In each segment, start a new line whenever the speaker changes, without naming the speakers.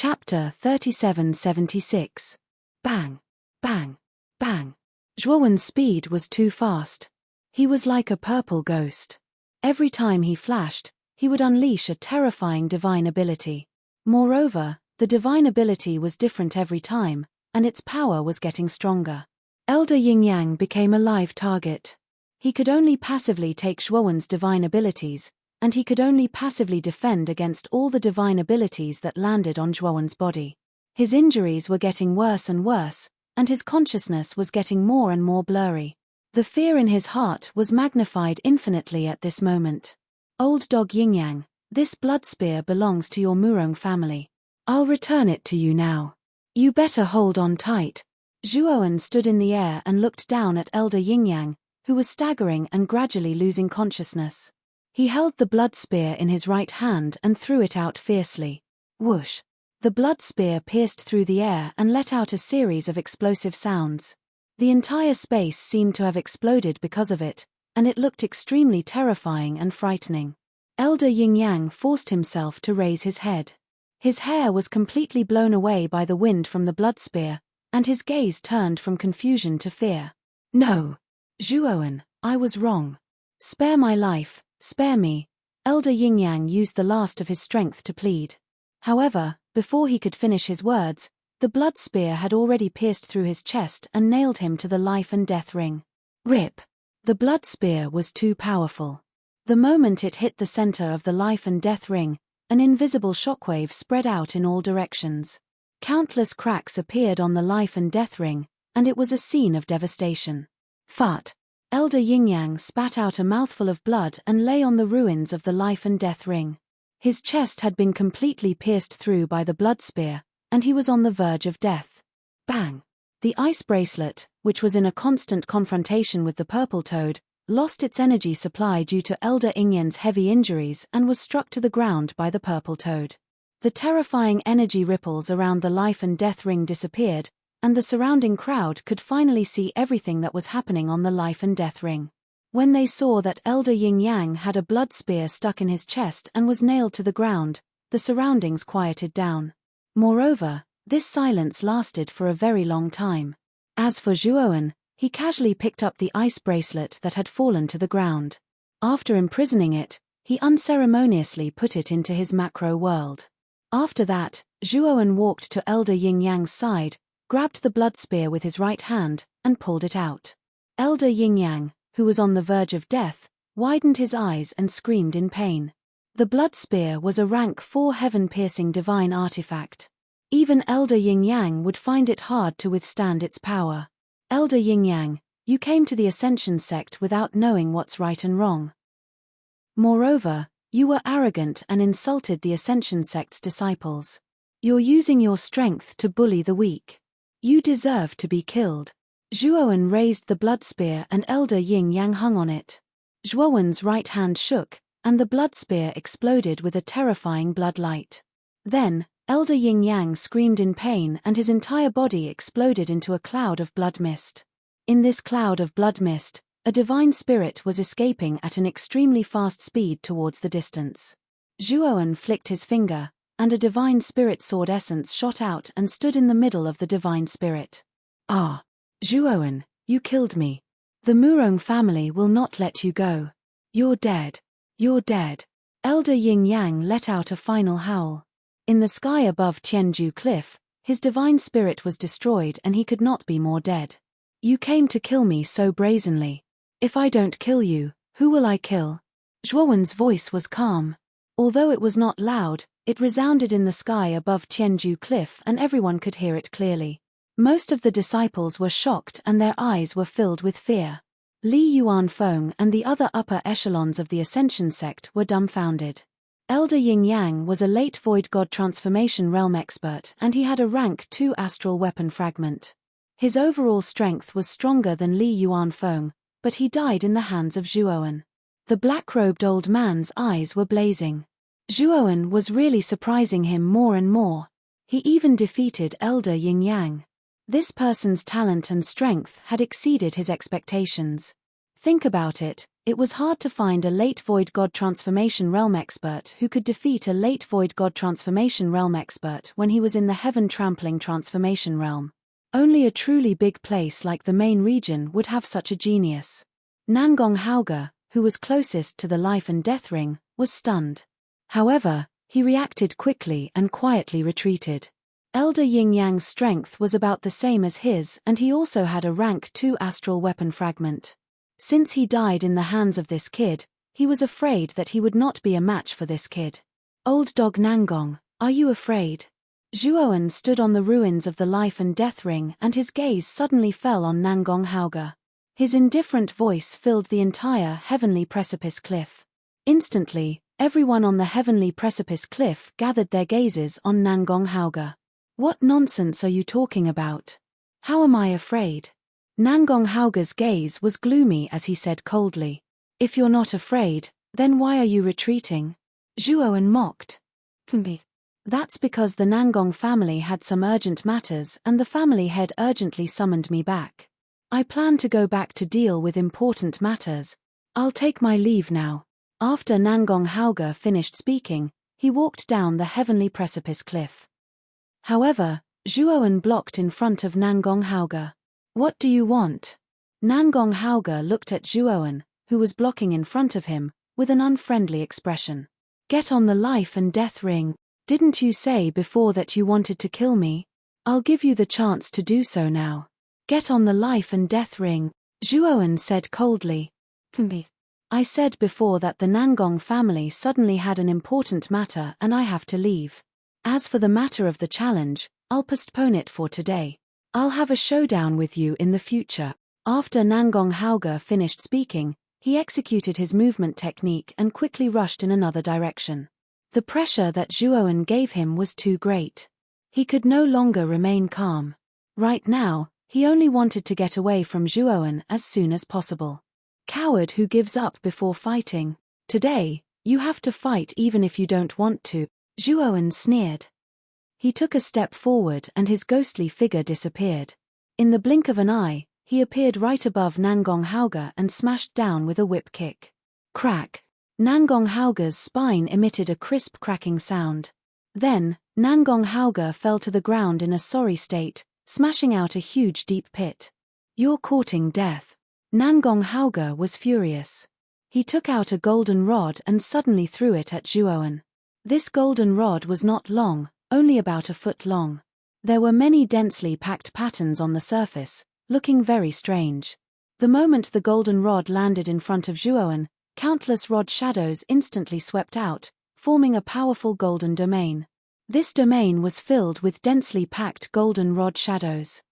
Chapter 3776. Bang, bang, bang. Zhuowen's speed was too fast. He was like a purple ghost. Every time he flashed, he would unleash a terrifying divine ability. Moreover, the divine ability was different every time, and its power was getting stronger. Elder Yin-Yang became a live target. He could only passively take Zhuowen's divine abilities, and he could only passively defend against all the divine abilities that landed on Zhuowen's body. His injuries were getting worse and worse, and his consciousness was getting more and more blurry. The fear in his heart was magnified infinitely at this moment. Old dog Yin-Yang, this blood spear belongs to your Murong family. I'll return it to you now. You better hold on tight. Zhuowen stood in the air and looked down at Elder Yin-Yang, who was staggering and gradually losing consciousness. He held the blood spear in his right hand and threw it out fiercely. Whoosh! The blood spear pierced through the air and let out a series of explosive sounds. The entire space seemed to have exploded because of it, and it looked extremely terrifying and frightening. Elder Yin-Yang forced himself to raise his head. His hair was completely blown away by the wind from the blood spear, and his gaze turned from confusion to fear. No! Zhuowen, I was wrong. Spare my life, spare me. Elder Yin-Yang used the last of his strength to plead. However, before he could finish his words, the blood spear had already pierced through his chest and nailed him to the life and death ring. Rip! The blood spear was too powerful. The moment it hit the center of the life and death ring, an invisible shockwave spread out in all directions. Countless cracks appeared on the life and death ring, and it was a scene of devastation. Fart! Elder Yin-Yang spat out a mouthful of blood and lay on the ruins of the life and death ring. His chest had been completely pierced through by the blood spear, and he was on the verge of death. Bang! The ice bracelet, which was in a constant confrontation with the purple toad, lost its energy supply due to Elder Yin-Yang's heavy injuries and was struck to the ground by the purple toad. The terrifying energy ripples around the life and death ring disappeared, and the surrounding crowd could finally see everything that was happening on the life and death ring. When they saw that Elder Yin-Yang had a blood spear stuck in his chest and was nailed to the ground, the surroundings quieted down. Moreover, this silence lasted for a very long time. As for Zhuowen, he casually picked up the ice bracelet that had fallen to the ground. After imprisoning it, he unceremoniously put it into his macro world. After that, Zhuowen walked to Elder Yin-Yang's side, grabbed the blood spear with his right hand, and pulled it out. Elder Yin-Yang, who was on the verge of death, widened his eyes and screamed in pain. The blood spear was a rank 4 heaven-piercing divine artifact. Even Elder Yin-Yang would find it hard to withstand its power. Elder Yin-Yang, you came to the Ascension sect without knowing what's right and wrong. Moreover, you were arrogant and insulted the Ascension sect's disciples. You're using your strength to bully the weak. You deserve to be killed. Zhuowen raised the blood spear and Elder Yin-Yang hung on it. Zhuowen's right hand shook, and the blood spear exploded with a terrifying blood light. Then, Elder Yin-Yang screamed in pain and his entire body exploded into a cloud of blood mist. In this cloud of blood mist, a divine spirit was escaping at an extremely fast speed towards the distance. Zhuowen flicked his finger, and a divine spirit sword essence shot out and stood in the middle of the divine spirit. Ah! Zhuowen, you killed me. The Murong family will not let you go. You're dead. You're dead. Elder Yin-Yang let out a final howl. In the sky above Tianju Cliff, his divine spirit was destroyed and he could not be more dead. You came to kill me so brazenly. If I don't kill you, who will I kill? Zhuowen's voice was calm. Although it was not loud, it resounded in the sky above Tianju Cliff and everyone could hear it clearly. Most of the disciples were shocked and their eyes were filled with fear. Li Yuanfeng and the other upper echelons of the Ascension sect were dumbfounded. Elder Yin-Yang was a late Void God transformation realm expert and he had a rank 2 astral weapon fragment. His overall strength was stronger than Li Yuanfeng, but he died in the hands of Zhuowen. The black-robed old man's eyes were blazing. Zhuowen was really surprising him more and more. He even defeated Elder Yin-Yang. This person's talent and strength had exceeded his expectations. Think about it, it was hard to find a late Void God Transformation Realm expert who could defeat a late Void God Transformation Realm expert when he was in the heaven-trampling Transformation Realm. Only a truly big place like the main region would have such a genius. Nangong Hauge, who was closest to the life and death ring, was stunned. However, he reacted quickly and quietly retreated. Elder Yin Yang's strength was about the same as his, and he also had a rank 2 astral weapon fragment. Since he died in the hands of this kid, he was afraid that he would not be a match for this kid. Old dog Nangong, are you afraid? Zhuowen stood on the ruins of the life and death ring and his gaze suddenly fell on Nangong Hauge. His indifferent voice filled the entire heavenly precipice cliff. Instantly, everyone on the heavenly precipice cliff gathered their gazes on Nangong Hauge. What nonsense are you talking about? How am I afraid? Nangong Hauge's gaze was gloomy as he said coldly. If you're not afraid, then why are you retreating? Zhuowen mocked. That's because the Nangong family had some urgent matters and the family head urgently summoned me back. I plan to go back to deal with important matters. I'll take my leave now. After Nangong Hauge finished speaking, he walked down the heavenly precipice cliff. However, Zhuowen blocked in front of Nangong Hauge. What do you want? Nangong Hauge looked at Zhuowen, who was blocking in front of him, with an unfriendly expression. Get on the life and death ring. Didn't you say before that you wanted to kill me? I'll give you the chance to do so now. Get on the life and death ring, Zhuowen said coldly. I said before that the Nangong family suddenly had an important matter and I have to leave. As for the matter of the challenge, I'll postpone it for today. I'll have a showdown with you in the future. After Nangong Hauge finished speaking, he executed his movement technique and quickly rushed in another direction. The pressure that Zhuowen gave him was too great. He could no longer remain calm. Right now, he only wanted to get away from Zhuowen as soon as possible. Coward who gives up before fighting. Today, you have to fight even if you don't want to, Zhuowen sneered. He took a step forward and his ghostly figure disappeared. In the blink of an eye, he appeared right above Nangong Hauge and smashed down with a whip kick. Crack! Nangong Hauge's spine emitted a crisp cracking sound. Then, Nangong Hauge fell to the ground in a sorry state, smashing out a huge deep pit. You're courting death. Nangong Hauge was furious. He took out a golden rod and suddenly threw it at Zhuowen. This golden rod was not long, only about a foot long. There were many densely packed patterns on the surface, looking very strange. The moment the golden rod landed in front of Zhuowen, countless rod shadows instantly swept out, forming a powerful golden domain. This domain was filled with densely packed golden rod shadows.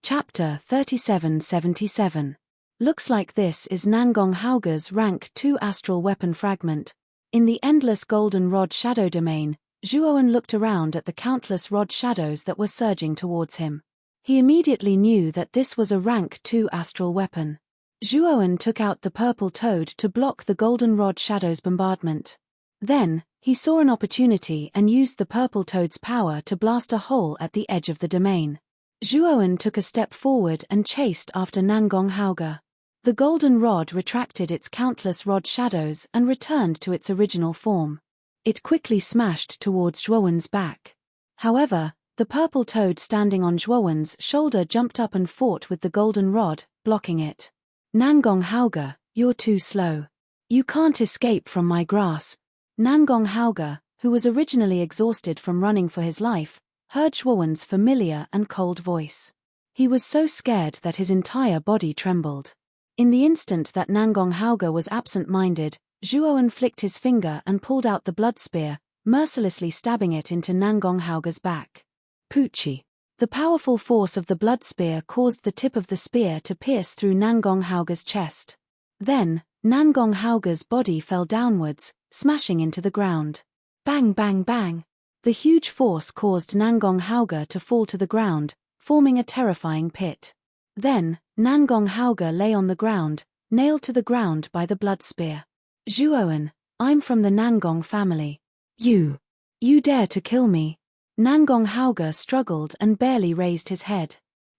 Chapter 3777. Looks like this is Nangong Hauge's rank 2 astral weapon fragment. In the endless golden rod shadow domain, Zhuowen looked around at the countless rod shadows that were surging towards him. He immediately knew that this was a rank 2 astral weapon. Zhuowen took out the purple toad to block the golden rod shadow's bombardment. Then, he saw an opportunity and used the purple toad's power to blast a hole at the edge of the domain. Zhuowen took a step forward and chased after Nangong Hauge. The golden rod retracted its countless rod shadows and returned to its original form. It quickly smashed towards Zhuowen's back. However, the purple toad standing on Zhuowen's shoulder jumped up and fought with the golden rod, blocking it. Nangong Hauge, you're too slow. You can't escape from my grasp. Nangong Hauge, who was originally exhausted from running for his life, heard Zhuowen's familiar and cold voice. He was so scared that his entire body trembled. In the instant that Nangong Hauge was absent-minded, Zhuowen flicked his finger and pulled out the blood spear, mercilessly stabbing it into Nangong Hauge's back. Poochie. The powerful force of the blood spear caused the tip of the spear to pierce through Nangong Hauge's chest. Then, Nangong Hauge's body fell downwards, smashing into the ground. Bang bang bang! The huge force caused Nangong Hauge to fall to the ground, forming a terrifying pit. Then, Nangong Hauge lay on the ground, nailed to the ground by the blood spear. Zhuowen, I'm from the Nangong family. You dare to kill me? Nangong Hauge struggled and barely raised his head.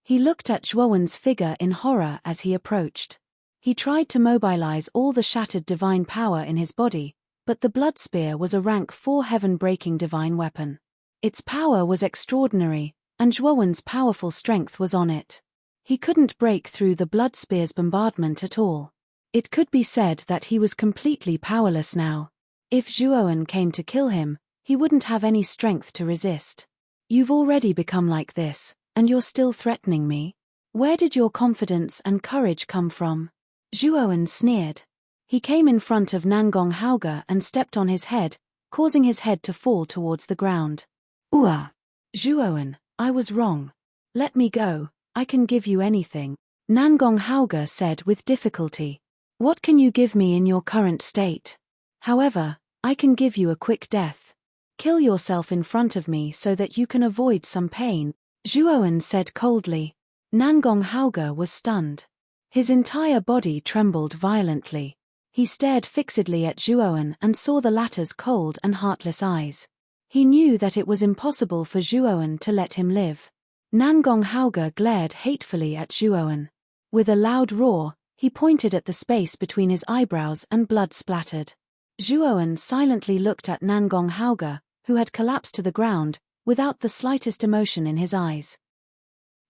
He looked at Zhuowen's figure in horror as he approached. He tried to mobilize all the shattered divine power in his body, but the blood spear was a rank 4 heaven-breaking divine weapon. Its power was extraordinary, and Zhuowen's powerful strength was on it. He couldn't break through the blood spear's bombardment at all. It could be said that he was completely powerless now. If Zhuowen came to kill him, he wouldn't have any strength to resist. You've already become like this, and you're still threatening me? Where did your confidence and courage come from? Zhuowen sneered. He came in front of Nangong Haoge and stepped on his head, causing his head to fall towards the ground. Zhuowen, I was wrong. Let me go, I can give you anything, Nangong Haoge said with difficulty. What can you give me in your current state? However, I can give you a quick death. Kill yourself in front of me so that you can avoid some pain, Zhuowen said coldly. Nangong Haoge was stunned. His entire body trembled violently. He stared fixedly at Zhuowen and saw the latter's cold and heartless eyes. He knew that it was impossible for Zhuowen to let him live. Nangong Haoge glared hatefully at Zhuowen. With a loud roar, he pointed at the space between his eyebrows and blood splattered. Zhuowen silently looked at Nangong Haoge, who had collapsed to the ground, without the slightest emotion in his eyes.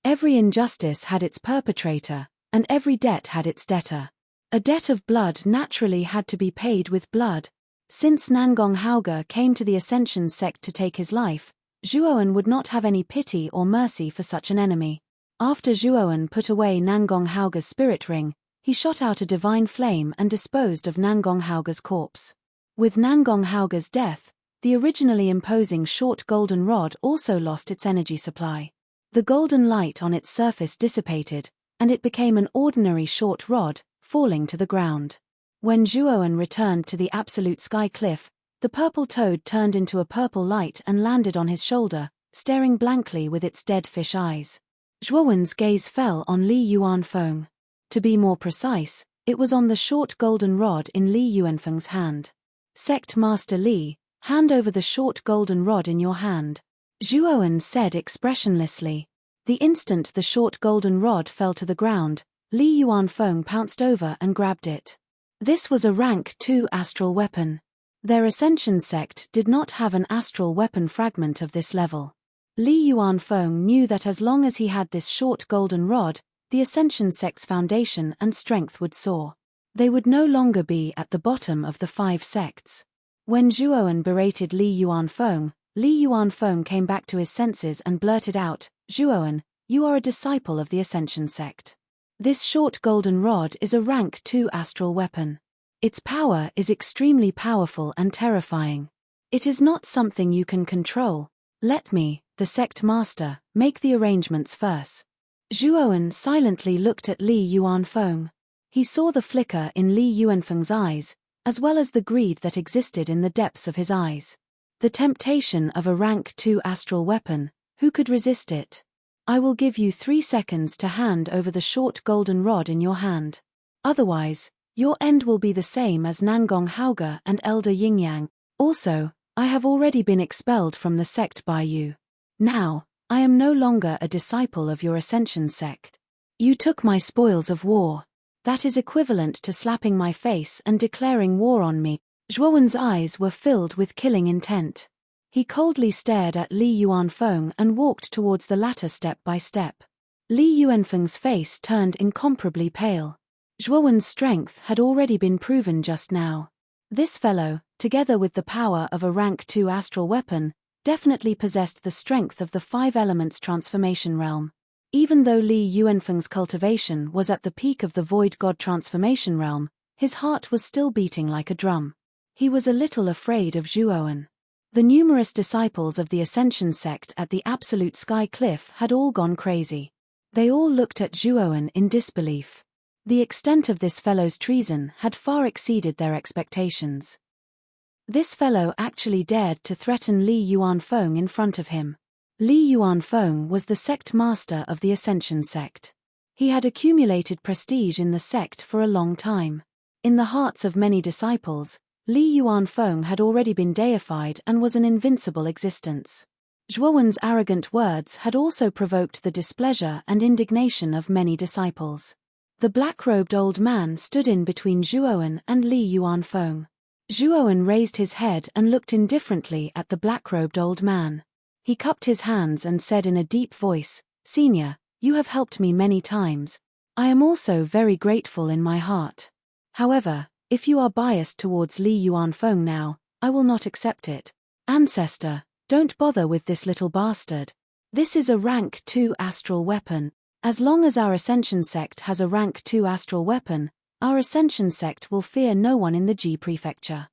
Every injustice had its perpetrator, and every debt had its debtor. A debt of blood naturally had to be paid with blood. Since Nangong Haoge came to the Ascension sect to take his life, Zhuowen would not have any pity or mercy for such an enemy. After Zhuowen put away Nangong Haoge's spirit ring, he shot out a divine flame and disposed of Nangong Haoge's corpse. With Nangong Haoge's death, the originally imposing short golden rod also lost its energy supply. The golden light on its surface dissipated, and it became an ordinary short rod, falling to the ground. When Zhuowen returned to the absolute sky cliff, the purple toad turned into a purple light and landed on his shoulder, staring blankly with its dead fish eyes. Zhuowen's gaze fell on Li Yuanfeng. To be more precise, it was on the short golden rod in Li Yuanfeng's hand. Sect Master Li, hand over the short golden rod in your hand, Zhuowen said expressionlessly. The instant the short golden rod fell to the ground, Li Yuanfeng pounced over and grabbed it. This was a rank 2 astral weapon. Their Ascension sect did not have an astral weapon fragment of this level. Li Yuanfeng knew that as long as he had this short golden rod, the Ascension sect's foundation and strength would soar. They would no longer be at the bottom of the 5 sects. When Zhuowen berated Li Yuanfeng came back to his senses and blurted out, "Zhuowen, you are a disciple of the Ascension sect. This short golden rod is a rank 2 astral weapon. Its power is extremely powerful and terrifying. It is not something you can control. Let me, the sect master, make the arrangements first." Zhuowen silently looked at Li Yuanfeng. He saw the flicker in Li Yuanfeng's eyes, as well as the greed that existed in the depths of his eyes. The temptation of a rank 2 astral weapon, who could resist it? I will give you 3 seconds to hand over the short golden rod in your hand. Otherwise, your end will be the same as Nangong Haoge and Elder Yingyang. Also, I have already been expelled from the sect by you. Now, I am no longer a disciple of your Ascension sect. You took my spoils of war. That is equivalent to slapping my face and declaring war on me. Zhuowen's eyes were filled with killing intent. He coldly stared at Li Yuanfeng and walked towards the latter step by step. Li Yuanfeng's face turned incomparably pale. Zhuowen's strength had already been proven just now. This fellow, together with the power of a rank 2 astral weapon, definitely possessed the strength of the 5 elements transformation realm. Even though Li Yuanfeng's cultivation was at the peak of the Void God transformation realm, his heart was still beating like a drum. He was a little afraid of Zhuowen. The numerous disciples of the Ascension sect at the Absolute Sky Cliff had all gone crazy. They all looked at Zhuowen in disbelief. The extent of this fellow's treason had far exceeded their expectations. This fellow actually dared to threaten Li Yuanfeng in front of him. Li Yuanfeng was the sect master of the Ascension sect. He had accumulated prestige in the sect for a long time. In the hearts of many disciples, Li Yuanfeng had already been deified and was an invincible existence. Zhuowen's arrogant words had also provoked the displeasure and indignation of many disciples. The black-robed old man stood in between Zhuowen and Li Yuanfeng. Zhuowen raised his head and looked indifferently at the black-robed old man. He cupped his hands and said in a deep voice, "Senior, you have helped me many times. I am also very grateful in my heart. However, if you are biased towards Li Yuanfeng now, I will not accept it. Ancestor, don't bother with this little bastard. This is a rank 2 astral weapon. As long as our Ascension sect has a rank 2 astral weapon, our Ascension sect will fear no one in the Ji prefecture.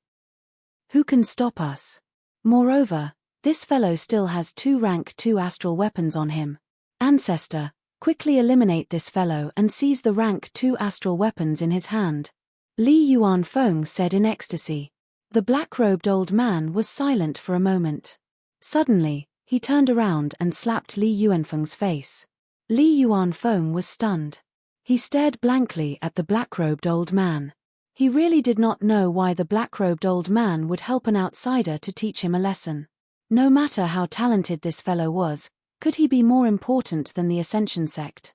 Who can stop us? Moreover, this fellow still has 2 rank 2 astral weapons on him. Ancestor, quickly eliminate this fellow and seize the rank 2 astral weapons in his hand." Li Yuanfeng said in ecstasy. The black-robed old man was silent for a moment. Suddenly, he turned around and slapped Li Yuanfeng's face. Li Yuanfeng was stunned. He stared blankly at the black-robed old man. He really did not know why the black-robed old man would help an outsider to teach him a lesson. No matter how talented this fellow was, could he be more important than the Ascension sect?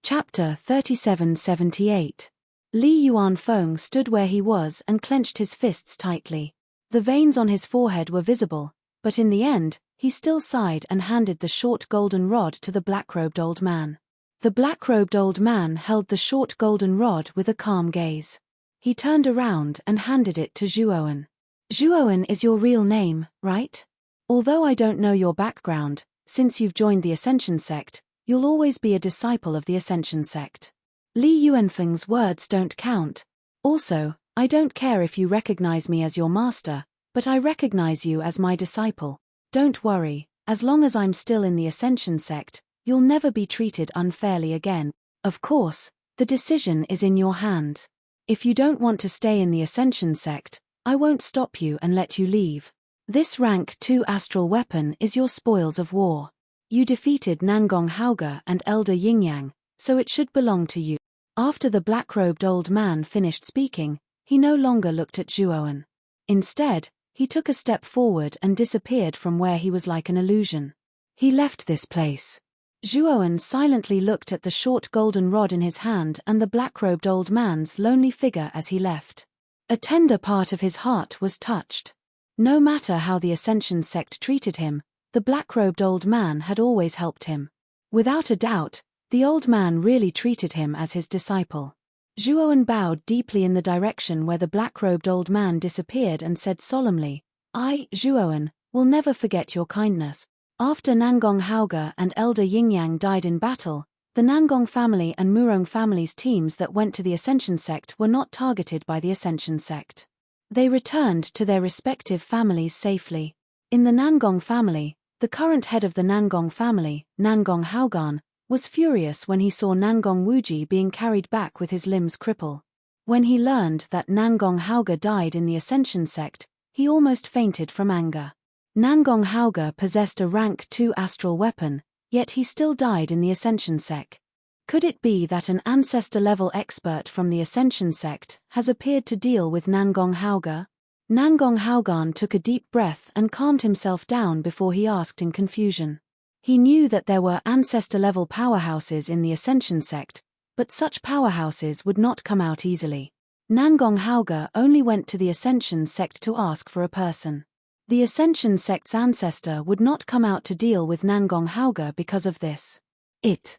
Chapter 3778. Li Yuanfeng stood where he was and clenched his fists tightly. The veins on his forehead were visible, but in the end, he still sighed and handed the short golden rod to the black-robed old man. The black-robed old man held the short golden rod with a calm gaze. He turned around and handed it to Zhuowen. "Zhuowen is your real name, right? Although I don't know your background, since you've joined the Ascension sect, you'll always be a disciple of the Ascension sect. Li Yuanfeng's words don't count. Also, I don't care if you recognize me as your master, but I recognize you as my disciple. Don't worry, as long as I'm still in the Ascension sect, you'll never be treated unfairly again. Of course, the decision is in your hands. If you don't want to stay in the Ascension sect, I won't stop you and let you leave. This rank 2 astral weapon is your spoils of war. You defeated Nangong Haoge and Elder Yingyang, so it should belong to you." After the black-robed old man finished speaking, he no longer looked at Zhuowen. Instead, he took a step forward and disappeared from where he was like an illusion. He left this place. Zhuowen silently looked at the short golden rod in his hand and the black-robed old man's lonely figure as he left. A tender part of his heart was touched. No matter how the Ascension sect treated him, the black-robed old man had always helped him. Without a doubt, the old man really treated him as his disciple. Zhuowen bowed deeply in the direction where the black-robed old man disappeared and said solemnly, "I, Zhuowen, will never forget your kindness." After Nangong Haoge and Elder Yingyang died in battle, the Nangong family and Murong family's teams that went to the Ascension sect were not targeted by the Ascension sect. They returned to their respective families safely. In the Nangong family, the current head of the Nangong family, Nangong Haogan, was furious when he saw Nangong Wuji being carried back with his limbs crippled. When he learned that Nangong Haoge died in the Ascension sect, he almost fainted from anger. Nangong Haoge possessed a rank 2 astral weapon, yet he still died in the Ascension sect. Could it be that an ancestor-level expert from the Ascension sect has appeared to deal with Nangong Haoge? Nangong Haogan took a deep breath and calmed himself down before he asked in confusion. He knew that there were ancestor-level powerhouses in the Ascension sect, but such powerhouses would not come out easily. Nangong Haoge only went to the Ascension sect to ask for a person. The Ascension sect's ancestor would not come out to deal with Nangong Haoge because of this. It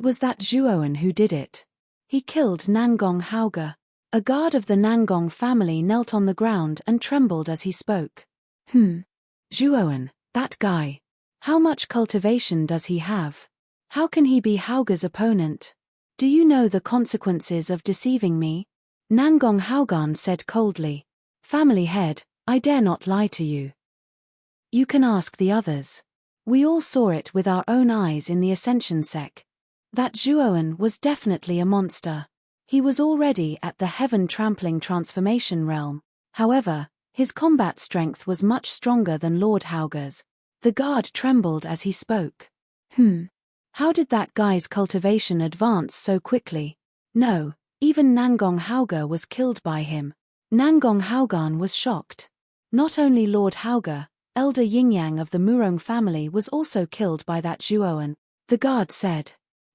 was that Zhuowen who did it. He killed Nangong Haoge. A guard of the Nangong family knelt on the ground and trembled as he spoke. Zhuowen, that guy. How much cultivation does he have? How can he be Haoge's opponent? Do you know the consequences of deceiving me? Nangong Haogan said coldly. Family head, I dare not lie to you. You can ask the others. We all saw it with our own eyes in the Ascension sect. That Zhuowen was definitely a monster. He was already at the heaven-trampling transformation realm. However, his combat strength was much stronger than Lord Haoge's. The guard trembled as he spoke. How did that guy's cultivation advance so quickly? No, even Nangong Haoge was killed by him. Nangong Haogan was shocked. Not only Lord Haoge, Elder Yingyang of the Murong family was also killed by that Zhuoan, the guard said.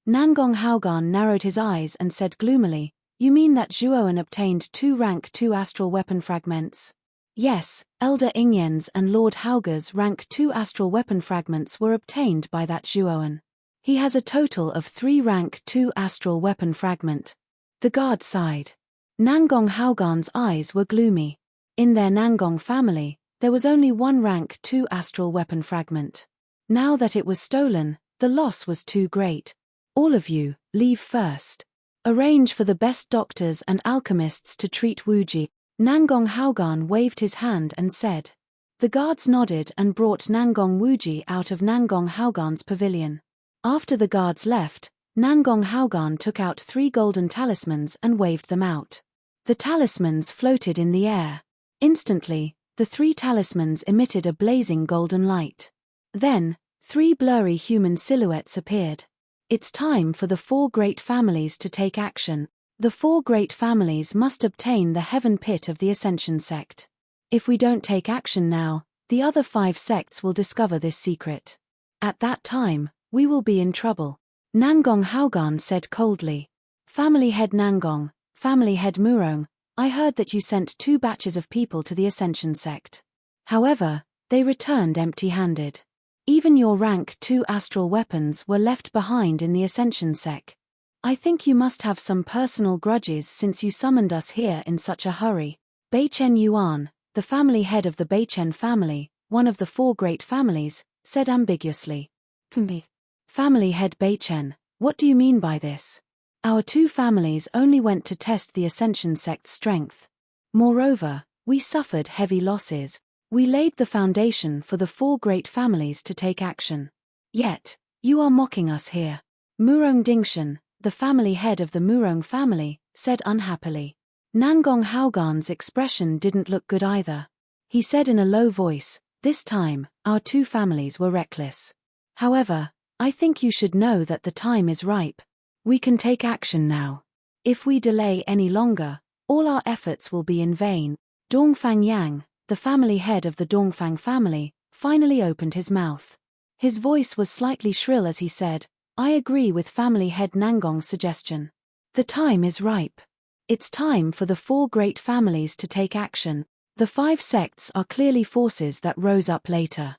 Nangong Haogan narrowed his eyes and said gloomily, "You mean that Zhuoan obtained 2 rank 2 astral weapon fragments?" Yes, Elder Yingyan's and Lord Haoga's rank 2 astral weapon fragments were obtained by that Zhuoan. He has a total of 3 rank 2 astral weapon fragment. The guard sighed. Nangong Haogan's eyes were gloomy. In their Nangong family, there was only 1 rank 2 astral weapon fragment. Now that it was stolen, the loss was too great. All of you, leave first. Arrange for the best doctors and alchemists to treat Wuji. Nangong Haogan waved his hand and said. The guards nodded and brought Nangong Wuji out of Nangong Haogan's pavilion. After the guards left, Nangong Haogan took out 3 golden talismans and waved them out. The talismans floated in the air. Instantly, the 3 talismans emitted a blazing golden light. Then, 3 blurry human silhouettes appeared. It's time for the 4 great families to take action. The 4 great families must obtain the heaven pit of the Ascension sect. If we don't take action now, the other 5 sects will discover this secret. At that time, we will be in trouble. Nangong Haogan said coldly. Family head Nangong, family head Murong, I heard that you sent 2 batches of people to the Ascension sect. However, they returned empty-handed. Even your rank 2 astral weapons were left behind in the Ascension sect. I think you must have some personal grudges since you summoned us here in such a hurry. Beichen Yuan, the family head of the Beichen family, one of the 4 great families, said ambiguously. Family head Beichen, what do you mean by this? Our 2 families only went to test the Ascension sect's strength. Moreover, we suffered heavy losses. We laid the foundation for the 4 great families to take action. Yet, you are mocking us here. Murong Dingshan, the family head of the Murong family, said unhappily. Nangong Haogan's expression didn't look good either. He said in a low voice, this time, our 2 families were reckless. However, I think you should know that the time is ripe. We can take action now. If we delay any longer, all our efforts will be in vain. Dongfang Yang, the family head of the Dongfang family, finally opened his mouth. His voice was slightly shrill as he said, I agree with family head Nangong's suggestion. The time is ripe. It's time for the 4 great families to take action. The 5 sects are clearly forces that rose up later.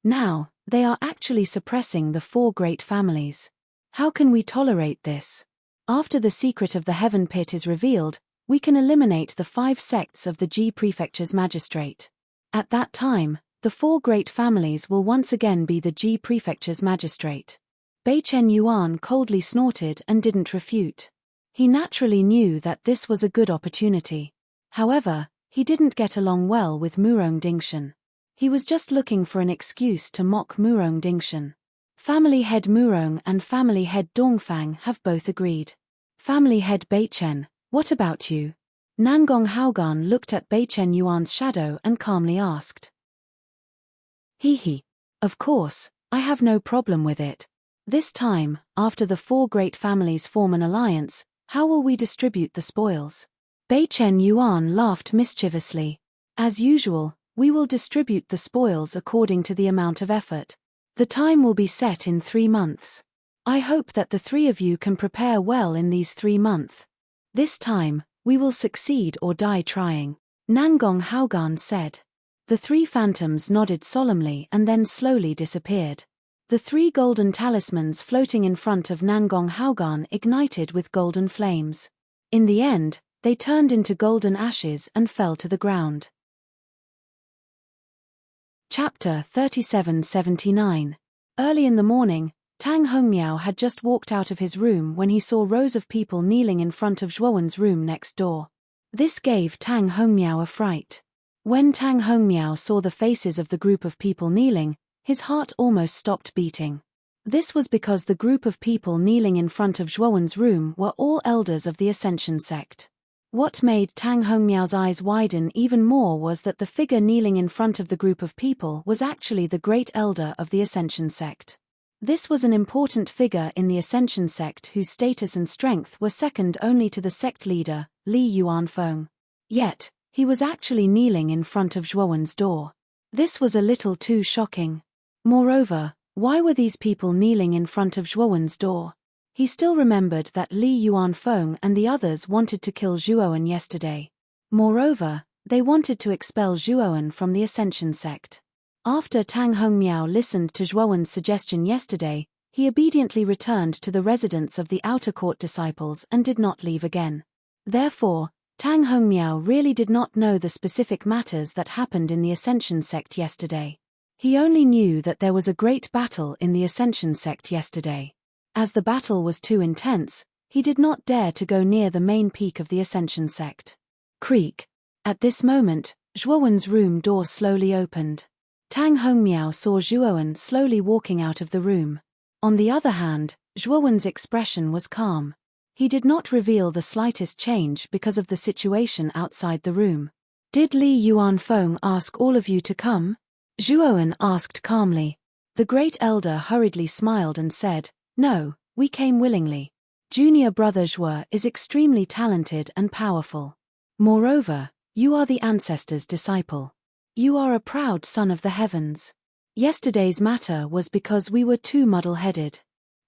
Now, they are actually suppressing the 4 great families. How can we tolerate this? After the secret of the heaven pit is revealed, we can eliminate the 5 sects of the Ji Prefecture's magistrate. At that time, the 4 great families will once again be the Ji Prefecture's magistrate. Beichen Yuan coldly snorted and didn't refute. He naturally knew that this was a good opportunity. However, he didn't get along well with Murong Dingshan. He was just looking for an excuse to mock Murong Dingshan. Family head Murong and family head Dongfang have both agreed. Family head Beichen, what about you? Nangong Haogan looked at Beichen Yuan's shadow and calmly asked. He. Of course, I have no problem with it. This time, after the 4 great families form an alliance, how will we distribute the spoils? Beichen Yuan laughed mischievously. As usual, we will distribute the spoils according to the amount of effort. The time will be set in 3 months. I hope that the 3 of you can prepare well in these 3 months. This time, we will succeed or die trying. Nangong Haogan said. The 3 phantoms nodded solemnly and then slowly disappeared. The 3 golden talismans floating in front of Nangong Haogan ignited with golden flames. In the end, they turned into golden ashes and fell to the ground. Chapter 3779. Early in the morning, Tang Hongmiao had just walked out of his room when he saw rows of people kneeling in front of Zhuowen's room next door. This gave Tang Hongmiao a fright. When Tang Hongmiao saw the faces of the group of people kneeling, his heart almost stopped beating. This was because the group of people kneeling in front of Zhuowen's room were all elders of the Ascension sect. What made Tang Hongmiao's eyes widen even more was that the figure kneeling in front of the group of people was actually the great elder of the Ascension sect. This was an important figure in the Ascension sect whose status and strength were second only to the sect leader, Li Yuanfeng. Yet, he was actually kneeling in front of Zhuowen's door. This was a little too shocking. Moreover, why were these people kneeling in front of Zhuowen's door? He still remembered that Li Yuanfeng and the others wanted to kill Zhuowen yesterday. Moreover, they wanted to expel Zhuowen from the Ascension sect. After Tang Hongmiao listened to Zhuowen's suggestion yesterday, he obediently returned to the residence of the outer court disciples and did not leave again. Therefore, Tang Hongmiao really did not know the specific matters that happened in the Ascension sect yesterday. He only knew that there was a great battle in the Ascension sect yesterday. As the battle was too intense, he did not dare to go near the main peak of the Ascension sect. Creak. At this moment, Zhuowen's room door slowly opened. Tang Hongmiao saw Zhuowen slowly walking out of the room. On the other hand, Zhuowen's expression was calm. He did not reveal the slightest change because of the situation outside the room. Did Li Yuanfeng ask all of you to come? Zhuowen asked calmly. The great elder hurriedly smiled and said, "No, we came willingly. Junior brother Zhuo is extremely talented and powerful. Moreover, you are the ancestor's disciple. You are a proud son of the heavens. Yesterday's matter was because we were too muddle-headed.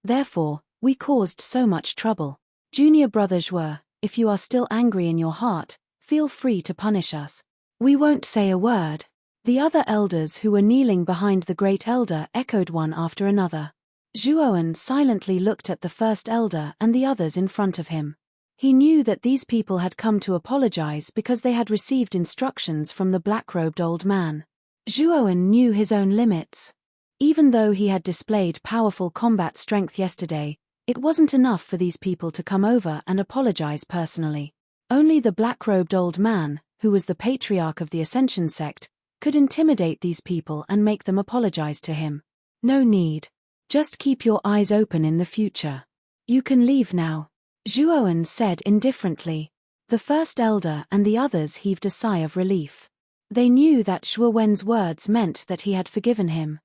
Therefore, we caused so much trouble. Junior brother Zhuo, if you are still angry in your heart, feel free to punish us. We won't say a word." The other elders who were kneeling behind the great elder echoed one after another. Zhuowen silently looked at the first elder and the others in front of him. He knew that these people had come to apologize because they had received instructions from the black-robed old man. Zhuowen knew his own limits. Even though he had displayed powerful combat strength yesterday, it wasn't enough for these people to come over and apologize personally. Only the black-robed old man, who was the patriarch of the Ascension sect, could intimidate these people and make them apologize to him. No need. Just keep your eyes open in the future. You can leave now, Zhuowen said indifferently. The first elder and the others heaved a sigh of relief. They knew that Zhuowen's words meant that he had forgiven him.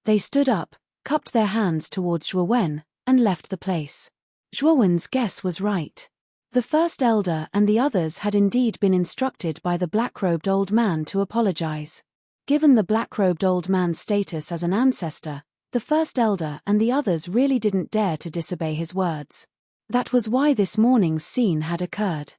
They stood up, cupped their hands towards Zhuowen, and left the place. Zhuowen's guess was right. The first elder and the others had indeed been instructed by the black-robed old man to apologize. Given the black-robed old man's status as an ancestor, the first elder and the others really didn't dare to disobey his words. That was why this morning's scene had occurred.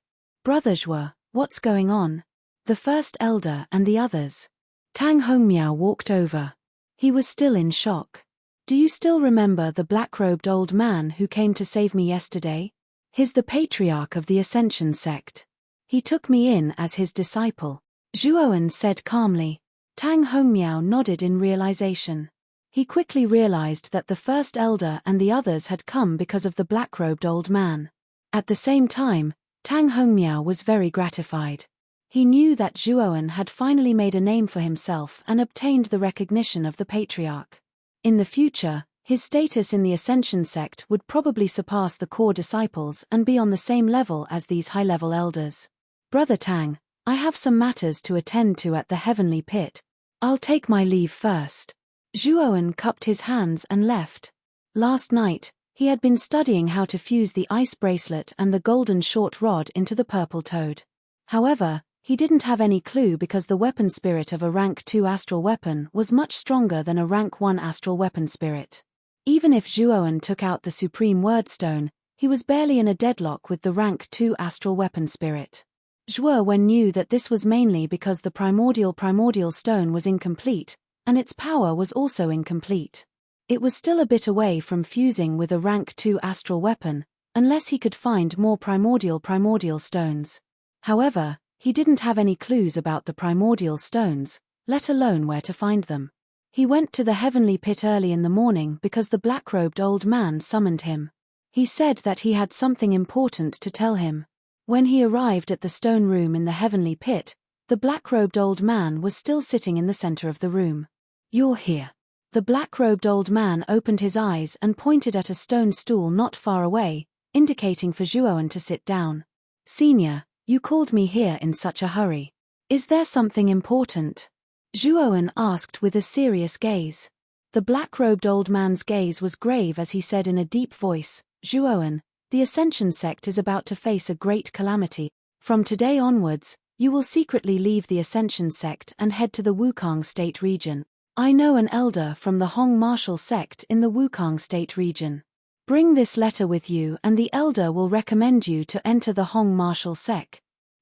Brother Zhuo, what's going on? The first elder and the others. Tang Hongmiao walked over. He was still in shock. Do you still remember the black-robed old man who came to save me yesterday? He's the patriarch of the Ascension sect. He took me in as his disciple, Zhuowen said calmly. Tang Hongmiao nodded in realization. He quickly realized that the first elder and the others had come because of the black-robed old man. At the same time, Tang Hongmiao was very gratified. He knew that Zhuowen had finally made a name for himself and obtained the recognition of the patriarch. In the future, his status in the Ascension sect would probably surpass the core disciples and be on the same level as these high-level elders. Brother Tang, I have some matters to attend to at the heavenly pit. I'll take my leave first. Zhuowen cupped his hands and left. Last night, he had been studying how to fuse the ice bracelet and the golden short rod into the purple toad. However, he didn't have any clue because the weapon spirit of a rank 2 astral weapon was much stronger than a rank 1 astral weapon spirit. Even if Zhuowen took out the supreme word stone, he was barely in a deadlock with the rank 2 astral weapon spirit. Zhuowen knew that this was mainly because the primordial stone was incomplete, and its power was also incomplete. It was still a bit away from fusing with a rank 2 astral weapon, unless he could find more primordial stones. However, he didn't have any clues about the primordial stones, let alone where to find them. He went to the heavenly pit early in the morning because the black-robed old man summoned him. He said that he had something important to tell him. When he arrived at the stone room in the heavenly pit, the black-robed old man was still sitting in the center of the room. You're here. The black-robed old man opened his eyes and pointed at a stone stool not far away, indicating for Zhuowen to sit down. Senior, you called me here in such a hurry. Is there something important? Zhuowen asked with a serious gaze. The black-robed old man's gaze was grave as he said in a deep voice, Zhuowen, the Ascension sect is about to face a great calamity. From today onwards, You will secretly leave the Ascension sect and head to the Wukong State region. I know an elder from the Hong martial sect in the Wukong State region. Bring this letter with you and the elder will recommend you to enter the Hong martial sect.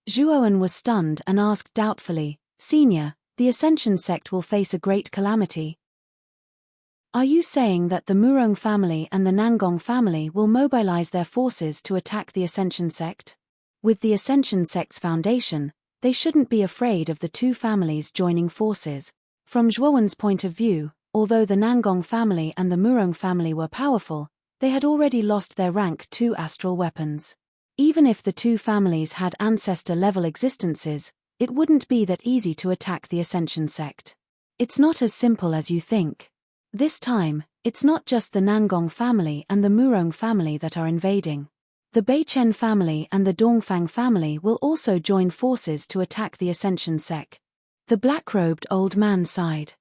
Zhuowen was stunned and asked doubtfully, Senior, the Ascension sect will face a great calamity. Are you saying that the Murong family and the Nangong family will mobilize their forces to attack the Ascension sect? With the Ascension sect's foundation, they shouldn't be afraid of the two families joining forces. From Zhuowen's point of view, although the Nangong family and the Murong family were powerful, they had already lost their rank 2 astral weapons. Even if the two families had ancestor-level existences, it wouldn't be that easy to attack the Ascension sect. It's not as simple as you think. This time, it's not just the Nangong family and the Murong family that are invading. The Beichen family and the Dongfang family will also join forces to attack the Ascension sect. The black-robed old man sighed.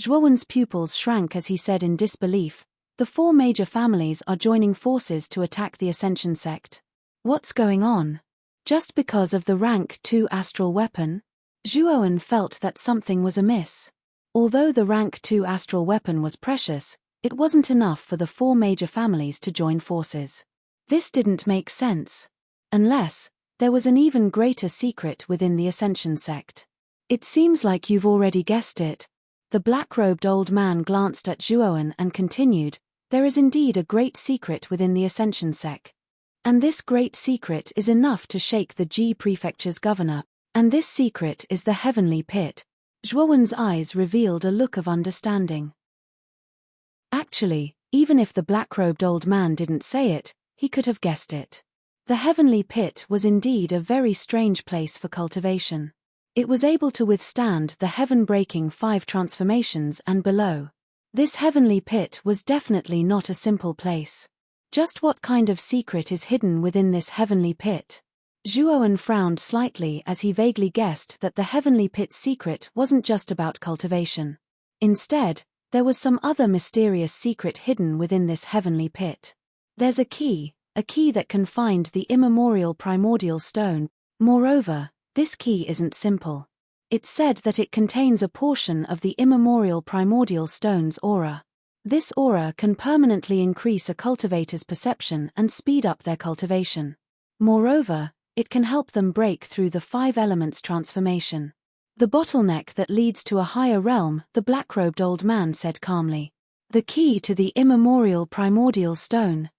Zhuowen's pupils shrank as he said in disbelief, the 4 major families are joining forces to attack the Ascension sect. What's going on? Just because of the rank 2 astral weapon? Zhuowen felt that something was amiss. Although the rank 2 astral weapon was precious, it wasn't enough for the 4 major families to join forces. This didn't make sense. Unless, there was an even greater secret within the Ascension sect. It seems like you've already guessed it. The black-robed old man glanced at Zhuowen and continued, there is indeed a great secret within the Ascension sect. And this great secret is enough to shake the Ji Prefecture's governor, and this secret is the Heavenly Pit. Zhuowen's eyes revealed a look of understanding. Actually, even if the black-robed old man didn't say it, he could have guessed it. The Heavenly Pit was indeed a very strange place for cultivation. It was able to withstand the heaven-breaking 5 transformations and below. This Heavenly Pit was definitely not a simple place. Just what kind of secret is hidden within this Heavenly Pit? Zhuowen frowned slightly as he vaguely guessed that the Heavenly Pit's secret wasn't just about cultivation. Instead, there was some other mysterious secret hidden within this Heavenly Pit. There's a key that can find the immemorial primordial stone. Moreover, this key isn't simple. It's said that it contains a portion of the immemorial primordial stone's aura. This aura can permanently increase a cultivator's perception and speed up their cultivation. Moreover, it can help them break through the 5 elements transformation. The bottleneck that leads to a higher realm, the black-robed old man said calmly. The key to the immemorial primordial stone.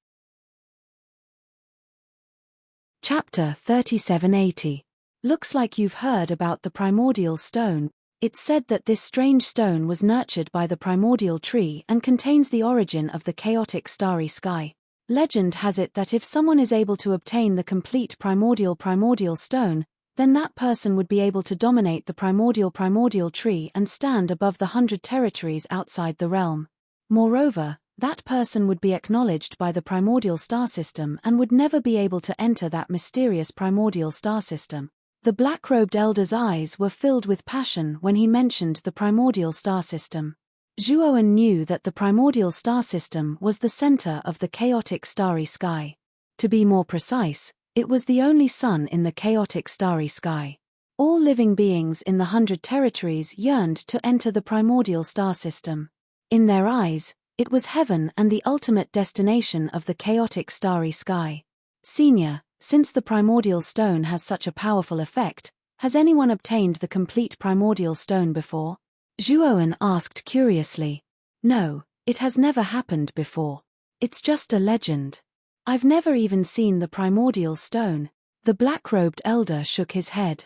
Chapter 3780. Looks like you've heard about the primordial stone. It's said that this strange stone was nurtured by the primordial tree and contains the origin of the chaotic starry sky. Legend has it that if someone is able to obtain the complete primordial stone, then that person would be able to dominate the primordial tree and stand above the 100 territories outside the realm. Moreover, that person would be acknowledged by the primordial star system and would never be able to enter that mysterious primordial star system. The black-robed elder's eyes were filled with passion when he mentioned the primordial star system. Zhuowen knew that the primordial star system was the center of the chaotic starry sky. To be more precise, it was the only sun in the chaotic starry sky. All living beings in the 100 territories yearned to enter the primordial star system. In their eyes, it was heaven and the ultimate destination of the chaotic starry sky. Senior, since the primordial stone has such a powerful effect, has anyone obtained the complete primordial stone before? Zhuowen asked curiously. No, it has never happened before. It's just a legend. I've never even seen the primordial stone. The black-robed elder shook his head.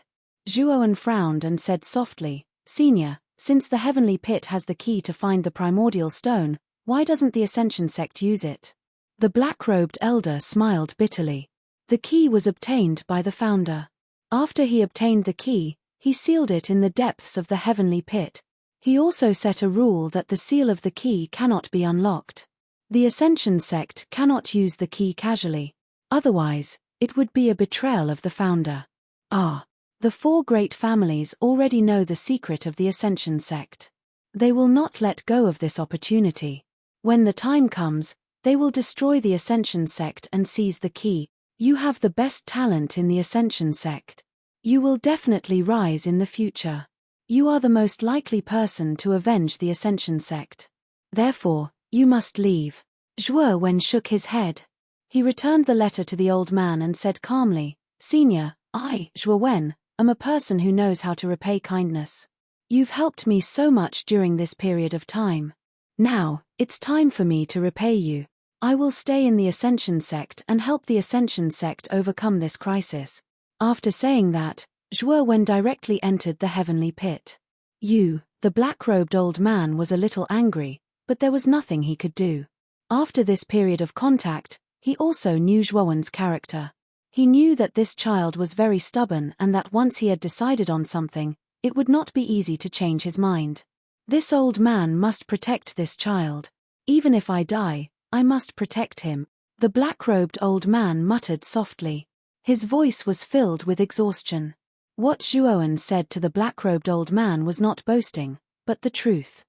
Zhuowen frowned and said softly, Senior, since the Heavenly Pit has the key to find the primordial stone, why doesn't the Ascension sect use it? The black-robed elder smiled bitterly. The key was obtained by the founder. After he obtained the key, he sealed it in the depths of the Heavenly Pit. He also set a rule that the seal of the key cannot be unlocked. The Ascension sect cannot use the key casually. Otherwise, it would be a betrayal of the founder. The 4 great families already know the secret of the Ascension sect. They will not let go of this opportunity. When the time comes, they will destroy the Ascension sect and seize the key. You have the best talent in the Ascension sect. You will definitely rise in the future. You are the most likely person to avenge the Ascension sect. Therefore, you must leave. Zhuo Wen shook his head. He returned the letter to the old man and said calmly, Senior, I, Zhuo Wen, am a person who knows how to repay kindness. You've helped me so much during this period of time. Now, it's time for me to repay you. I will stay in the Ascension sect and help the Ascension sect overcome this crisis. After saying that, Zhuo Wen directly entered the heavenly pit. The black-robed old man was a little angry, but there was nothing he could do. After this period of contact, he also knew Zhuo Wen's character. He knew that this child was very stubborn and that once he had decided on something, it would not be easy to change his mind. This old man must protect this child. Even if I die, I must protect him. The black-robed old man muttered softly. His voice was filled with exhaustion. What Zhuo Wen said to the black-robed old man was not boasting, but the truth.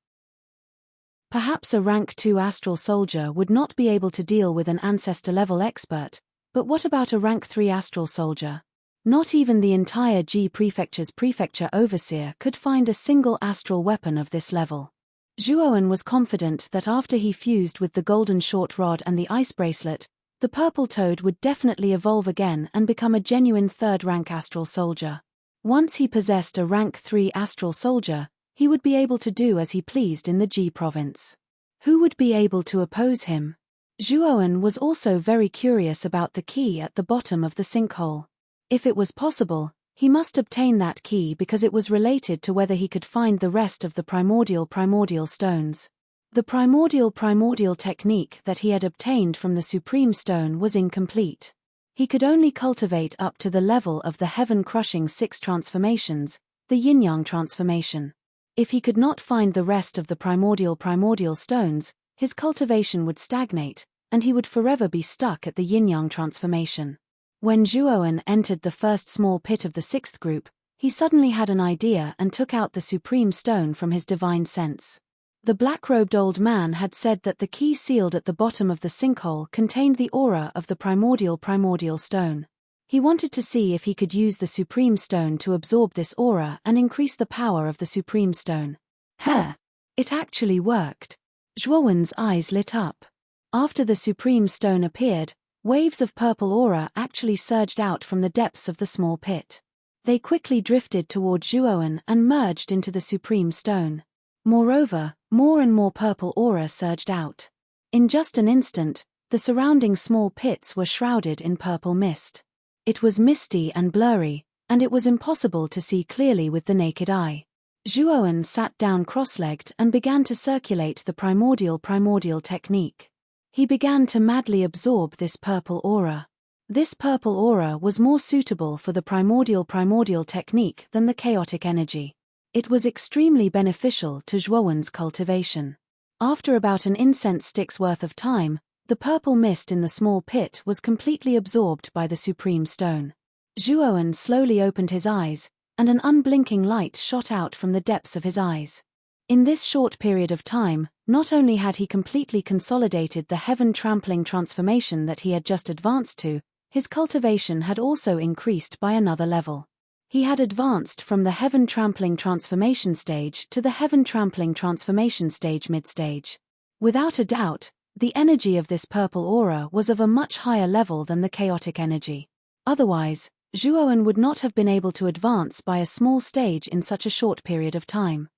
Perhaps a rank 2 astral soldier would not be able to deal with an ancestor-level expert, but what about a rank 3 astral soldier? Not even the entire Ji Prefecture's prefecture overseer could find a single astral weapon of this level. Zhuo Wen was confident that after he fused with the golden short rod and the ice bracelet, the purple toad would definitely evolve again and become a genuine 3rd rank astral soldier. Once he possessed a rank 3 astral soldier, he would be able to do as he pleased in the Ji province. Who would be able to oppose him? Zhuo Wen was also very curious about the key at the bottom of the sinkhole. If it was possible, he must obtain that key because it was related to whether he could find the rest of the primordial stones. The primordial technique that he had obtained from the Supreme Stone was incomplete. He could only cultivate up to the level of the heaven-crushing 6 transformations, the yin-yang transformation. If he could not find the rest of the primordial stones, his cultivation would stagnate, and he would forever be stuck at the yin-yang transformation. When Zhuo Wen entered the first small pit of the 6th group, he suddenly had an idea and took out the Supreme Stone from his divine sense. The black-robed old man had said that the key sealed at the bottom of the sinkhole contained the aura of the primordial stone. He wanted to see if he could use the Supreme Stone to absorb this aura and increase the power of the Supreme Stone. It actually worked. Zhuo Wen's eyes lit up. After the Supreme Stone appeared, waves of purple aura actually surged out from the depths of the small pit. They quickly drifted toward Zhuo Wen and merged into the Supreme Stone. Moreover, more and more purple aura surged out. In just an instant, the surrounding small pits were shrouded in purple mist. It was misty and blurry, and it was impossible to see clearly with the naked eye. Zhuo Wen sat down cross-legged and began to circulate the primordial technique. He began to madly absorb this purple aura. This purple aura was more suitable for the primordial technique than the chaotic energy. It was extremely beneficial to Zhuo Wen's cultivation. After about an incense stick's worth of time, the purple mist in the small pit was completely absorbed by the Supreme Stone. Zhuo Wen slowly opened his eyes, and an unblinking light shot out from the depths of his eyes. In this short period of time, not only had he completely consolidated the heaven-trampling transformation that he had just advanced to, his cultivation had also increased by another level. He had advanced from the heaven-trampling transformation stage to the heaven-trampling transformation stage mid-stage. Without a doubt, the energy of this purple aura was of a much higher level than the chaotic energy. Otherwise, Zhuo Wen would not have been able to advance by a small stage in such a short period of time.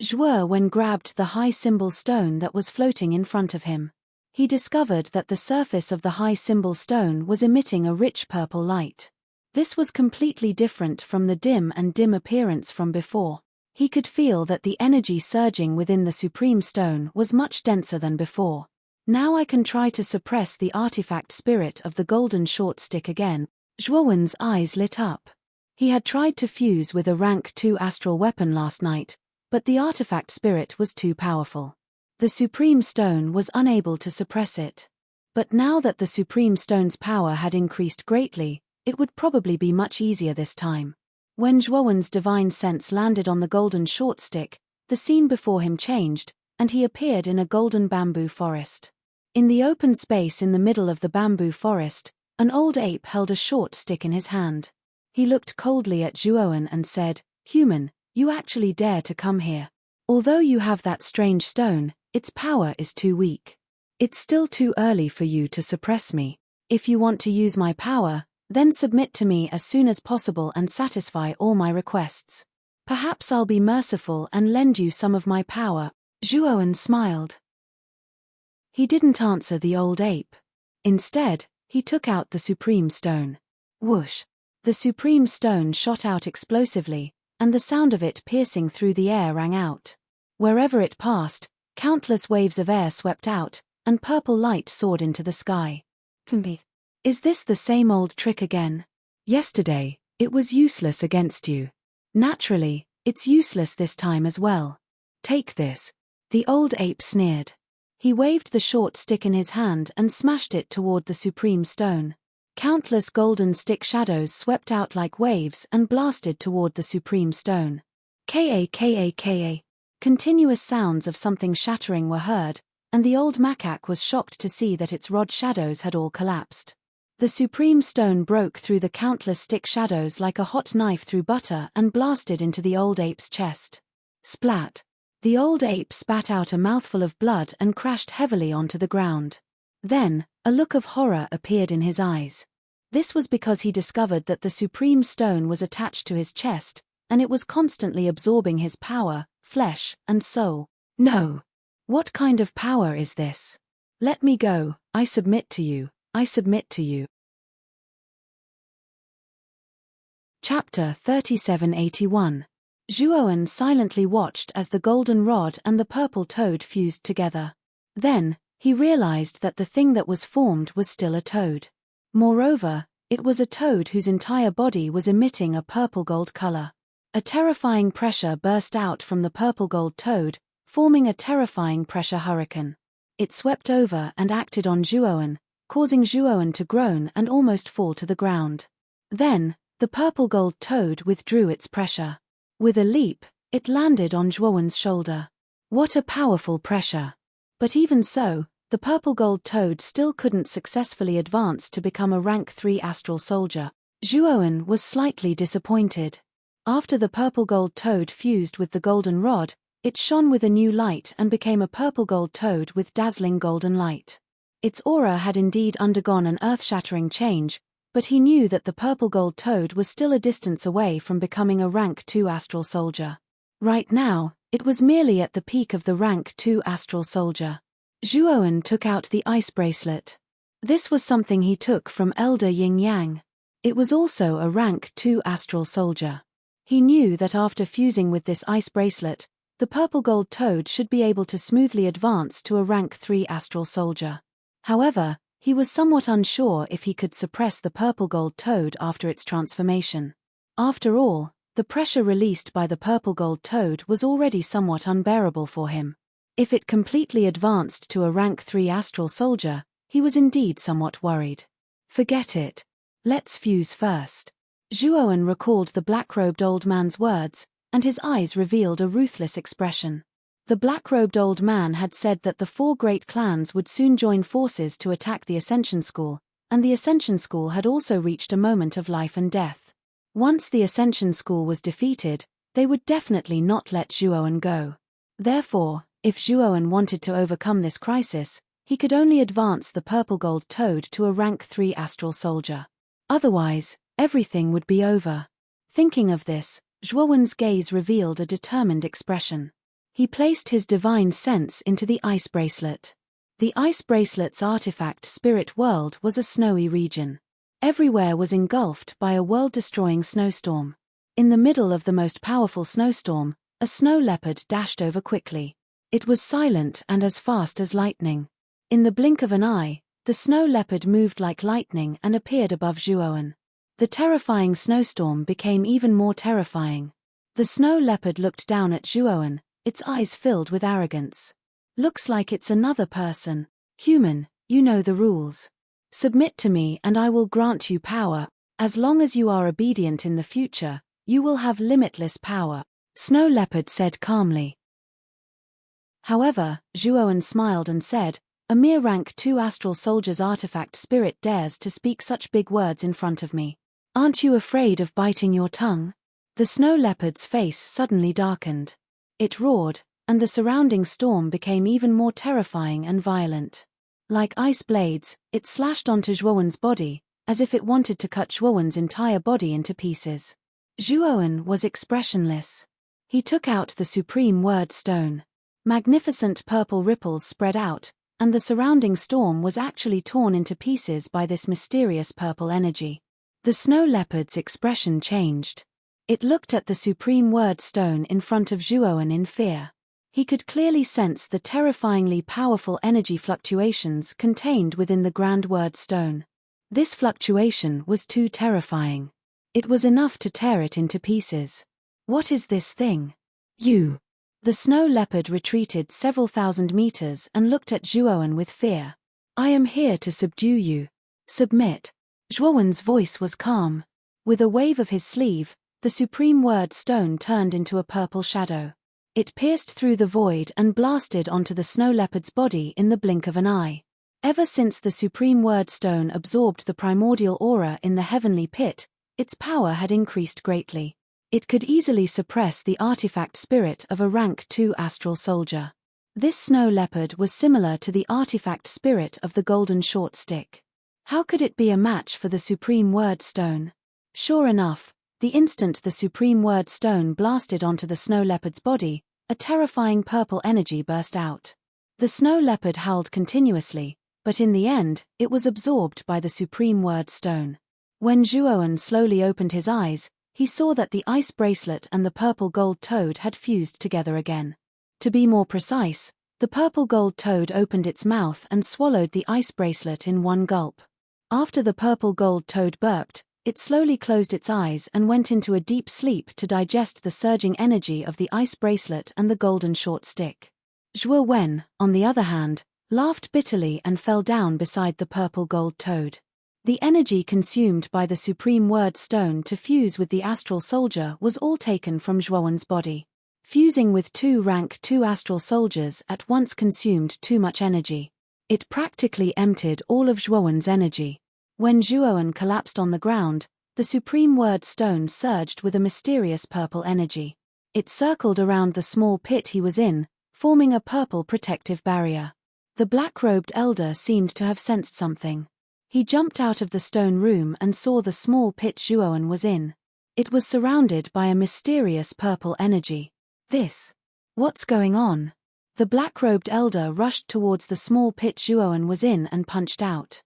Zhuo Wen grabbed the high symbol stone that was floating in front of him. He discovered that the surface of the high symbol stone was emitting a rich purple light. This was completely different from the dim appearance from before. He could feel that the energy surging within the Supreme Stone was much denser than before. Now I can try to suppress the artifact spirit of the golden short stick again. Zhuo Wen's eyes lit up. He had tried to fuse with a rank 2 astral weapon last night, but the artifact spirit was too powerful. The Supreme Stone was unable to suppress it. But now that the Supreme Stone's power had increased greatly, it would probably be much easier this time. When Zhuo Wen's divine sense landed on the golden short stick, the scene before him changed, and he appeared in a golden bamboo forest. In the open space in the middle of the bamboo forest, an old ape held a short stick in his hand. He looked coldly at Zhuowen and said, "Human, you actually dare to come here. Although you have that strange stone, its power is too weak. It's still too early for you to suppress me. If you want to use my power, then submit to me as soon as possible and satisfy all my requests. Perhaps I'll be merciful and lend you some of my power." Zhuowen smiled. He didn't answer the old ape. Instead, he took out the supreme stone. Whoosh! The supreme stone shot out explosively, and the sound of it piercing through the air rang out. Wherever it passed, countless waves of air swept out, and purple light soared into the sky. Is this the same old trick again? Yesterday, it was useless against you. Naturally, it's useless this time as well. Take this. The old ape sneered. He waved the short stick in his hand and smashed it toward the supreme stone. Countless golden stick shadows swept out like waves and blasted toward the supreme stone. Ka. Continuous sounds of something shattering were heard, and the old macaque was shocked to see that its rod shadows had all collapsed. The supreme stone broke through the countless stick shadows like a hot knife through butter and blasted into the old ape's chest. Splat! The old ape spat out a mouthful of blood and crashed heavily onto the ground. Then, a look of horror appeared in his eyes. This was because he discovered that the supreme stone was attached to his chest, and it was constantly absorbing his power, flesh, and soul. No! What kind of power is this? Let me go, I submit to you, I submit to you. Chapter 3781. Zhuowen silently watched as the golden rod and the purple toad fused together. Then, he realized that the thing that was formed was still a toad. Moreover, it was a toad whose entire body was emitting a purple-gold color. A terrifying pressure burst out from the purple-gold toad, forming a terrifying pressure hurricane. It swept over and acted on Zhuowen, causing Zhuowen to groan and almost fall to the ground. Then, the purple-gold toad withdrew its pressure. With a leap, it landed on Zhuowen's shoulder. What a powerful pressure! But even so, the purple-gold toad still couldn't successfully advance to become a rank 3 astral soldier. Zhuowen was slightly disappointed. After the purple-gold toad fused with the golden rod, it shone with a new light and became a purple-gold toad with dazzling golden light. Its aura had indeed undergone an earth-shattering change, but he knew that the purple-gold toad was still a distance away from becoming a rank 2 astral soldier. Right now, it was merely at the peak of the rank 2 astral soldier. Zhuowen took out the ice bracelet. This was something he took from Elder Yin Yang. It was also a rank 2 astral soldier. He knew that after fusing with this ice bracelet, the purple-gold toad should be able to smoothly advance to a rank 3 astral soldier. However, he was somewhat unsure if he could suppress the purple-gold toad after its transformation. After all, the pressure released by the purple-gold toad was already somewhat unbearable for him. If it completely advanced to a rank 3 astral soldier, he was indeed somewhat worried. Forget it. Let's fuse first. Zhuowen recalled the black-robed old man's words, and his eyes revealed a ruthless expression. The black-robed old man had said that the 4 great clans would soon join forces to attack the Ascension School, and the Ascension School had also reached a moment of life and death. Once the Ascension School was defeated, they would definitely not let Zhuowen go. Therefore, if Zhuowen wanted to overcome this crisis, he could only advance the purple-gold toad to a rank 3 astral soldier. Otherwise, everything would be over. Thinking of this, Zhuowen's gaze revealed a determined expression. He placed his divine sense into the ice bracelet. The ice bracelet's artifact spirit world was a snowy region. Everywhere was engulfed by a world-destroying snowstorm. In the middle of the most powerful snowstorm, a snow leopard dashed over quickly. It was silent and as fast as lightning. In the blink of an eye, the snow leopard moved like lightning and appeared above Zhuowen. The terrifying snowstorm became even more terrifying. The snow leopard looked down at Zhuowen, its eyes filled with arrogance. Looks like it's another person. Human, you know the rules. Submit to me and I will grant you power. As long as you are obedient in the future, you will have limitless power, Snow Leopard said calmly. However, Zhuowen smiled and said, a mere rank 2 astral soldier's artifact spirit dares to speak such big words in front of me. Aren't you afraid of biting your tongue? The snow leopard's face suddenly darkened. It roared, and the surrounding storm became even more terrifying and violent. Like ice blades, it slashed onto Zhuowen's body, as if it wanted to cut Zhuowen's entire body into pieces. Zhuowen was expressionless. He took out the supreme word stone. Magnificent purple ripples spread out, and the surrounding storm was actually torn into pieces by this mysterious purple energy. The snow leopard's expression changed. It looked at the supreme word stone in front of Zhuowen in fear. He could clearly sense the terrifyingly powerful energy fluctuations contained within the grand word stone. This fluctuation was too terrifying. It was enough to tear it into pieces. What is this thing? You. The snow leopard retreated several thousand meters and looked at Zhuowen with fear. I am here to subdue you. Submit. Zhuowen's voice was calm. With a wave of his sleeve, the supreme word stone turned into a purple shadow. It pierced through the void and blasted onto the snow leopard's body in the blink of an eye. Ever since the supreme word stone absorbed the primordial aura in the heavenly pit, its power had increased greatly. It could easily suppress the artifact spirit of a rank 2 astral soldier. This snow leopard was similar to the artifact spirit of the golden short stick. How could it be a match for the supreme word stone? Sure enough, the instant the supreme word stone blasted onto the snow leopard's body, a terrifying purple energy burst out. The snow leopard howled continuously, but in the end, it was absorbed by the supreme word stone. When Zhuowen slowly opened his eyes, he saw that the ice bracelet and the purple gold toad had fused together again. To be more precise, the purple gold toad opened its mouth and swallowed the ice bracelet in one gulp. After the purple gold toad burped, it slowly closed its eyes and went into a deep sleep to digest the surging energy of the ice bracelet and the golden short stick. Zhuowen, on the other hand, laughed bitterly and fell down beside the purple gold toad. The energy consumed by the supreme word stone to fuse with the astral soldier was all taken from Zhuowen's body. Fusing with 2 rank 2 astral soldiers at once consumed too much energy. It practically emptied all of Zhuowen's energy. When Zhuowen collapsed on the ground, the supreme word stone surged with a mysterious purple energy. It circled around the small pit he was in, forming a purple protective barrier. The black-robed elder seemed to have sensed something. He jumped out of the stone room and saw the small pit Zhuowen was in. It was surrounded by a mysterious purple energy. What's going on? The black-robed elder rushed towards the small pit Zhuowen was in and punched out.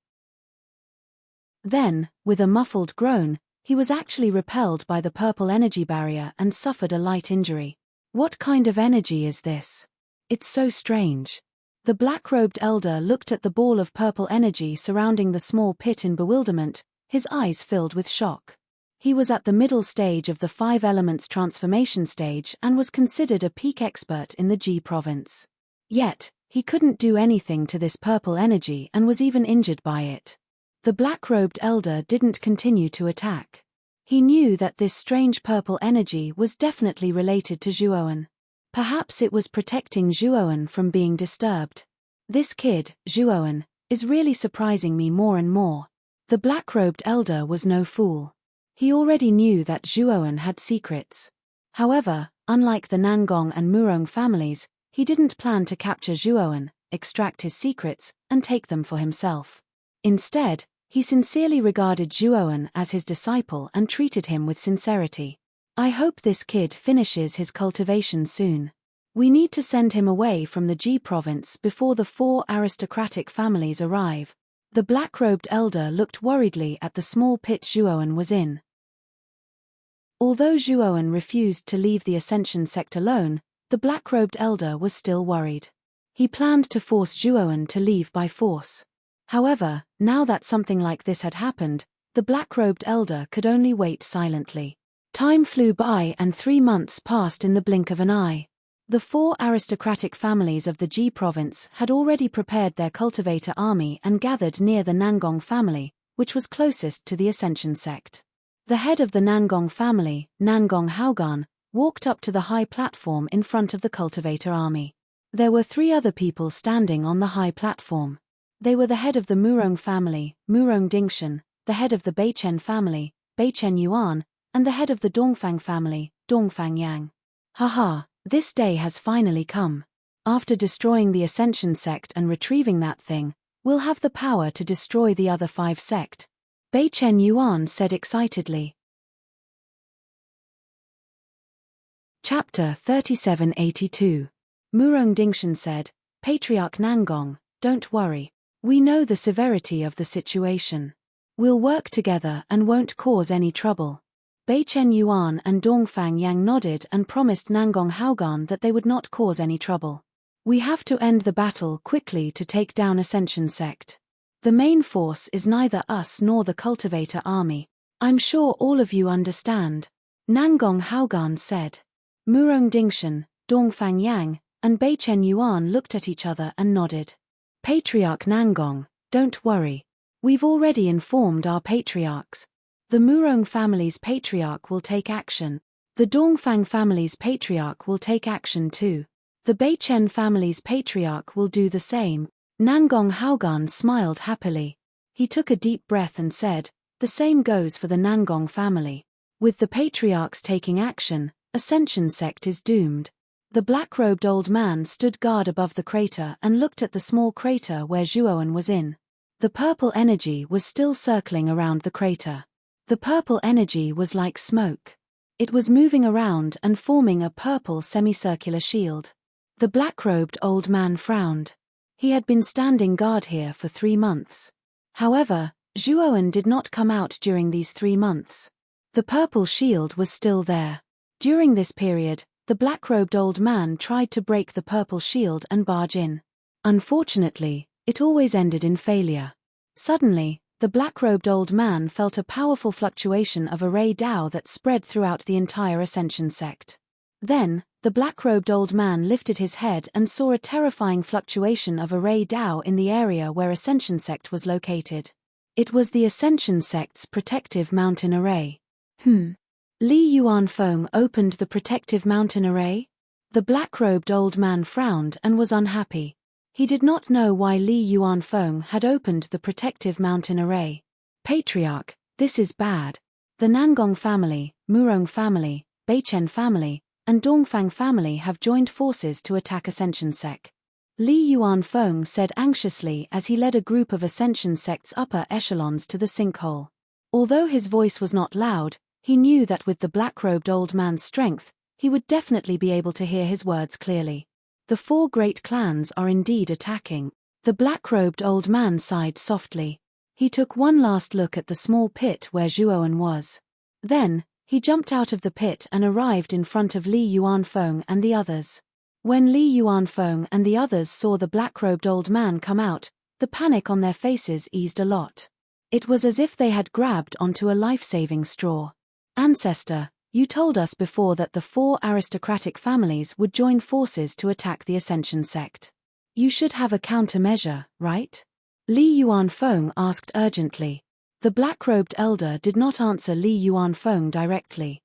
Then, with a muffled groan, he was actually repelled by the purple energy barrier and suffered a light injury. What kind of energy is this? It's so strange. The black-robed elder looked at the ball of purple energy surrounding the small pit in bewilderment, his eyes filled with shock. He was at the middle stage of the 5 elements transformation stage and was considered a peak expert in the Ji province. Yet, he couldn't do anything to this purple energy and was even injured by it. The black-robed elder didn't continue to attack. He knew that this strange purple energy was definitely related to Zhuowen. Perhaps it was protecting Zhuowen from being disturbed. This kid, Zhuowen, is really surprising me more and more. The black-robed elder was no fool. He already knew that Zhuowen had secrets. However, unlike the Nangong and Murong families, he didn't plan to capture Zhuowen, extract his secrets, and take them for himself. Instead, he sincerely regarded Zhuowen as his disciple and treated him with sincerity. I hope this kid finishes his cultivation soon. We need to send him away from the Ji province before the 4 aristocratic families arrive. The black-robed elder looked worriedly at the small pit Zhuowen was in. Although Zhuowen refused to leave the Ascension sect alone, the black-robed elder was still worried. He planned to force Zhuowen to leave by force. However, now that something like this had happened, the black-robed elder could only wait silently. Time flew by and 3 months passed in the blink of an eye. The 4 aristocratic families of the Ji province had already prepared their cultivator army and gathered near the Nangong family, which was closest to the Ascension sect. The head of the Nangong family, Nangong Haogan, walked up to the high platform in front of the cultivator army. There were 3 other people standing on the high platform. They were the head of the Murong family, Murong Dingshan, the head of the Beichen family, Bei Chen Yuan, and the head of the Dongfang family, Dongfang Yang. Haha, this day has finally come. After destroying the Ascension sect and retrieving that thing, we'll have the power to destroy the other 5 sect. Bei Chen Yuan said excitedly. Chapter 3782. Murong Dingshan said, Patriarch Nangong, don't worry. We know the severity of the situation. We'll work together and won't cause any trouble. Bei Chen Yuan and Dongfang Yang nodded and promised Nangong Haogan that they would not cause any trouble. We have to end the battle quickly to take down Ascension sect. The main force is neither us nor the Cultivator army. I'm sure all of you understand. Nangong Haogan said. Murong Dingshan, Dongfang Yang, and Bei Chen Yuan looked at each other and nodded. Patriarch Nangong, don't worry. We've already informed our patriarchs. The Murong family's patriarch will take action. The Dongfang family's patriarch will take action too. The Bei Chen family's patriarch will do the same. Nangong Haogan smiled happily. He took a deep breath and said, the same goes for the Nangong family. With the patriarchs taking action, Ascension sect is doomed. The black-robed old man stood guard above the crater and looked at the small crater where Zhuowen was in. The purple energy was still circling around the crater. The purple energy was like smoke. It was moving around and forming a purple semicircular shield. The black-robed old man frowned. He had been standing guard here for 3 months. However, Zhuowen did not come out during these 3 months. The purple shield was still there. During this period, the black-robed old man tried to break the purple shield and barge in. Unfortunately, it always ended in failure. Suddenly, the black-robed old man felt a powerful fluctuation of array Dao that spread throughout the entire Ascension sect. Then, the black-robed old man lifted his head and saw a terrifying fluctuation of array Dao in the area where Ascension sect was located. It was the Ascension sect's protective mountain array. Li Yuanfeng opened the protective mountain array? The black-robed old man frowned and was unhappy. He did not know why Li Yuanfeng had opened the protective mountain array. Patriarch, this is bad. The Nangong family, Murong family, Bei Chen family, and Dongfang family have joined forces to attack Ascension sect. Li Yuanfeng said anxiously as he led a group of Ascension sect's upper echelons to the sinkhole. Although his voice was not loud, he knew that with the black-robed old man's strength, he would definitely be able to hear his words clearly. The 4 great clans are indeed attacking. The black-robed old man sighed softly. He took one last look at the small pit where Zhuowen was. Then, he jumped out of the pit and arrived in front of Li Yuanfeng and the others. When Li Yuanfeng and the others saw the black-robed old man come out, the panic on their faces eased a lot. It was as if they had grabbed onto a life-saving straw. Ancestor, you told us before that the 4 aristocratic families would join forces to attack the Ascension sect. You should have a countermeasure, right? Li Yuanfeng asked urgently. The black-robed elder did not answer Li Yuanfeng directly.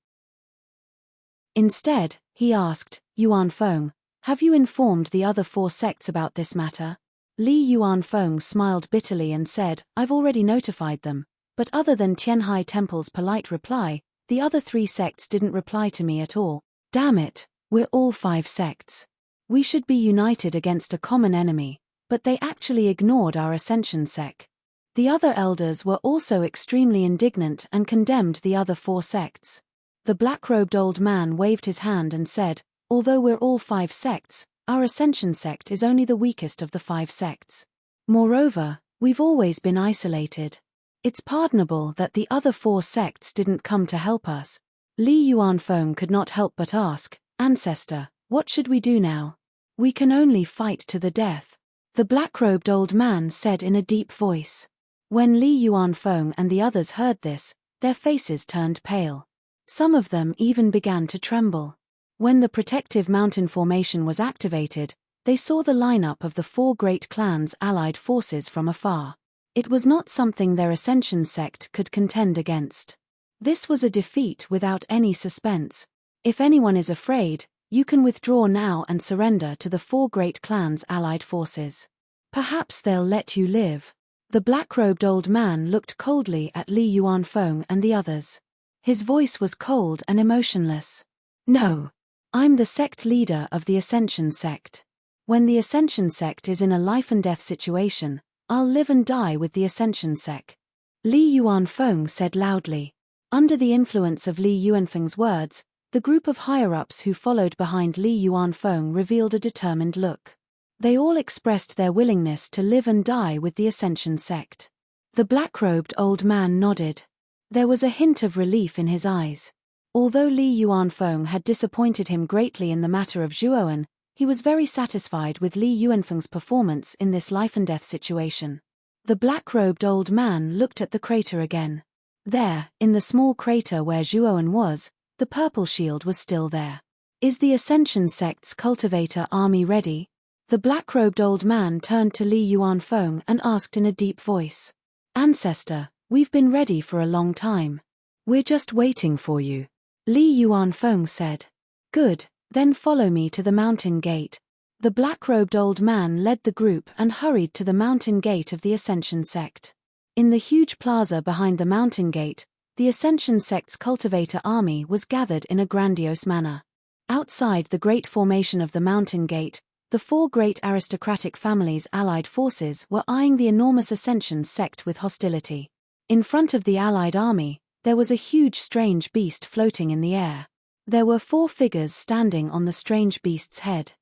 Instead, he asked, Yuanfeng, have you informed the other 4 sects about this matter? Li Yuanfeng smiled bitterly and said, I've already notified them, but other than Tianhai Temple's polite reply, the other 3 sects didn't reply to me at all. Damn it, we're all 5 sects. We should be united against a common enemy, but they actually ignored our Ascension sect. The other elders were also extremely indignant and condemned the other 4 sects. The black-robed old man waved his hand and said, although we're all 5 sects, our Ascension sect is only the weakest of the 5 sects. Moreover, we've always been isolated. It's pardonable that the other 4 sects didn't come to help us. Li Yuanfeng could not help but ask, Ancestor, what should we do now? We can only fight to the death. The black-robed old man said in a deep voice. When Li Yuanfeng and the others heard this, their faces turned pale. Some of them even began to tremble. When the protective mountain formation was activated, they saw the lineup of the 4 great clans' allied forces from afar. It was not something their Ascension sect could contend against. This was a defeat without any suspense. If anyone is afraid, you can withdraw now and surrender to the 4 great clans' allied forces. Perhaps they'll let you live. The black-robed old man looked coldly at Li Yuanfeng and the others. His voice was cold and emotionless. No. I'm the sect leader of the Ascension sect. When the Ascension sect is in a life-and-death situation, I'll live and die with the Ascension sect. Li Yuanfeng said loudly. Under the influence of Li Yuanfeng's words, the group of higher-ups who followed behind Li Yuanfeng revealed a determined look. They all expressed their willingness to live and die with the Ascension sect. The black-robed old man nodded. There was a hint of relief in his eyes. Although Li Yuanfeng had disappointed him greatly in the matter of Zhuoan, he was very satisfied with Li Yuanfeng's performance in this life-and-death situation. The black-robed old man looked at the crater again. There, in the small crater where Zhuoan was, the purple shield was still there. Is the Ascension sect's cultivator army ready? The black-robed old man turned to Li Yuanfeng and asked in a deep voice. Ancestor, we've been ready for a long time. We're just waiting for you. Li Yuanfeng said. Good, then follow me to the mountain gate. The black-robed old man led the group and hurried to the mountain gate of the Ascension sect. In the huge plaza behind the mountain gate, the Ascension sect's cultivator army was gathered in a grandiose manner. Outside the great formation of the mountain gate, the 4 great aristocratic families' allied forces were eyeing the enormous Ascension sect with hostility. In front of the allied army, there was a huge strange beast floating in the air. There were 4 figures standing on the strange beast's head.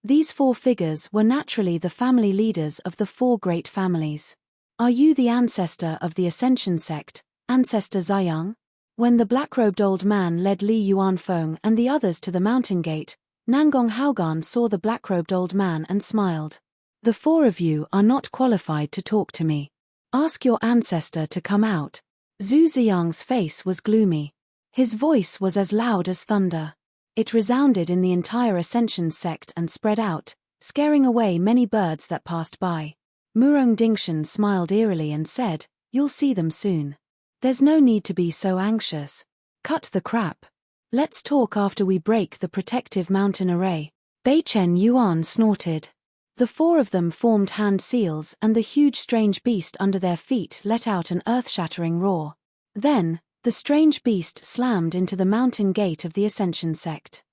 These 4 figures were naturally the family leaders of the 4 great families. Are you the ancestor of the Ascension sect, Ancestor Ziyang? When the black-robed old man led Li Yuanfeng and the others to the mountain gate, Nangong Haogan saw the black-robed old man and smiled. The 4 of you are not qualified to talk to me. Ask your ancestor to come out. Zhu Ziyang's face was gloomy. His voice was as loud as thunder. It resounded in the entire Ascension sect and spread out, scaring away many birds that passed by. Murong Dingshan smiled eerily and said, You'll see them soon. There's no need to be so anxious. Cut the crap. Let's talk after we break the protective mountain array. Beichen Yuan snorted. The 4 of them formed hand seals and the huge strange beast under their feet let out an earth-shattering roar. Then, the strange beast slammed into the mountain gate of the Ascension sect.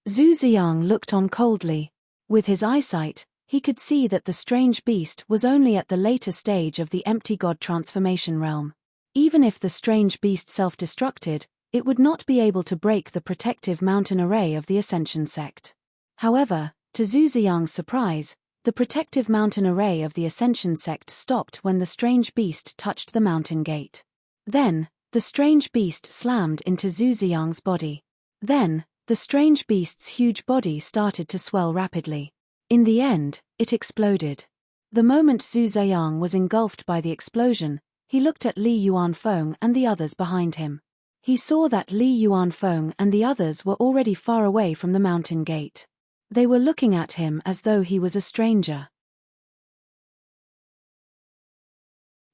Zhu Ziyang looked on coldly. With his eyesight, he could see that the strange beast was only at the later stage of the empty god transformation realm. Even if the strange beast self-destructed, it would not be able to break the protective mountain array of the Ascension sect. However, to Zhu Ziyang's surprise, the protective mountain array of the Ascension sect stopped when the strange beast touched the mountain gate. Then, the strange beast slammed into Zhu Ziyang's body. Then, the strange beast's huge body started to swell rapidly. In the end, it exploded. The moment Zhu Ziyang was engulfed by the explosion, he looked at Li Yuanfeng and the others behind him. He saw that Li Yuanfeng and the others were already far away from the mountain gate. They were looking at him as though he was a stranger.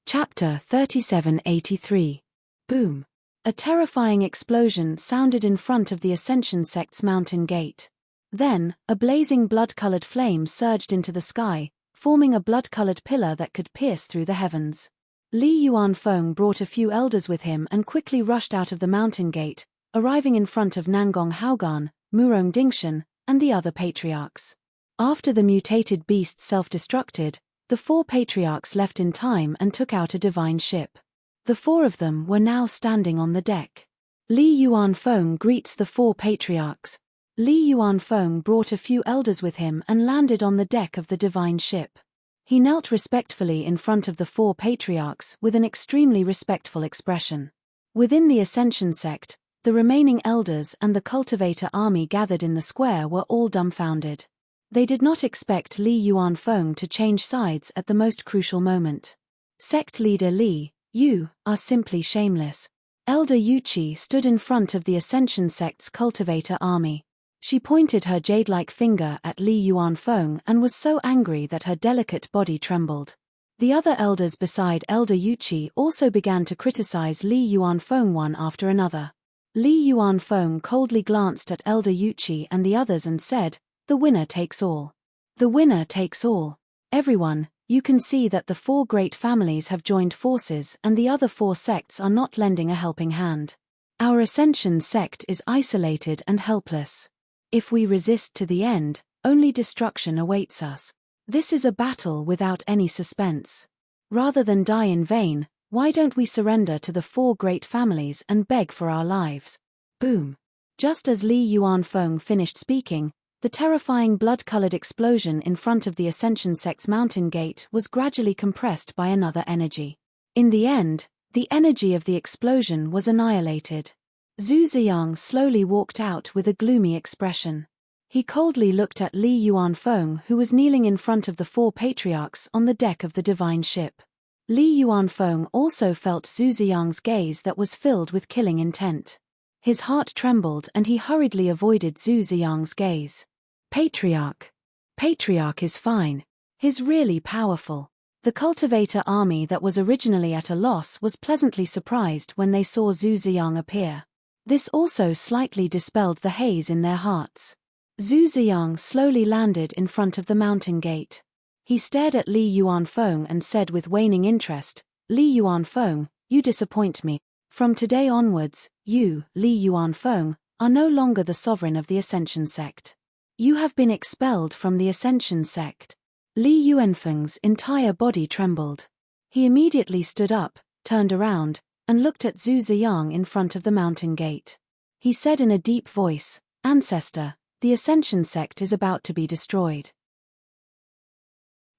Chapter 3783. Boom. A terrifying explosion sounded in front of the Ascension sect's mountain gate. Then, a blazing blood-colored flame surged into the sky, forming a blood-colored pillar that could pierce through the heavens. Li Yuanfeng brought a few elders with him and quickly rushed out of the mountain gate, arriving in front of Nangong Haogan, Murong Dingshan, and the other patriarchs. After the mutated beast self-destructed, the 4 patriarchs left in time and took out a divine ship. The 4 of them were now standing on the deck. Li Yuanfeng greets the 4 patriarchs. Li Yuanfeng brought a few elders with him and landed on the deck of the divine ship. He knelt respectfully in front of the 4 patriarchs with an extremely respectful expression. Within the Ascension sect, the remaining elders and the cultivator army gathered in the square were all dumbfounded. They did not expect Li Yuanfeng to change sides at the most crucial moment. Sect leader Li, you are simply shameless. Elder Yuqi stood in front of the Ascension sect's cultivator army. She pointed her jade-like finger at Li Yuanfeng and was so angry that her delicate body trembled. The other elders beside Elder Yuqi also began to criticize Li Yuanfeng one after another. Li Yuanfeng coldly glanced at Elder Yuqi and the others and said, "The winner takes all. The winner takes all. Everyone, You can see that the 4 great families have joined forces and the other 4 sects are not lending a helping hand. Our Ascension sect is isolated and helpless. If we resist to the end, only destruction awaits us. This is a battle without any suspense. Rather than die in vain, why don't we surrender to the 4 great families and beg for our lives? Boom. Just as Li Yuanfeng finished speaking, the terrifying blood-colored explosion in front of the Ascension sect's mountain gate was gradually compressed by another energy. In the end, the energy of the explosion was annihilated. Zhu Ziyang slowly walked out with a gloomy expression. He coldly looked at Li Yuanfeng, who was kneeling in front of the 4 patriarchs on the deck of the divine ship. Li Yuanfeng also felt Zhu Ziyang's gaze that was filled with killing intent. His heart trembled and he hurriedly avoided Zhu Ziyang's gaze. Patriarch. Patriarch is fine. He's really powerful. The cultivator army that was originally at a loss was pleasantly surprised when they saw Zhu Ziyang appear. This also slightly dispelled the haze in their hearts. Zhu Ziyang slowly landed in front of the mountain gate. He stared at Li Yuanfeng and said with waning interest, "Li Yuanfeng, you disappoint me. From today onwards, you, Li Yuanfeng, are no longer the sovereign of the Ascension sect. You have been expelled from the Ascension sect." Li Yuanfeng's entire body trembled. He immediately stood up, turned around, and looked at Zhu Ziyang in front of the mountain gate. He said in a deep voice, "Ancestor, the Ascension sect is about to be destroyed.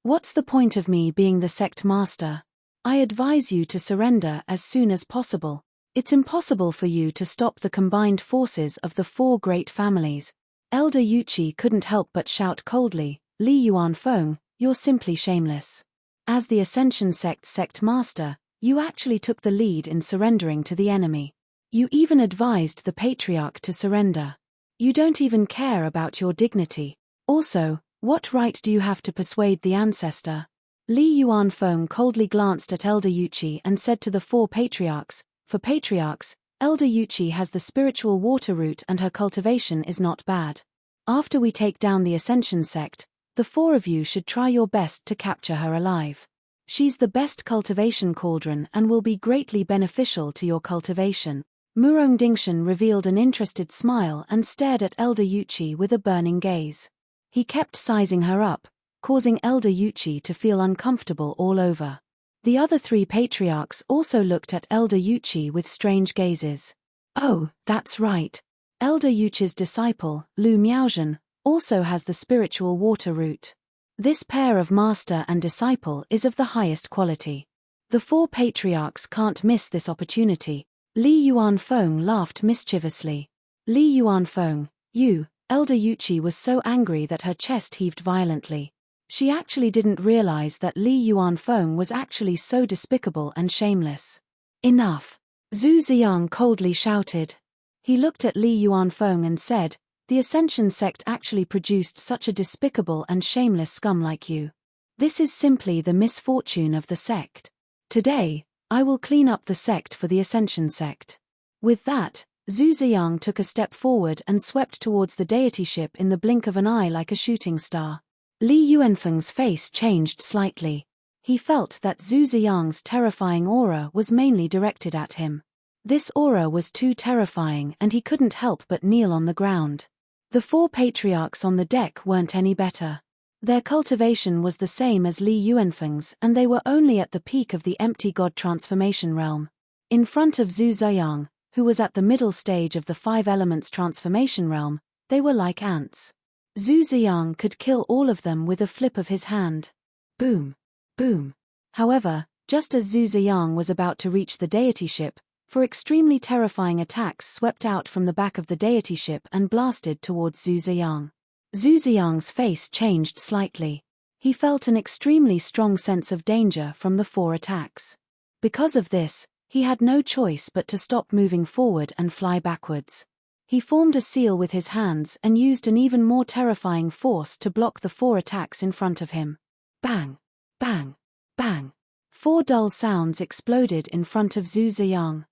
What's the point of me being the sect master? I advise you to surrender as soon as possible. It's impossible for you to stop the combined forces of the 4 great families." Elder Yuchi couldn't help but shout coldly, "Li Yuanfeng, you're simply shameless. As the Ascension sect's sect master, you actually took the lead in surrendering to the enemy. You even advised the patriarch to surrender. You don't even care about your dignity. Also, what right do you have to persuade the ancestor?" Li Yuanfeng coldly glanced at Elder Yuchi and said to the 4 patriarchs, "For patriarchs, Elder Yuchi has the spiritual water root and her cultivation is not bad. After we take down the Ascension sect, the 4 of you should try your best to capture her alive. She's the best cultivation cauldron and will be greatly beneficial to your cultivation." Murong Dingshan revealed an interested smile and stared at Elder Yuchi with a burning gaze. He kept sizing her up, causing Elder Yuchi to feel uncomfortable all over. The other 3 patriarchs also looked at Elder Yuchi with strange gazes. Oh, that's right. Elder Yuchi's disciple, Lu Miaozhen, also has the spiritual water root. This pair of master and disciple is of the highest quality. The 4 patriarchs can't miss this opportunity. Li Yuanfeng laughed mischievously. "Li Yuanfeng, you..." Elder Yuchi was so angry that her chest heaved violently. She actually didn't realize that Li Yuanfeng was actually so despicable and shameless. "Enough!" Zhu Ziyang coldly shouted. He looked at Li Yuanfeng and said, "The Ascension sect actually produced such a despicable and shameless scum like you. This is simply the misfortune of the sect. Today, I will clean up the sect for the Ascension sect." With that, Zhu Ziyang took a step forward and swept towards the deity ship in the blink of an eye like a shooting star. Li Yuanfeng's face changed slightly. He felt that Zhu Ziyang's terrifying aura was mainly directed at him. This aura was too terrifying and he couldn't help but kneel on the ground. The 4 patriarchs on the deck weren't any better. Their cultivation was the same as Li Yuanfeng's and they were only at the peak of the empty god transformation realm. In front of Zhu Ziyang, who was at the middle stage of the 5 elements transformation realm, they were like ants. Zhu Ziyang could kill all of them with a flip of his hand. Boom. Boom. However, just as Zhu Ziyang was about to reach the deity ship, 4 extremely terrifying attacks swept out from the back of the deity ship and blasted towards Zhu Ziyang. Zhu Ziyang's face changed slightly. He felt an extremely strong sense of danger from the 4 attacks. Because of this, he had no choice but to stop moving forward and fly backwards. He formed a seal with his hands and used an even more terrifying force to block the 4 attacks in front of him. Bang! Bang! Bang! 4 dull sounds exploded in front of Zhu Ziyang.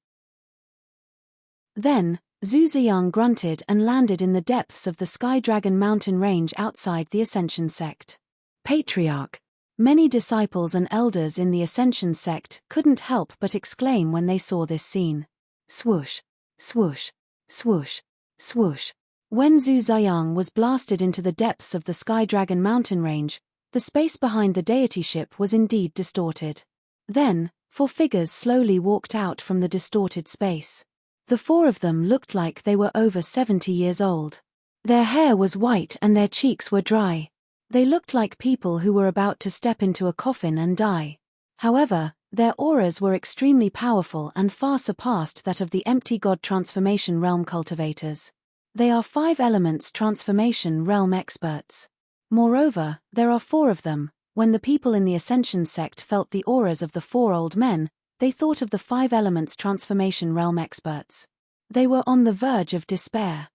Then, Zhu Ziyang grunted and landed in the depths of the Sky Dragon mountain range outside the Ascension sect. "Patriarch, Many disciples and elders in the Ascension sect couldn't help but exclaim when they saw this scene. Swoosh, swoosh, swoosh, swoosh. When Zhu Ziyang was blasted into the depths of the Sky Dragon mountain range, the space behind the deity ship was indeed distorted. Then, 4 figures slowly walked out from the distorted space. The 4 of them looked like they were over 70 years old. Their hair was white and their cheeks were dry. They looked like people who were about to step into a coffin and die. However, their auras were extremely powerful and far surpassed that of the empty god transformation realm cultivators. They are 5 elements transformation realm experts. Moreover, there are 4 of them. When the people in the Ascension sect felt the auras of the 4 old men, they thought of the 5 elements transformation realm experts. They were on the verge of despair.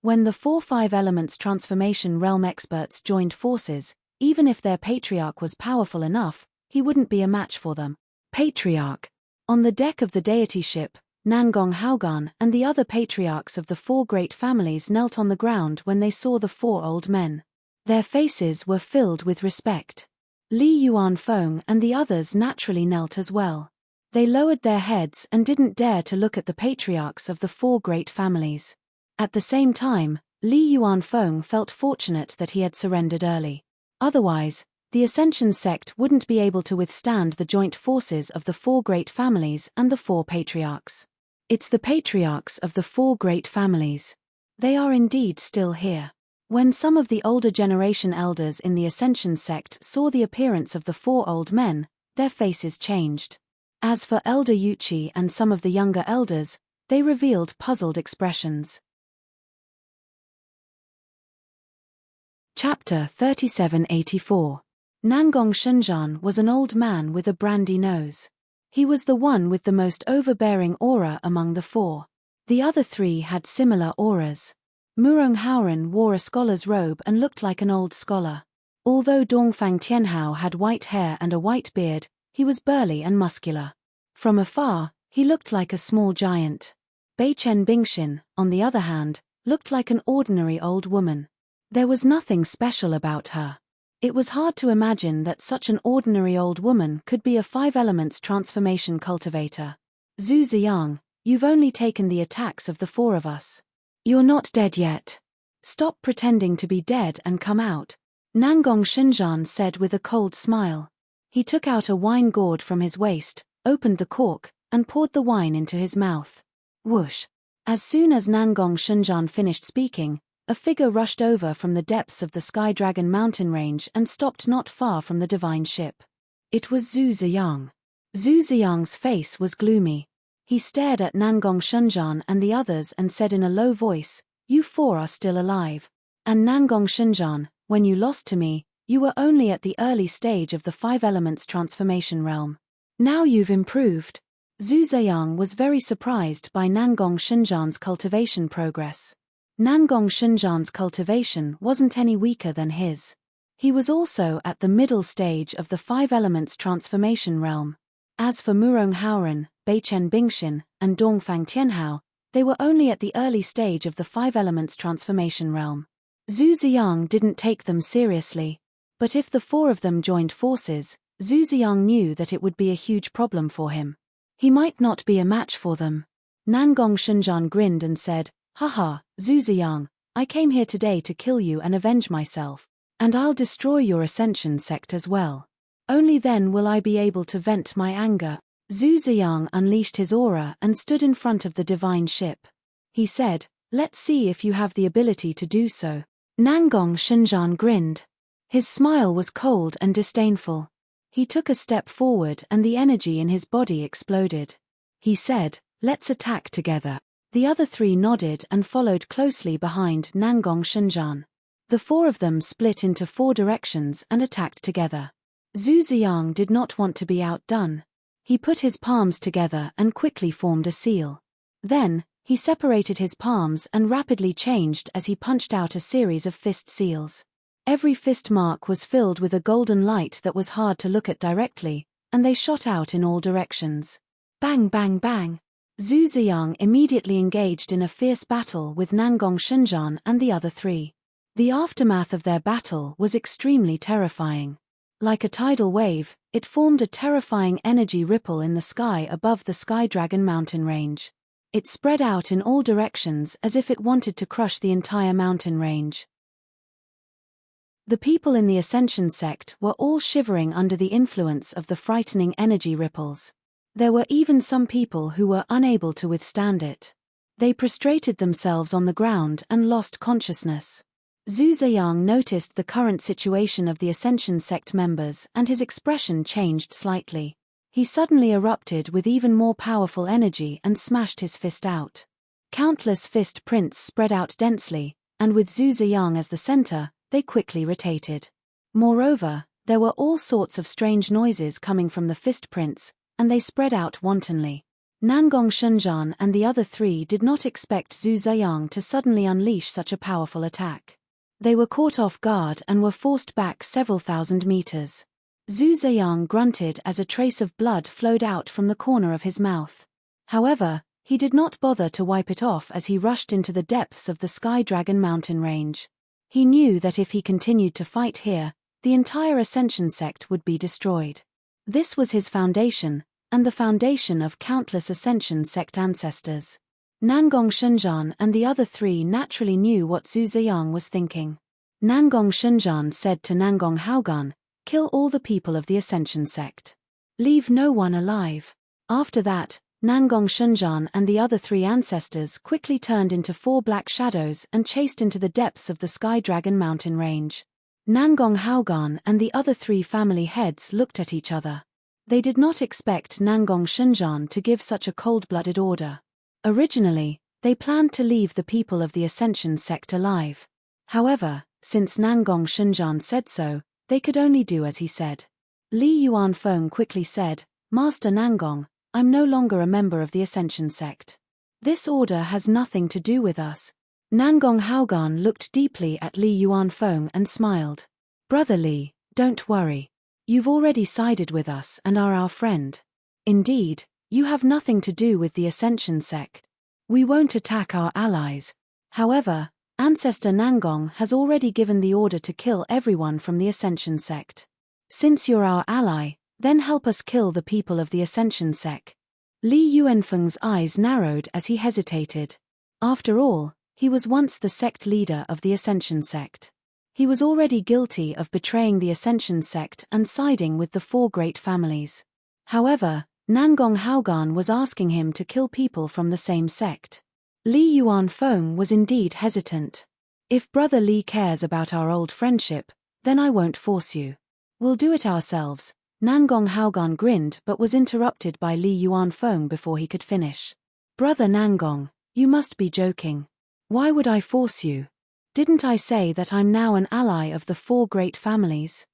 When the 4 5 elements transformation realm experts joined forces, even if their patriarch was powerful enough, he wouldn't be a match for them. Patriarch. On the deck of the deity ship, Nangong Haogan and the other patriarchs of the 4 great families knelt on the ground when they saw the 4 old men. Their faces were filled with respect. Li Yuanfeng and the others naturally knelt as well. They lowered their heads and didn't dare to look at the patriarchs of the 4 great families. At the same time, Li Yuanfeng felt fortunate that he had surrendered early. Otherwise, the Ascension sect wouldn't be able to withstand the joint forces of the 4 great families and the 4 patriarchs. It's the patriarchs of the 4 great families. They are indeed still here. When some of the older generation elders in the Ascension sect saw the appearance of the 4 old men, their faces changed. As for Elder Yuchi and some of the younger elders, they revealed puzzled expressions. Chapter 3784. Nangong Shenzhan was an old man with a brandy nose. He was the one with the most overbearing aura among the 4. The other 3 had similar auras. Murong Haoran wore a scholar's robe and looked like an old scholar. Although Dongfang Tianhao had white hair and a white beard, he was burly and muscular. From afar, he looked like a small giant. Beichen Bingxin, on the other hand, looked like an ordinary old woman. There was nothing special about her. It was hard to imagine that such an ordinary old woman could be a 5 elements transformation cultivator. Zhu Ziyang, you've only taken the attacks of the 4 of us. You're not dead yet. Stop pretending to be dead and come out, Nangong Shenzhan said with a cold smile. He took out a wine gourd from his waist, opened the cork, and poured the wine into his mouth. Whoosh! As soon as Nangong Shenzhan finished speaking, a figure rushed over from the depths of the Sky Dragon mountain range and stopped not far from the divine ship. It was Zhu Ziyang. Zhu Ziyang's face was gloomy. He stared at Nangong Shenzhan and the others and said in a low voice, "You 4 are still alive. And Nangong Shenzhan, when you lost to me, you were only at the early stage of the 5 elements transformation realm. Now you've improved." Zhu Ziyang was very surprised by Nangong Shenzhan's cultivation progress. Nangong Shenzhan's cultivation wasn't any weaker than his. He was also at the middle stage of the 5 elements transformation realm. As for Murong Haoran, Beichen Bingxin, and Dongfang Tianhao, they were only at the early stage of the 5 elements transformation realm. Zhu Ziyang didn't take them seriously. But if the 4 of them joined forces, Zhu Ziyang knew that it would be a huge problem for him. He might not be a match for them. Nangong Shenzhan grinned and said, "Haha, Zhu Ziyang, I came here today to kill you and avenge myself. And I'll destroy your Ascension sect as well. Only then will I be able to vent my anger." Zhu Ziyang unleashed his aura and stood in front of the divine ship. He said, "Let's see if you have the ability to do so." Nangong Shenzhan grinned. His smile was cold and disdainful. He took a step forward and the energy in his body exploded. He said, "Let's attack together." The other 3 nodded and followed closely behind Nangong Shenzhan. The 4 of them split into 4 directions and attacked together. Zhu Ziyang did not want to be outdone. He put his palms together and quickly formed a seal. Then, he separated his palms and rapidly changed as he punched out a series of fist seals. Every fist mark was filled with a golden light that was hard to look at directly, and they shot out in all directions. Bang bang bang! Zhu Ziyang immediately engaged in a fierce battle with Nangong Shenzhan and the other 3. The aftermath of their battle was extremely terrifying. Like a tidal wave, it formed a terrifying energy ripple in the sky above the Sky Dragon mountain range. It spread out in all directions as if it wanted to crush the entire mountain range. The people in the Ascension sect were all shivering under the influence of the frightening energy ripples. There were even some people who were unable to withstand it. They prostrated themselves on the ground and lost consciousness. Zhu Ziyang noticed the current situation of the Ascension sect members and his expression changed slightly. He suddenly erupted with even more powerful energy and smashed his fist out. Countless fist prints spread out densely, and with Zhu Ziyang as the center, they quickly rotated. Moreover, there were all sorts of strange noises coming from the fist prints, and they spread out wantonly. Nangong Shenzhan and the other three did not expect Zhu Ziyang to suddenly unleash such a powerful attack. They were caught off guard and were forced back several thousand meters. Zhu Ziyang grunted as a trace of blood flowed out from the corner of his mouth. However, he did not bother to wipe it off as he rushed into the depths of the Sky Dragon mountain range. He knew that if he continued to fight here, the entire Ascension sect would be destroyed. This was his foundation, and the foundation of countless Ascension sect ancestors. Nangong Shenzhan and the other three naturally knew what Zhu Ziyang was thinking. Nangong Shenzhan said to Nangong Haogan, "Kill all the people of the Ascension sect. Leave no one alive." After that, Nangong Shenzhan and the other three ancestors quickly turned into 4 black shadows and chased into the depths of the Sky Dragon mountain range. Nangong Haogan and the other 3 family heads looked at each other. They did not expect Nangong Shenzhan to give such a cold-blooded order. Originally, they planned to leave the people of the Ascension sect alive. However, since Nangong Shenzhan said so, they could only do as he said. Li Yuanfeng quickly said, "Master Nangong, I'm no longer a member of the Ascension sect. This order has nothing to do with us." Nangong Haogan looked deeply at Li Yuanfeng and smiled. "Brother Li, don't worry. You've already sided with us and are our friend. Indeed, you have nothing to do with the Ascension sect. We won't attack our allies. However, Ancestor Nangong has already given the order to kill everyone from the Ascension sect. Since you're our ally, then help us kill the people of the Ascension sect." Li Yuanfeng's eyes narrowed as he hesitated. After all, he was once the sect leader of the Ascension sect. He was already guilty of betraying the Ascension sect and siding with the 4 great families. However, Nangong Haogan was asking him to kill people from the same sect. Li Yuanfeng was indeed hesitant. "If Brother Li cares about our old friendship, then I won't force you. We'll do it ourselves." Nangong Haogan grinned but was interrupted by Li Yuanfeng before he could finish. "Brother Nangong, you must be joking. Why would I force you? Didn't I say that I'm now an ally of the 4 great families?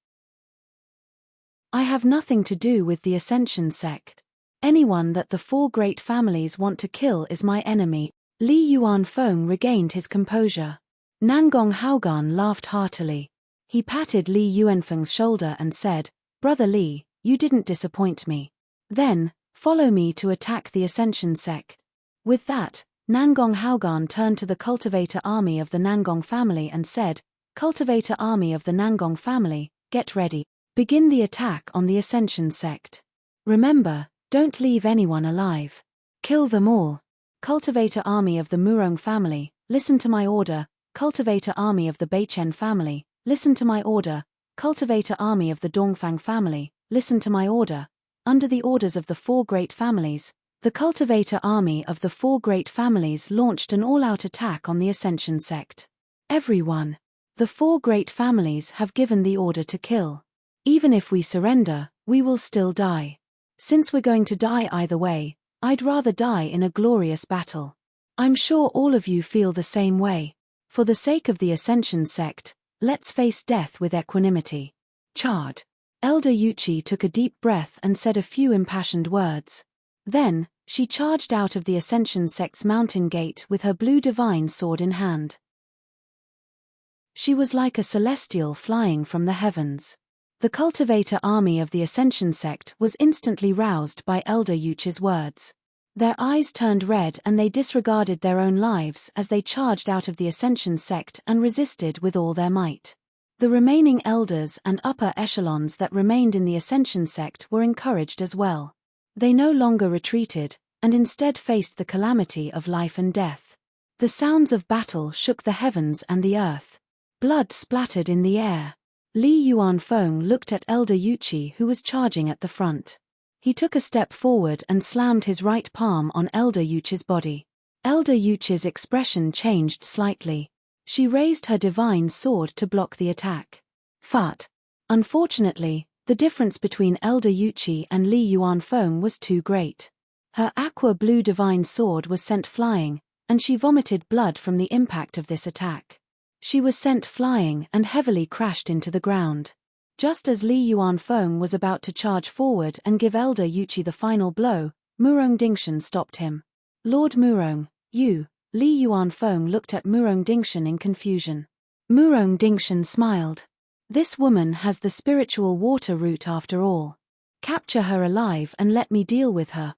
I have nothing to do with the Ascension sect. Anyone that the 4 great families want to kill is my enemy." Li Yuanfeng regained his composure. Nangong Haogan laughed heartily. He patted Li Yuanfeng's shoulder and said, "Brother Li, you didn't disappoint me. Then, follow me to attack the Ascension sect." With that, Nangong Haogan turned to the cultivator army of the Nangong family and said, "Cultivator army of the Nangong family, get ready. Begin the attack on the Ascension sect. Remember, don't leave anyone alive. Kill them all. Cultivator army of the Murong family, listen to my order. Cultivator army of the Beichen family, listen to my order. Cultivator army of the Dongfang family, listen to my order." Under the orders of the 4 great families, the cultivator army of the 4 great families launched an all-out attack on the Ascension sect. "Everyone. The 4 great families have given the order to kill. Even if we surrender, we will still die. Since we're going to die either way, I'd rather die in a glorious battle. I'm sure all of you feel the same way. For the sake of the Ascension sect, let's face death with equanimity. Charge." Elder Yuchi took a deep breath and said a few impassioned words. Then, she charged out of the Ascension sect's mountain gate with her blue divine sword in hand. She was like a celestial flying from the heavens. The cultivator army of the Ascension sect was instantly roused by Elder Yuchi's words. Their eyes turned red and they disregarded their own lives as they charged out of the Ascension sect and resisted with all their might. The remaining elders and upper echelons that remained in the Ascension sect were encouraged as well. They no longer retreated, and instead faced the calamity of life and death. The sounds of battle shook the heavens and the earth. Blood splattered in the air. Li Yuanfeng looked at Elder Yuchi, who was charging at the front. He took a step forward and slammed his right palm on Elder Yuchi's body. Elder Yuchi's expression changed slightly. She raised her divine sword to block the attack. Fat. Unfortunately, the difference between Elder Yuchi and Li Yuanfeng was too great. Her aqua-blue divine sword was sent flying, and she vomited blood from the impact of this attack. She was sent flying and heavily crashed into the ground. Just as Li Yuanfeng was about to charge forward and give Elder Yuchi the final blow, Murong Dingshan stopped him. Lord Murong, you. Li Yuanfeng looked at Murong Dingshan in confusion. Murong Dingshan smiled. This woman has the spiritual water root after all. Capture her alive and let me deal with her.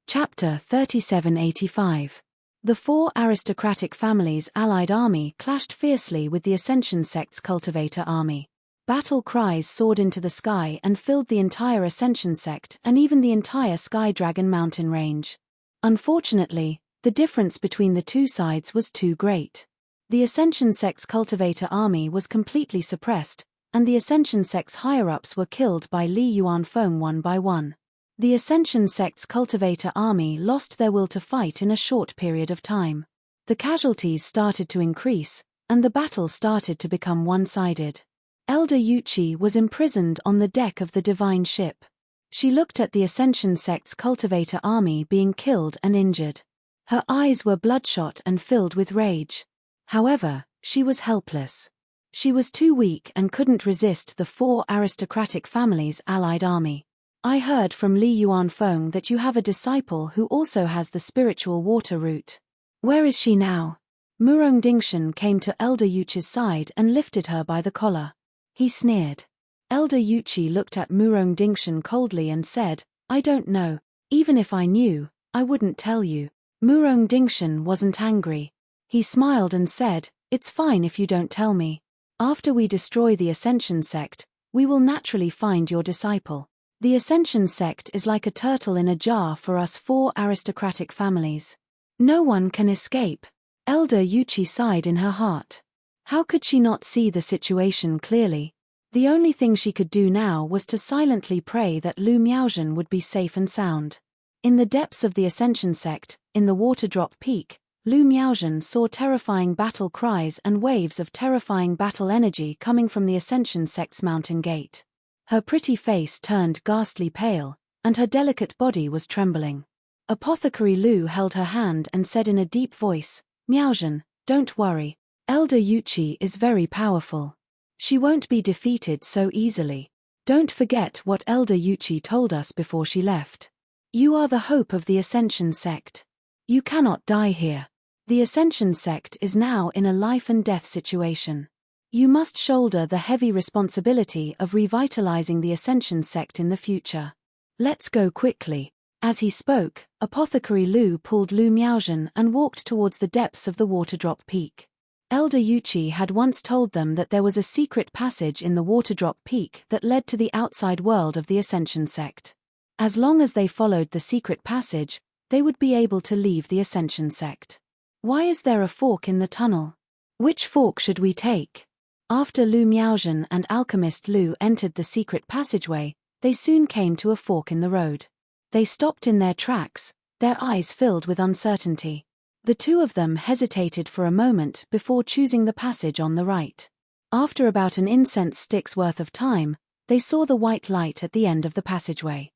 Chapter 3785. The four aristocratic families' allied army clashed fiercely with the Ascension sect's cultivator army. Battle cries soared into the sky and filled the entire Ascension sect and even the entire Sky Dragon mountain range. Unfortunately, the difference between the two sides was too great. The Ascension sect's cultivator army was completely suppressed, and the Ascension sect's higher-ups were killed by Li Yuanfeng one by one. The Ascension sect's cultivator army lost their will to fight in a short period of time. The casualties started to increase, and the battle started to become one-sided. Elder Yuchi was imprisoned on the deck of the divine ship. She looked at the Ascension sect's cultivator army being killed and injured. Her eyes were bloodshot and filled with rage. However, she was helpless. She was too weak and couldn't resist the four aristocratic families' allied army. I heard from Li Yuanfeng that you have a disciple who also has the spiritual water root. Where is she now? Murong Dingshan came to Elder Yuchi's side and lifted her by the collar. He sneered. Elder Yuchi looked at Murong Dingshan coldly and said, I don't know. Even if I knew, I wouldn't tell you. Murong Dingshan wasn't angry. He smiled and said, it's fine if you don't tell me. After we destroy the Ascension sect, we will naturally find your disciple. The Ascension sect is like a turtle in a jar for us four aristocratic families. No one can escape. Elder Yuchi sighed in her heart. How could she not see the situation clearly? The only thing she could do now was to silently pray that Lu Miaozhen would be safe and sound. In the depths of the Ascension sect, in the Waterdrop Peak, Lu Miaozhen saw terrifying battle cries and waves of terrifying battle energy coming from the Ascension sect's mountain gate. Her pretty face turned ghastly pale, and her delicate body was trembling. Apothecary Lu held her hand and said in a deep voice, Miaozhen, don't worry. Elder Yuchi is very powerful. She won't be defeated so easily. Don't forget what Elder Yuchi told us before she left. You are the hope of the Ascension sect. You cannot die here. The Ascension sect is now in a life and death situation. You must shoulder the heavy responsibility of revitalizing the Ascension sect in the future. Let's go quickly. As he spoke, Apothecary Lu pulled Lu Miaozhen and walked towards the depths of the Waterdrop Peak. Elder Yuchi had once told them that there was a secret passage in the Waterdrop Peak that led to the outside world of the Ascension sect. As long as they followed the secret passage, they would be able to leave the Ascension sect. Why is there a fork in the tunnel? Which fork should we take? After Lu Miaozhen and Alchemist Lu entered the secret passageway, they soon came to a fork in the road. They stopped in their tracks, their eyes filled with uncertainty. The two of them hesitated for a moment before choosing the passage on the right. After about an incense stick's worth of time, they saw the white light at the end of the passageway.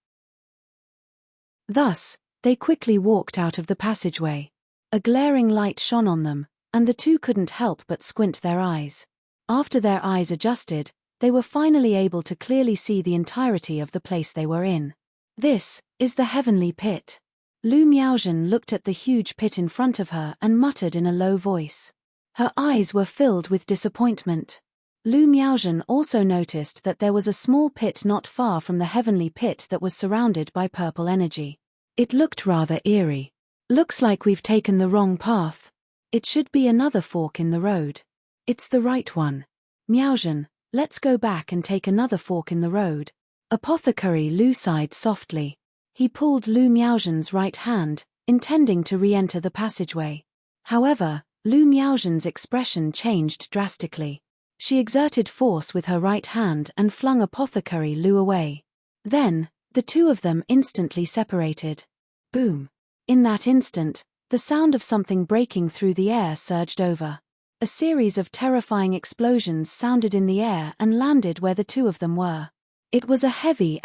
Thus, they quickly walked out of the passageway. A glaring light shone on them, and the two couldn't help but squint their eyes. After their eyes adjusted, they were finally able to clearly see the entirety of the place they were in. This is the heavenly pit. Lu Miaozhen looked at the huge pit in front of her and muttered in a low voice. Her eyes were filled with disappointment. Lu Miaozhen also noticed that there was a small pit not far from the heavenly pit that was surrounded by purple energy. It looked rather eerie. Looks like we've taken the wrong path. It should be another fork in the road. It's the right one. Miaozhen, let's go back and take another fork in the road. Apothecary Lu sighed softly. He pulled Lu Miaozhen's right hand, intending to re-enter the passageway. However, Lu Miaozhen's expression changed drastically. She exerted force with her right hand and flung Apothecary Lu away. Then, the two of them instantly separated. Boom! In that instant, the sound of something breaking through the air surged over. A series of terrifying explosions sounded in the air and landed where the two of them were. It was a heavy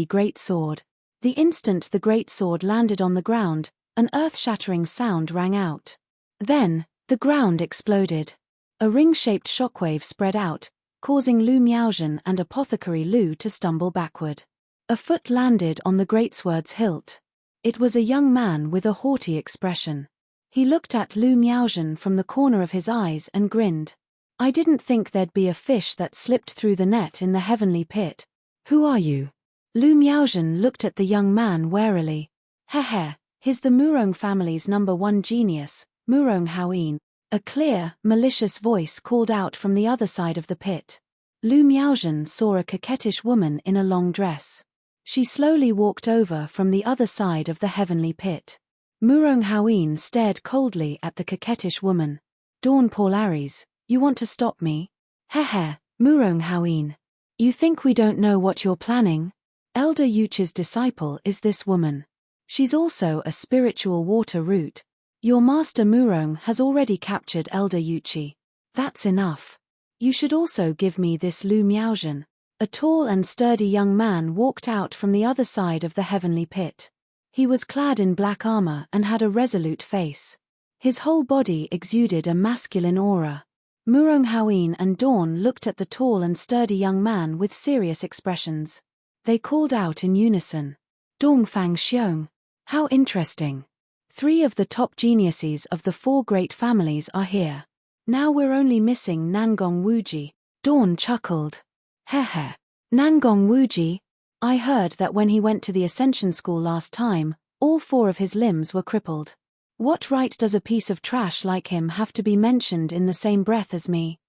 great sword. The instant the great sword landed on the ground, an earth-shattering sound rang out. Then, the ground exploded. A ring-shaped shockwave spread out, causing Lu Miaozhen and Apothecary Lu to stumble backward. A foot landed on the greatsword's hilt. It was a young man with a haughty expression. He looked at Lu Miaozhen from the corner of his eyes and grinned. I didn't think there'd be a fish that slipped through the net in the heavenly pit. Who are you? Lu Miaozhen looked at the young man warily. Heh, he's the Murong family's #1 genius, Murong Haoyin. A clear, malicious voice called out from the other side of the pit. Lu Miaozhen saw a coquettish woman in a long dress. She slowly walked over from the other side of the heavenly pit. Murong Haoyin stared coldly at the coquettish woman. Dawn Paularis, you want to stop me? Heh, Murong Haoyin. You think we don't know what you're planning? Elder Yuchi's disciple is this woman. She's also a spiritual water root. Your master Murong has already captured Elder Yuchi. That's enough. You should also give me this Lu Miaozhen. A tall and sturdy young man walked out from the other side of the heavenly pit. He was clad in black armor and had a resolute face. His whole body exuded a masculine aura. Murong Haoyin and Dawn looked at the tall and sturdy young man with serious expressions. They called out in unison. Dongfang Xiong. How interesting. 3 of the top geniuses of the 4 great families are here. Now we're only missing Nangong Wuji. Dawn chuckled. Heh. Nangong Wuji? I heard that when he went to the Ascension School last time, all 4 of his limbs were crippled. What right does a piece of trash like him have to be mentioned in the same breath as me?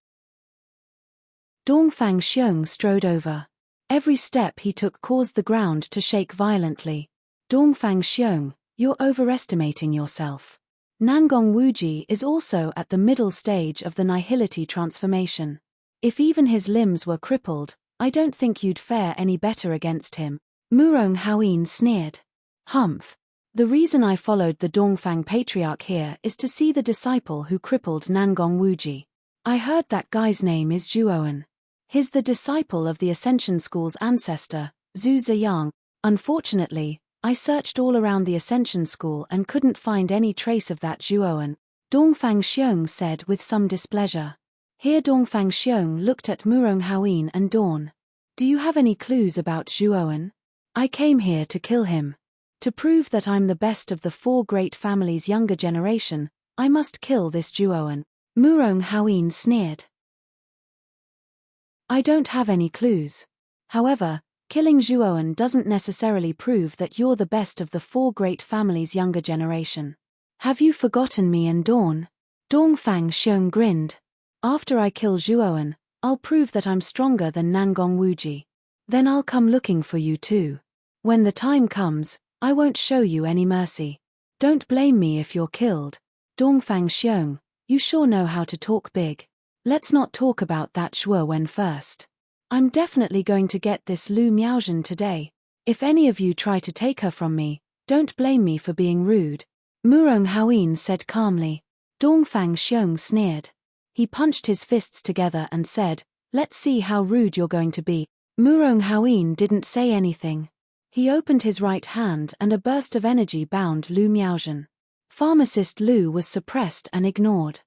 Dongfang Xiong strode over. Every step he took caused the ground to shake violently. Dongfang Xiong, you're overestimating yourself. Nangong Wuji is also at the middle stage of the nihility transformation. If even his limbs were crippled, I don't think you'd fare any better against him. Murong Haoyin sneered. Humph. The reason I followed the Dongfang patriarch here is to see the disciple who crippled Nangong Wuji. I heard that guy's name is Zhuowen. He's the disciple of the Ascension School's ancestor, Zhu Ziyang. Unfortunately, I searched all around the Ascension School and couldn't find any trace of that Zhuowen, Dongfang Xiong said with some displeasure. Here Dongfang Xiong looked at Murong Haoyin and Dawn. Do you have any clues about Zhuowen? I came here to kill him. To prove that I'm the best of the 4 great families' younger generation, I must kill this Zhuowen. Murong Haoyin sneered. I don't have any clues. However, killing Zhuowen doesn't necessarily prove that you're the best of the 4 great families' younger generation. Have you forgotten me and Dawn? Dongfang Xiong grinned. After I kill Zhuowen, I'll prove that I'm stronger than Nangong Wuji. Then I'll come looking for you too. When the time comes, I won't show you any mercy. Don't blame me if you're killed. Dongfang Xiong, you sure know how to talk big. Let's not talk about that Zhuowen first. I'm definitely going to get this Lu Miaozhen today. If any of you try to take her from me, don't blame me for being rude. Murong Haoyin said calmly. Dongfang Xiong sneered. He punched his fists together and said, let's see how rude you're going to be. Murong Haoyin didn't say anything. He opened his right hand and a burst of energy bound Lu Miaozhen. Pharmacist Lu was suppressed and ignored.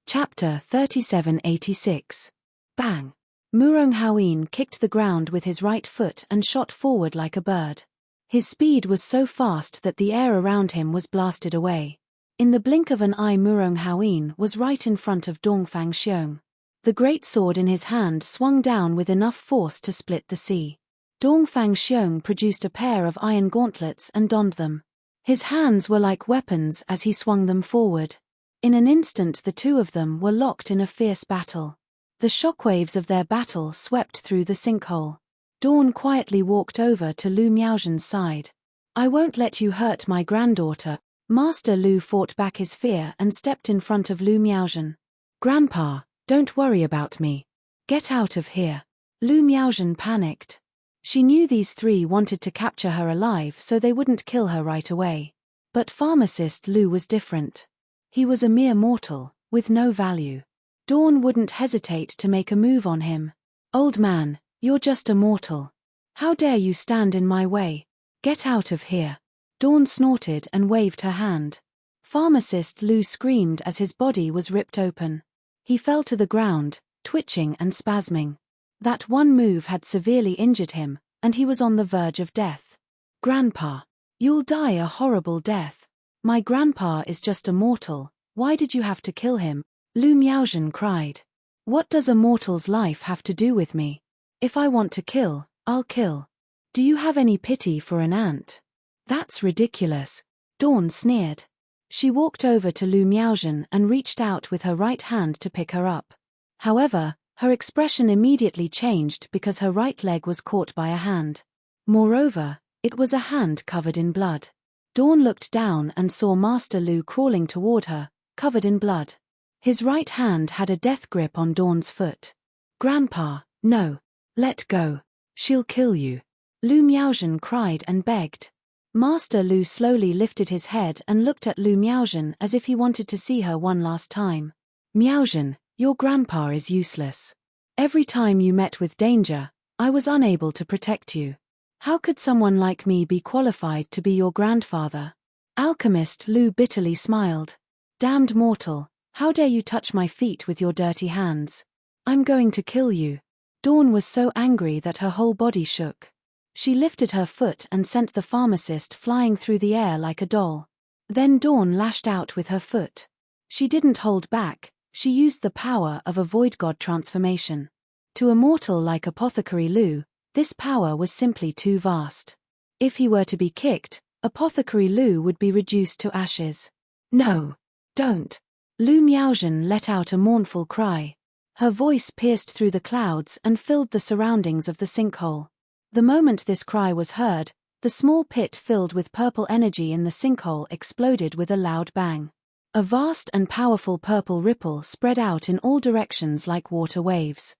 Chapter 3786. Bang! Murong Haoyin kicked the ground with his right foot and shot forward like a bird. His speed was so fast that the air around him was blasted away. In the blink of an eye, Murong Hawin was right in front of Dongfang Xiong. The great sword in his hand swung down with enough force to split the sea. Dongfang Xiong produced a pair of iron gauntlets and donned them. His hands were like weapons as he swung them forward. In an instant the two of them were locked in a fierce battle. The shockwaves of their battle swept through the sinkhole. Dawn quietly walked over to Lu Miaozhen's side. "I won't let you hurt my granddaughter." Master Lu fought back his fear and stepped in front of Lu Miaozhen. "Grandpa, don't worry about me. Get out of here." Lu Miaozhen panicked. She knew these three wanted to capture her alive so they wouldn't kill her right away. But pharmacist Lu was different. He was a mere mortal, with no value. Dawn wouldn't hesitate to make a move on him. "Old man, you're just a mortal. How dare you stand in my way? Get out of here." Dawn snorted and waved her hand. Pharmacist Lu screamed as his body was ripped open. He fell to the ground, twitching and spasming. That one move had severely injured him, and he was on the verge of death. "Grandpa, you'll die a horrible death. My grandpa is just a mortal, why did you have to kill him?" Lu Miaozhen cried. "What does a mortal's life have to do with me? If I want to kill, I'll kill. Do you have any pity for an ant?" "That's ridiculous," Dawn sneered. She walked over to Lu Miaozhen and reached out with her right hand to pick her up. However, her expression immediately changed because her right leg was caught by a hand. Moreover, it was a hand covered in blood. Dawn looked down and saw Master Lu crawling toward her, covered in blood. His right hand had a death grip on Dawn's foot. "Grandpa, no. Let go. She'll kill you." Lu Miaozhen cried and begged. Master Lu slowly lifted his head and looked at Lu Miaozhen as if he wanted to see her one last time. "Miaozhen, your grandpa is useless. Every time you met with danger, I was unable to protect you. How could someone like me be qualified to be your grandfather?" Alchemist Lu bitterly smiled. "Damned mortal, how dare you touch my feet with your dirty hands? I'm going to kill you." Dawn was so angry that her whole body shook. She lifted her foot and sent the pharmacist flying through the air like a doll. Then Dawn lashed out with her foot. She didn't hold back, she used the power of a void god transformation. To a mortal like Apothecary Lu, this power was simply too vast. If he were to be kicked, Apothecary Lu would be reduced to ashes. "No, don't." Lu Miaozhen let out a mournful cry. Her voice pierced through the clouds and filled the surroundings of the sinkhole. The moment this cry was heard, the small pit filled with purple energy in the sinkhole exploded with a loud bang. A vast and powerful purple ripple spread out in all directions like water waves.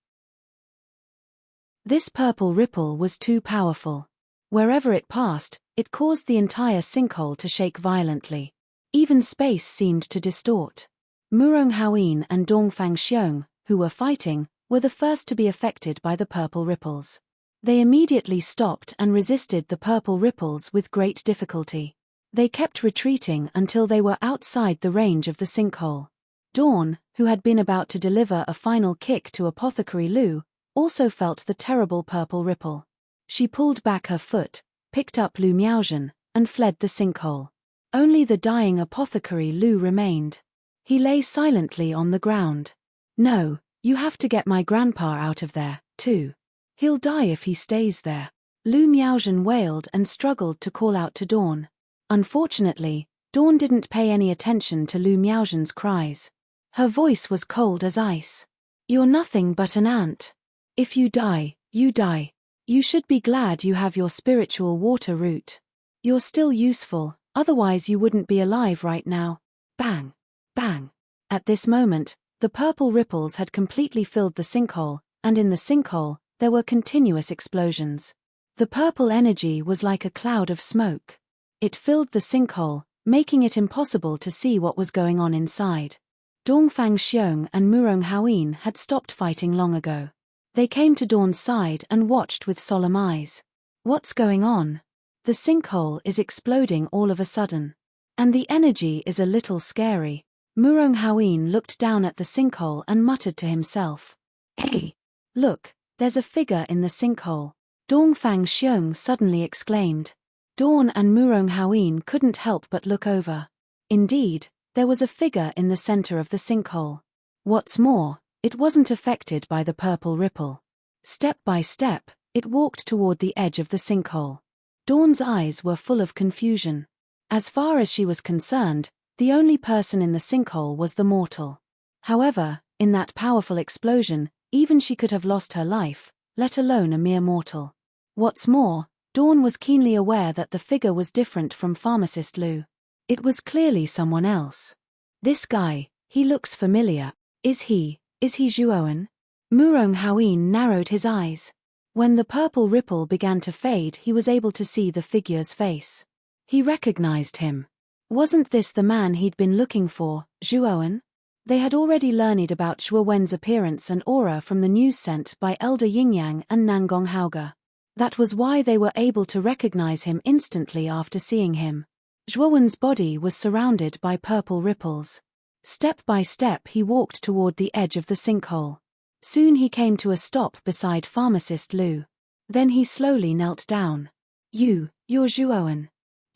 This purple ripple was too powerful. Wherever it passed, it caused the entire sinkhole to shake violently. Even space seemed to distort. Murong Hawin and Dongfang Xiong, who were fighting, were the first to be affected by the purple ripples. They immediately stopped and resisted the purple ripples with great difficulty. They kept retreating until they were outside the range of the sinkhole. Dawn, who had been about to deliver a final kick to Apothecary Lu, also felt the terrible purple ripple. She pulled back her foot, picked up Lu Miaozhen, and fled the sinkhole. Only the dying Apothecary Lu remained. He lay silently on the ground. "No, you have to get my grandpa out of there, too. He'll die if he stays there." Lu Miaozhen wailed and struggled to call out to Dawn. Unfortunately, Dawn didn't pay any attention to Lu Miaozhen's cries. Her voice was cold as ice. "You're nothing but an ant. If you die, you die. You should be glad you have your spiritual water root. You're still useful, otherwise you wouldn't be alive right now." Bang! Bang! At this moment, the purple ripples had completely filled the sinkhole, and in the sinkhole, there were continuous explosions. The purple energy was like a cloud of smoke. It filled the sinkhole, making it impossible to see what was going on inside. Dongfang Xiong and Murong Hawin had stopped fighting long ago. They came to Dawn's side and watched with solemn eyes. "What's going on? The sinkhole is exploding all of a sudden. And the energy is a little scary." Murong Hawin looked down at the sinkhole and muttered to himself. "Hey! Look, there's a figure in the sinkhole." Dongfang Xiong suddenly exclaimed. Dawn and Murong Hawin couldn't help but look over. Indeed, There was a figure in the center of the sinkhole. What's more, it wasn't affected by the purple ripple. Step by step, it walked toward the edge of the sinkhole. Dawn's eyes were full of confusion. As far as she was concerned, the only person in the sinkhole was the mortal. However, in that powerful explosion, even she could have lost her life, let alone a mere mortal. What's more, Dawn was keenly aware that the figure was different from Pharmacist Lu. It was clearly someone else. This guy, he looks familiar. Is he Zhuowen? Murong Haoyin narrowed his eyes. When the purple ripple began to fade, he was able to see the figure's face. He recognized him. Wasn't this the man he'd been looking for, Zhuowen? They had already learned about Zhuowen's appearance and aura from the news sent by Elder Yingyang and Nangong Haoge. That was why they were able to recognize him instantly after seeing him. Zhuowen's body was surrounded by purple ripples. Step by step he walked toward the edge of the sinkhole. Soon he came to a stop beside Pharmacist Lu. Then he slowly knelt down. You're Zhuowen.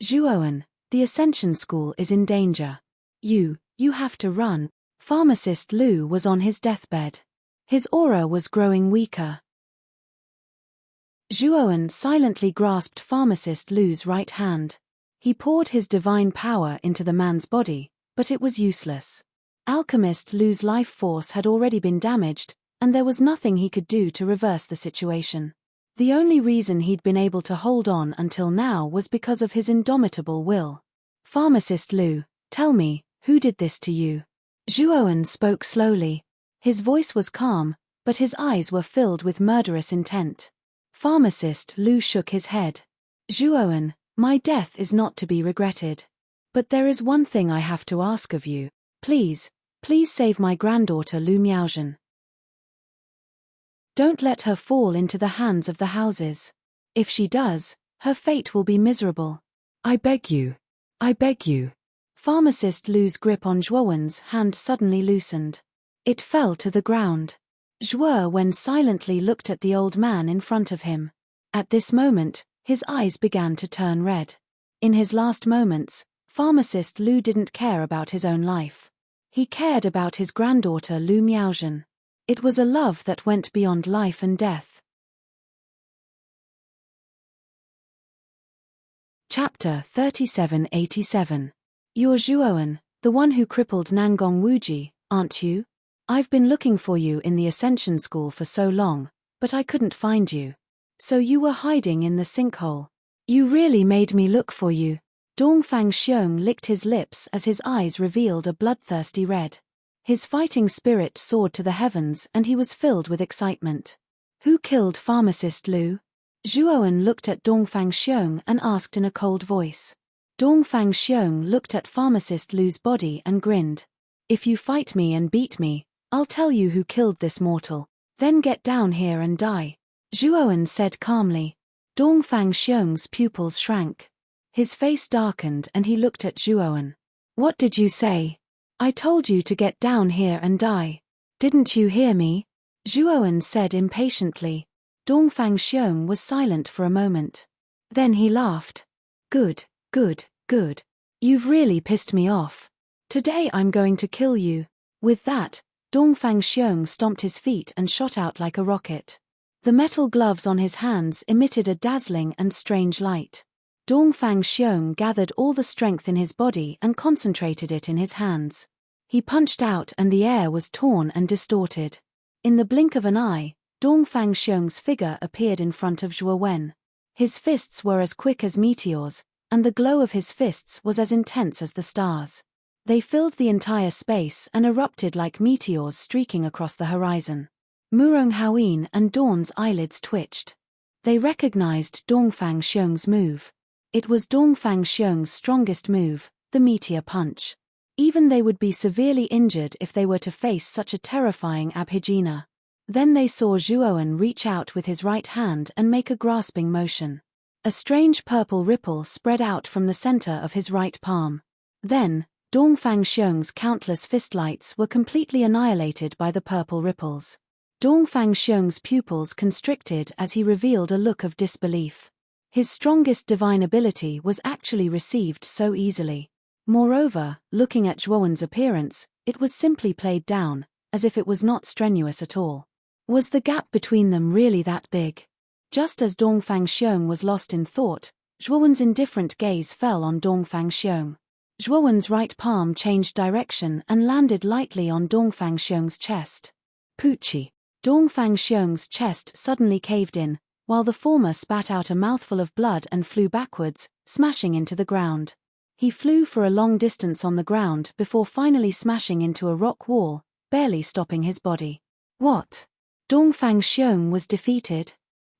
Zhuowen, the Ascension School is in danger. You have to run. Pharmacist Lu was on his deathbed. His aura was growing weaker. Zhuowen silently grasped Pharmacist Lu's right hand. He poured his divine power into the man's body, but it was useless. Alchemist Lu's life force had already been damaged, and there was nothing he could do to reverse the situation. The only reason he'd been able to hold on until now was because of his indomitable will. Pharmacist Lu, tell me, who did this to you? Zhuowen spoke slowly. His voice was calm, but his eyes were filled with murderous intent. Pharmacist Lu shook his head. Zhuowen, my death is not to be regretted. But there is one thing I have to ask of you. Please save my granddaughter Lu Miaozhen. Don't let her fall into the hands of the houses. If she does, her fate will be miserable. I beg you. Pharmacist Lu's grip on Zhuowen's hand suddenly loosened. It fell to the ground. Zhuowen silently looked at the old man in front of him. At this moment, his eyes began to turn red. In his last moments, Pharmacist Lu didn't care about his own life. He cared about his granddaughter Lu Miaozhen. It was a love that went beyond life and death. Chapter 3787. You're Zhuowen, the one who crippled Nangong Wuji, aren't you? I've been looking for you in the Ascension School for so long, but I couldn't find you. So you were hiding in the sinkhole. You really made me look for you. Dongfang Xiong licked his lips as his eyes revealed a bloodthirsty red. His fighting spirit soared to the heavens and he was filled with excitement. Who killed Pharmacist Lu? Zhuowen looked at Dongfang Xiong and asked in a cold voice. Dongfang Xiong looked at Pharmacist Lu's body and grinned. If you fight me and beat me, I'll tell you who killed this mortal. Then get down here and die. Zhuowen said calmly. Dongfang Xiong's pupils shrank. His face darkened and he looked at Zhuowen. What did you say? I told you to get down here and die. Didn't you hear me? Zhuowen said impatiently. Dongfang Xiong was silent for a moment. Then he laughed. Good. You've really pissed me off. Today I'm going to kill you. With that, Dongfang Xiong stomped his feet and shot out like a rocket. The metal gloves on his hands emitted a dazzling and strange light. Dongfang Xiong gathered all the strength in his body and concentrated it in his hands. He punched out and the air was torn and distorted. In the blink of an eye, Dongfang Xiong's figure appeared in front of Zhuowen. His fists were as quick as meteors, and the glow of his fists was as intense as the stars. They filled the entire space and erupted like meteors streaking across the horizon. Murong Haoyin and Dawn's eyelids twitched. They recognized Dongfang Xiong's move. It was Dongfang Xiong's strongest move, the meteor punch. Even they would be severely injured if they were to face such a terrifying abhijina. Then they saw Zhuowen reach out with his right hand and make a grasping motion. A strange purple ripple spread out from the center of his right palm. Then, Dongfang Xiong's countless fistlights were completely annihilated by the purple ripples. Dongfang Xiong's pupils constricted as he revealed a look of disbelief. His strongest divine ability was actually received so easily. Moreover, looking at Zhuowen's appearance, it was simply played down, as if it was not strenuous at all. Was the gap between them really that big? Just as Dongfang Xiong was lost in thought, Zhuowen's indifferent gaze fell on Dongfang Xiong. Zhuowen's right palm changed direction and landed lightly on Dongfang Xiong's chest. Poochie. Dongfang Xiong's chest suddenly caved in, while the former spat out a mouthful of blood and flew backwards, smashing into the ground. He flew for a long distance on the ground before finally smashing into a rock wall, barely stopping his body. What? Dongfang Xiong was defeated?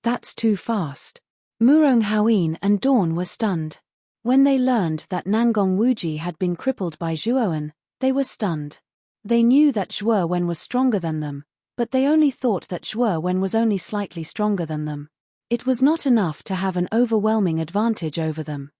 That's too fast. Murong Haoyin and Dawn were stunned. When they learned that Nangong Wuji had been crippled by Zhuowen, they were stunned. They knew that Zhuowen was stronger than them, but they only thought that Zhuowen was only slightly stronger than them. It was not enough to have an overwhelming advantage over them.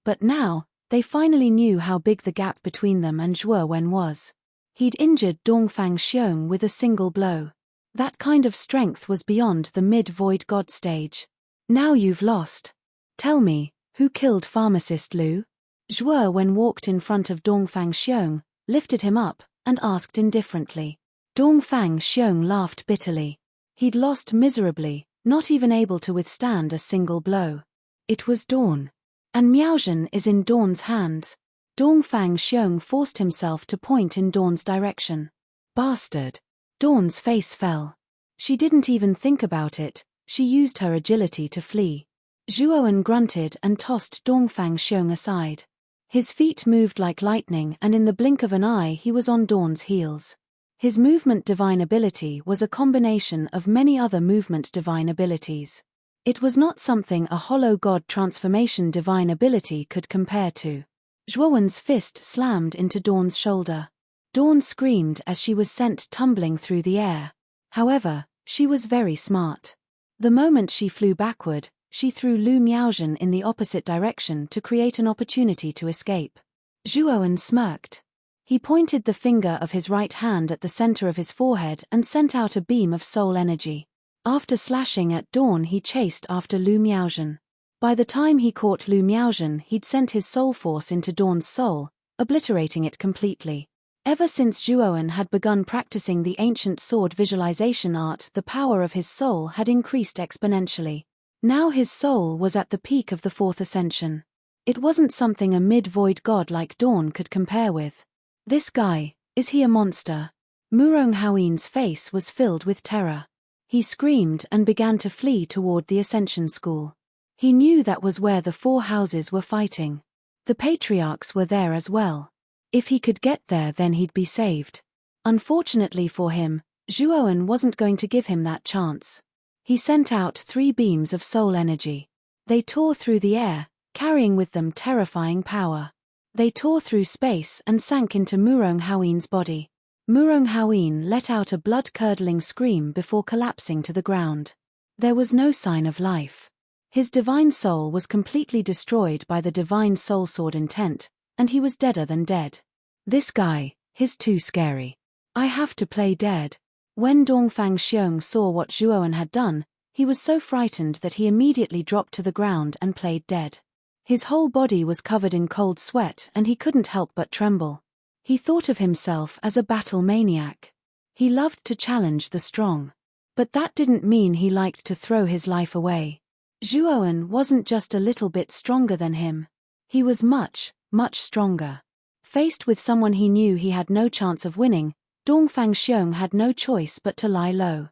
But now, they finally knew how big the gap between them and Zhuowen was. He'd injured Dongfang Xiong with a single blow. That kind of strength was beyond the mid-void god stage. Now you've lost. Tell me, who killed Pharmacist Lu? Zhuowen walked in front of Dongfang Xiong, lifted him up, and asked indifferently. Dongfang Xiong laughed bitterly. He'd lost miserably, not even able to withstand a single blow. It was Dawn. And Miaozhen is in Dawn's hands. Dongfang Xiong forced himself to point in Dawn's direction. Bastard. Dawn's face fell. She didn't even think about it, she used her agility to flee. Zhuowen grunted and tossed Dongfang Xiong aside. His feet moved like lightning and in the blink of an eye he was on Dawn's heels. His movement divine ability was a combination of many other movement divine abilities. It was not something a hollow god transformation divine ability could compare to. Zhuowen's fist slammed into Dawn's shoulder. Dawn screamed as she was sent tumbling through the air. However, she was very smart. The moment she flew backward, she threw Lu Miaozhen in the opposite direction to create an opportunity to escape. Zhuowen smirked. He pointed the finger of his right hand at the center of his forehead and sent out a beam of soul energy. After slashing at Dawn, he chased after Lu Miaozhen. By the time he caught Lu Miaozhen, he'd sent his soul force into Dawn's soul, obliterating it completely. Ever since Zhuowen had begun practicing the ancient sword visualization art, the power of his soul had increased exponentially. Now his soul was at the peak of the fourth ascension. It wasn't something a mid-void god like Dawn could compare with. This guy, is he a monster? Murong Haoyin's face was filled with terror. He screamed and began to flee toward the Ascension School. He knew that was where the four houses were fighting. The patriarchs were there as well. If he could get there, then he'd be saved. Unfortunately for him, Zhuowen wasn't going to give him that chance. He sent out 3 beams of soul energy. They tore through the air, carrying with them terrifying power. They tore through space and sank into Murong Haoyin's body. Murong Haoyin let out a blood-curdling scream before collapsing to the ground. There was no sign of life. His divine soul was completely destroyed by the divine soul sword intent, and he was deader than dead. This guy, he's too scary. I have to play dead. When Dongfang Xiong saw what Zhuowen had done, he was so frightened that he immediately dropped to the ground and played dead. His whole body was covered in cold sweat and he couldn't help but tremble. He thought of himself as a battle maniac. He loved to challenge the strong. But that didn't mean he liked to throw his life away. Zhuowen wasn't just a little bit stronger than him. He was much, much stronger. Faced with someone he knew he had no chance of winning, Dongfang Xiong had no choice but to lie low.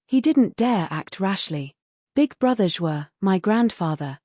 He didn't dare act rashly. Big brother Zhuo, my grandfather,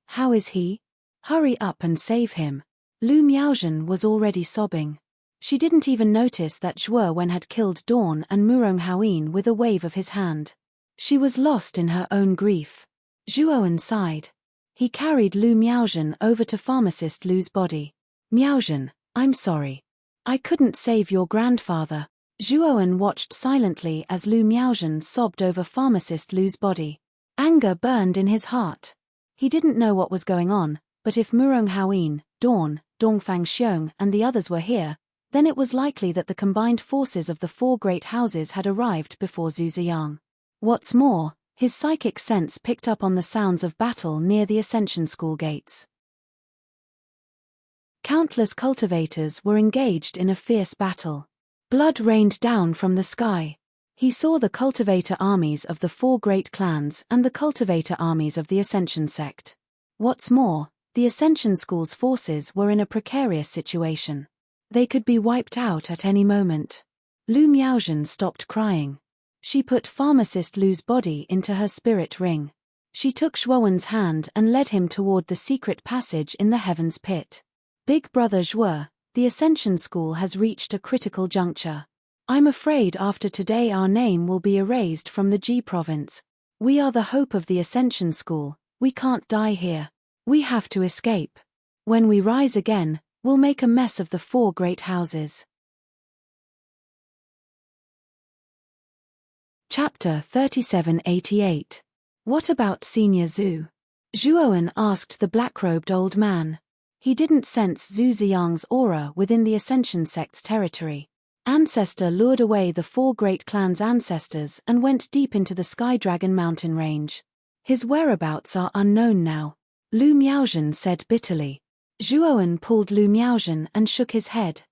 how is he? Hurry up and save him. Lu Miaozhen was already sobbing. She didn't even notice that Zhuowen had killed Dawn and Murong Haoyin with a wave of his hand. She was lost in her own grief. Zhuowen sighed. He carried Lu Miaozhen over to Pharmacist Lu's body. Miaozhen, I'm sorry. I couldn't save your grandfather. Zhuowen watched silently as Lu Miaozhen sobbed over Pharmacist Lu's body. Anger burned in his heart. He didn't know what was going on, but if Murong Haoyin, Dawn, Dongfang Xiong and the others were here, then it was likely that the combined forces of the 4 great houses had arrived before Zhu Ziyang. What's more, His psychic sense picked up on the sounds of battle near the Ascension School gates. Countless cultivators were engaged in a fierce battle. Blood rained down from the sky. He saw the cultivator armies of the 4 great clans and the cultivator armies of the Ascension sect. What's more, the Ascension School's forces were in a precarious situation. They could be wiped out at any moment. Lu Miaozhen stopped crying. She put pharmacist Lu's body into her spirit ring. She took Zhuowen's hand and led him toward the secret passage in the Heaven's Pit. Big brother Zhuo, the Ascension School has reached a critical juncture. I'm afraid after today our name will be erased from the Ji province. We are the hope of the Ascension School. We can't die here. We have to escape. When we rise again, we'll make a mess of the 4 great houses. Chapter 3788. What about Senior Zhu? Zhuowen asked the black-robed old man. He didn't sense Zhu Ziyang's aura within the Ascension sect's territory. Ancestor lured away the 4 great clans' ancestors and went deep into the Sky Dragon mountain range. His whereabouts are unknown now, Lu Miaozhen said bitterly. Zhuowen pulled Lu Miaozhen and shook his head.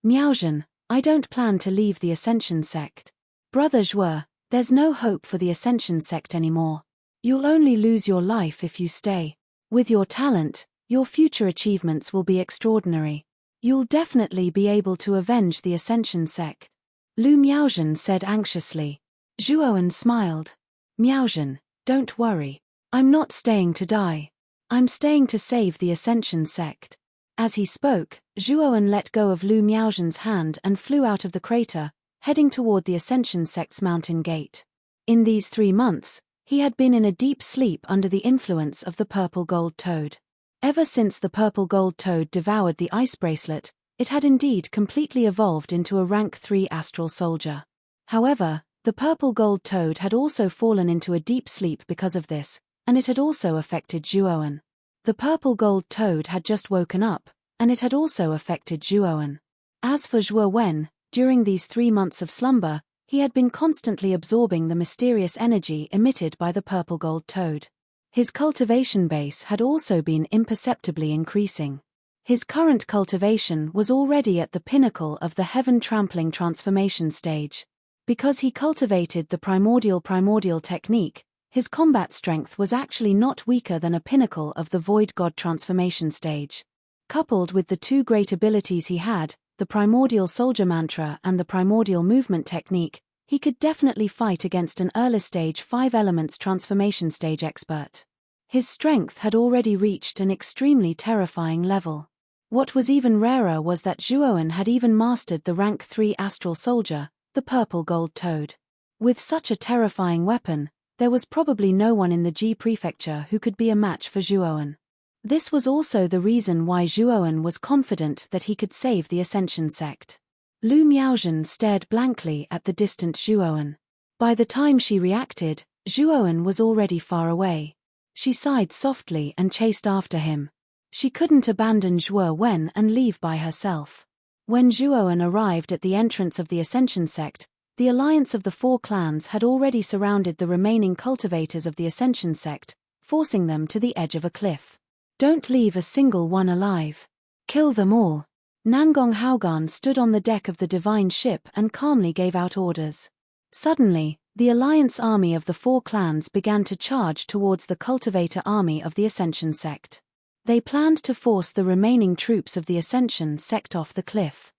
Miaozhen, I don't plan to leave the Ascension sect. Brother Zhuo, there's no hope for the Ascension sect anymore. You'll only lose your life if you stay. With your talent, your future achievements will be extraordinary. You'll definitely be able to avenge the Ascension sect. Lu Miaozhen said anxiously. Zhuowen smiled. Miaozhen, don't worry. I'm not staying to die. I'm staying to save the Ascension sect. As he spoke, Zhuowen let go of Lu Miaozhen's hand and flew out of the crater, heading toward the Ascension sect's mountain gate. In these 3 months, he had been in a deep sleep under the influence of the purple gold toad. Ever since the purple gold toad devoured the ice bracelet, it had indeed completely evolved into a rank 3 astral soldier. However, the purple gold toad had also fallen into a deep sleep because of this, and it had also affected Zhuowen. The purple gold toad had just woken up, and it had also affected Zhuowen. As for Zhuowen, during these 3 months of slumber, he had been constantly absorbing the mysterious energy emitted by the purple gold toad. His cultivation base had also been imperceptibly increasing. His current cultivation was already at the pinnacle of the heaven-trampling transformation stage. Because he cultivated the primordial technique, his combat strength was actually not weaker than a pinnacle of the void god transformation stage. Coupled with the 2 great abilities he had, the primordial soldier mantra and the primordial movement technique, he could definitely fight against an early stage 5 elements transformation stage expert. His strength had already reached an extremely terrifying level. What was even rarer was that Zhuowen had even mastered the rank 3 astral soldier, the purple gold toad. With such a terrifying weapon, there was probably no one in the Ji prefecture who could be a match for Zhuowen. This was also the reason why Zhuowen was confident that he could save the Ascension sect. Lu Miaozhen stared blankly at the distant Zhuowen. By the time she reacted, Zhuowen was already far away. She sighed softly and chased after him. She couldn't abandon Zhuowen and leave by herself. When Zhuowen arrived at the entrance of the Ascension sect, the alliance of the 4 clans had already surrounded the remaining cultivators of the Ascension sect, forcing them to the edge of a cliff. Don't leave a single one alive. Kill them all. Nangong Haogan stood on the deck of the divine ship and calmly gave out orders. Suddenly, the alliance army of the 4 clans began to charge towards the cultivator army of the Ascension sect. They planned to force the remaining troops of the Ascension sect off the cliff.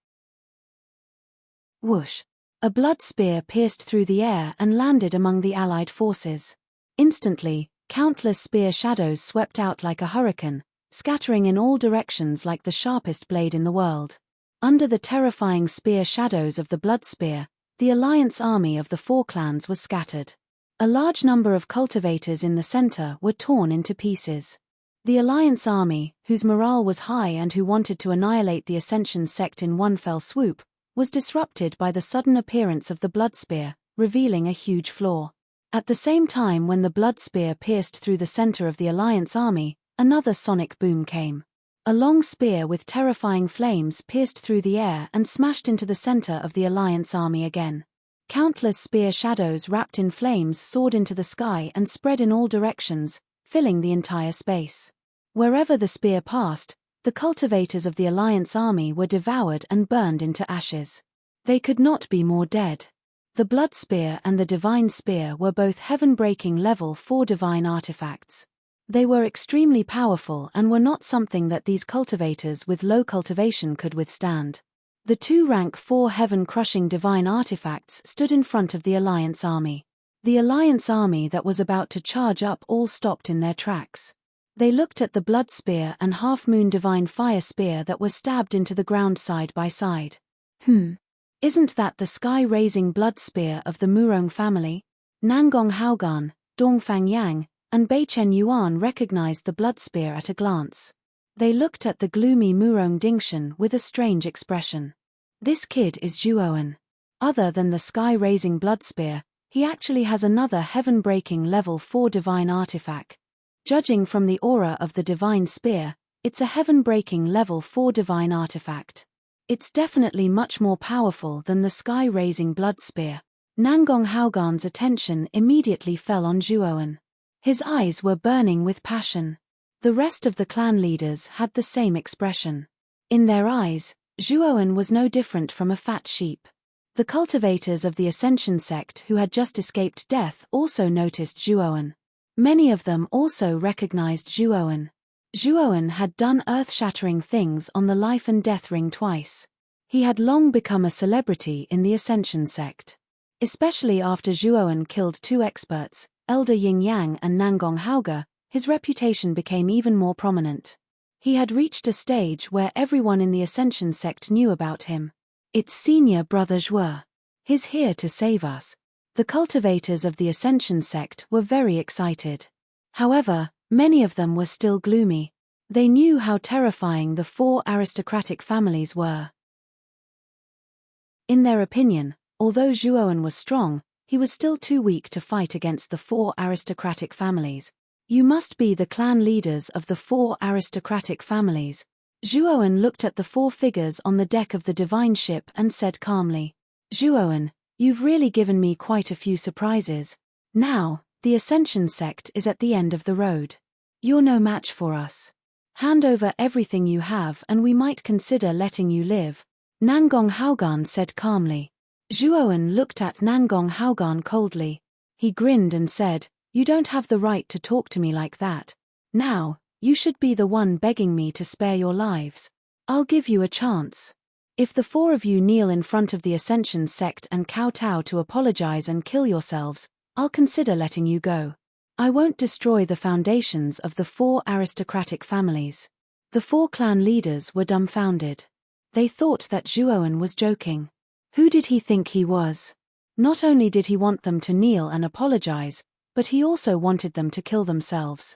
Whoosh! A blood spear pierced through the air and landed among the allied forces. Instantly, countless spear shadows swept out like a hurricane, scattering in all directions like the sharpest blade in the world. Under the terrifying spear shadows of the blood spear, the alliance army of the 4 clans was scattered. A large number of cultivators in the center were torn into pieces. The alliance army, whose morale was high and who wanted to annihilate the Ascension sect in one fell swoop, was disrupted by the sudden appearance of the blood spear, revealing a huge flaw. At the same time when the blood spear pierced through the center of the alliance army, another sonic boom came. A long spear with terrifying flames pierced through the air and smashed into the center of the alliance army again. Countless spear shadows wrapped in flames soared into the sky and spread in all directions, filling the entire space. Wherever the spear passed, the cultivators of the Alliance army were devoured and burned into ashes. They could not be more dead. The Blood Spear and the Divine Spear were both heaven-breaking level 4 divine artifacts. They were extremely powerful and were not something that these cultivators with low cultivation could withstand. The two rank 4 heaven-crushing divine artifacts stood in front of the Alliance army. The Alliance army that was about to charge up all stopped in their tracks. They looked at the Blood Spear and Half-Moon Divine Fire Spear that were stabbed into the ground side by side. Isn't that the sky-raising Blood Spear of the Murong family? Nangong Haogan, Dongfang Yang, and Beichen Yuan recognized the Blood Spear at a glance. They looked at the gloomy Murong Dingshan with a strange expression. This kid is Zhuowen. Other than the sky-raising Blood Spear, he actually has another heaven-breaking level 4 divine artifact. Judging from the aura of the Divine Spear, it's a heaven-breaking level 4 divine artifact. It's definitely much more powerful than the sky-raising Blood Spear. Nangong Haogan's attention immediately fell on Zhuowen. His eyes were burning with passion. The rest of the clan leaders had the same expression. In their eyes, Zhuowen was no different from a fat sheep. The cultivators of the Ascension sect who had just escaped death also noticed Zhuowen. Many of them also recognized Zhuowen. Zhuowen had done earth-shattering things on the life and death ring twice. He had long become a celebrity in the Ascension sect. Especially after Zhuowen killed 2 experts, Elder Yin Yang and Nangong Haoga, his reputation became even more prominent. He had reached a stage where everyone in the Ascension sect knew about him. It's senior brother Zhuo. He's here to save us. The cultivators of the Ascension sect were very excited. However, many of them were still gloomy. They knew how terrifying the 4 aristocratic families were. In their opinion, although Zhuowen was strong, he was still too weak to fight against the 4 aristocratic families. You must be the clan leaders of the 4 aristocratic families. Zhuowen looked at the 4 figures on the deck of the divine ship and said calmly, Zhuowen, you've really given me quite a few surprises. Now, the Ascension sect is at the end of the road. You're no match for us. Hand over everything you have and we might consider letting you live. Nangong Haogan said calmly. Zhuowen looked at Nangong Haogan coldly. He grinned and said, You don't have the right to talk to me like that. Now, you should be the one begging me to spare your lives. I'll give you a chance. If the 4 of you kneel in front of the Ascension sect and kowtow to apologize and kill yourselves, I'll consider letting you go. I won't destroy the foundations of the 4 aristocratic families. The 4 clan leaders were dumbfounded. They thought that Zhuowen was joking. Who did he think he was? Not only did he want them to kneel and apologize, but he also wanted them to kill themselves.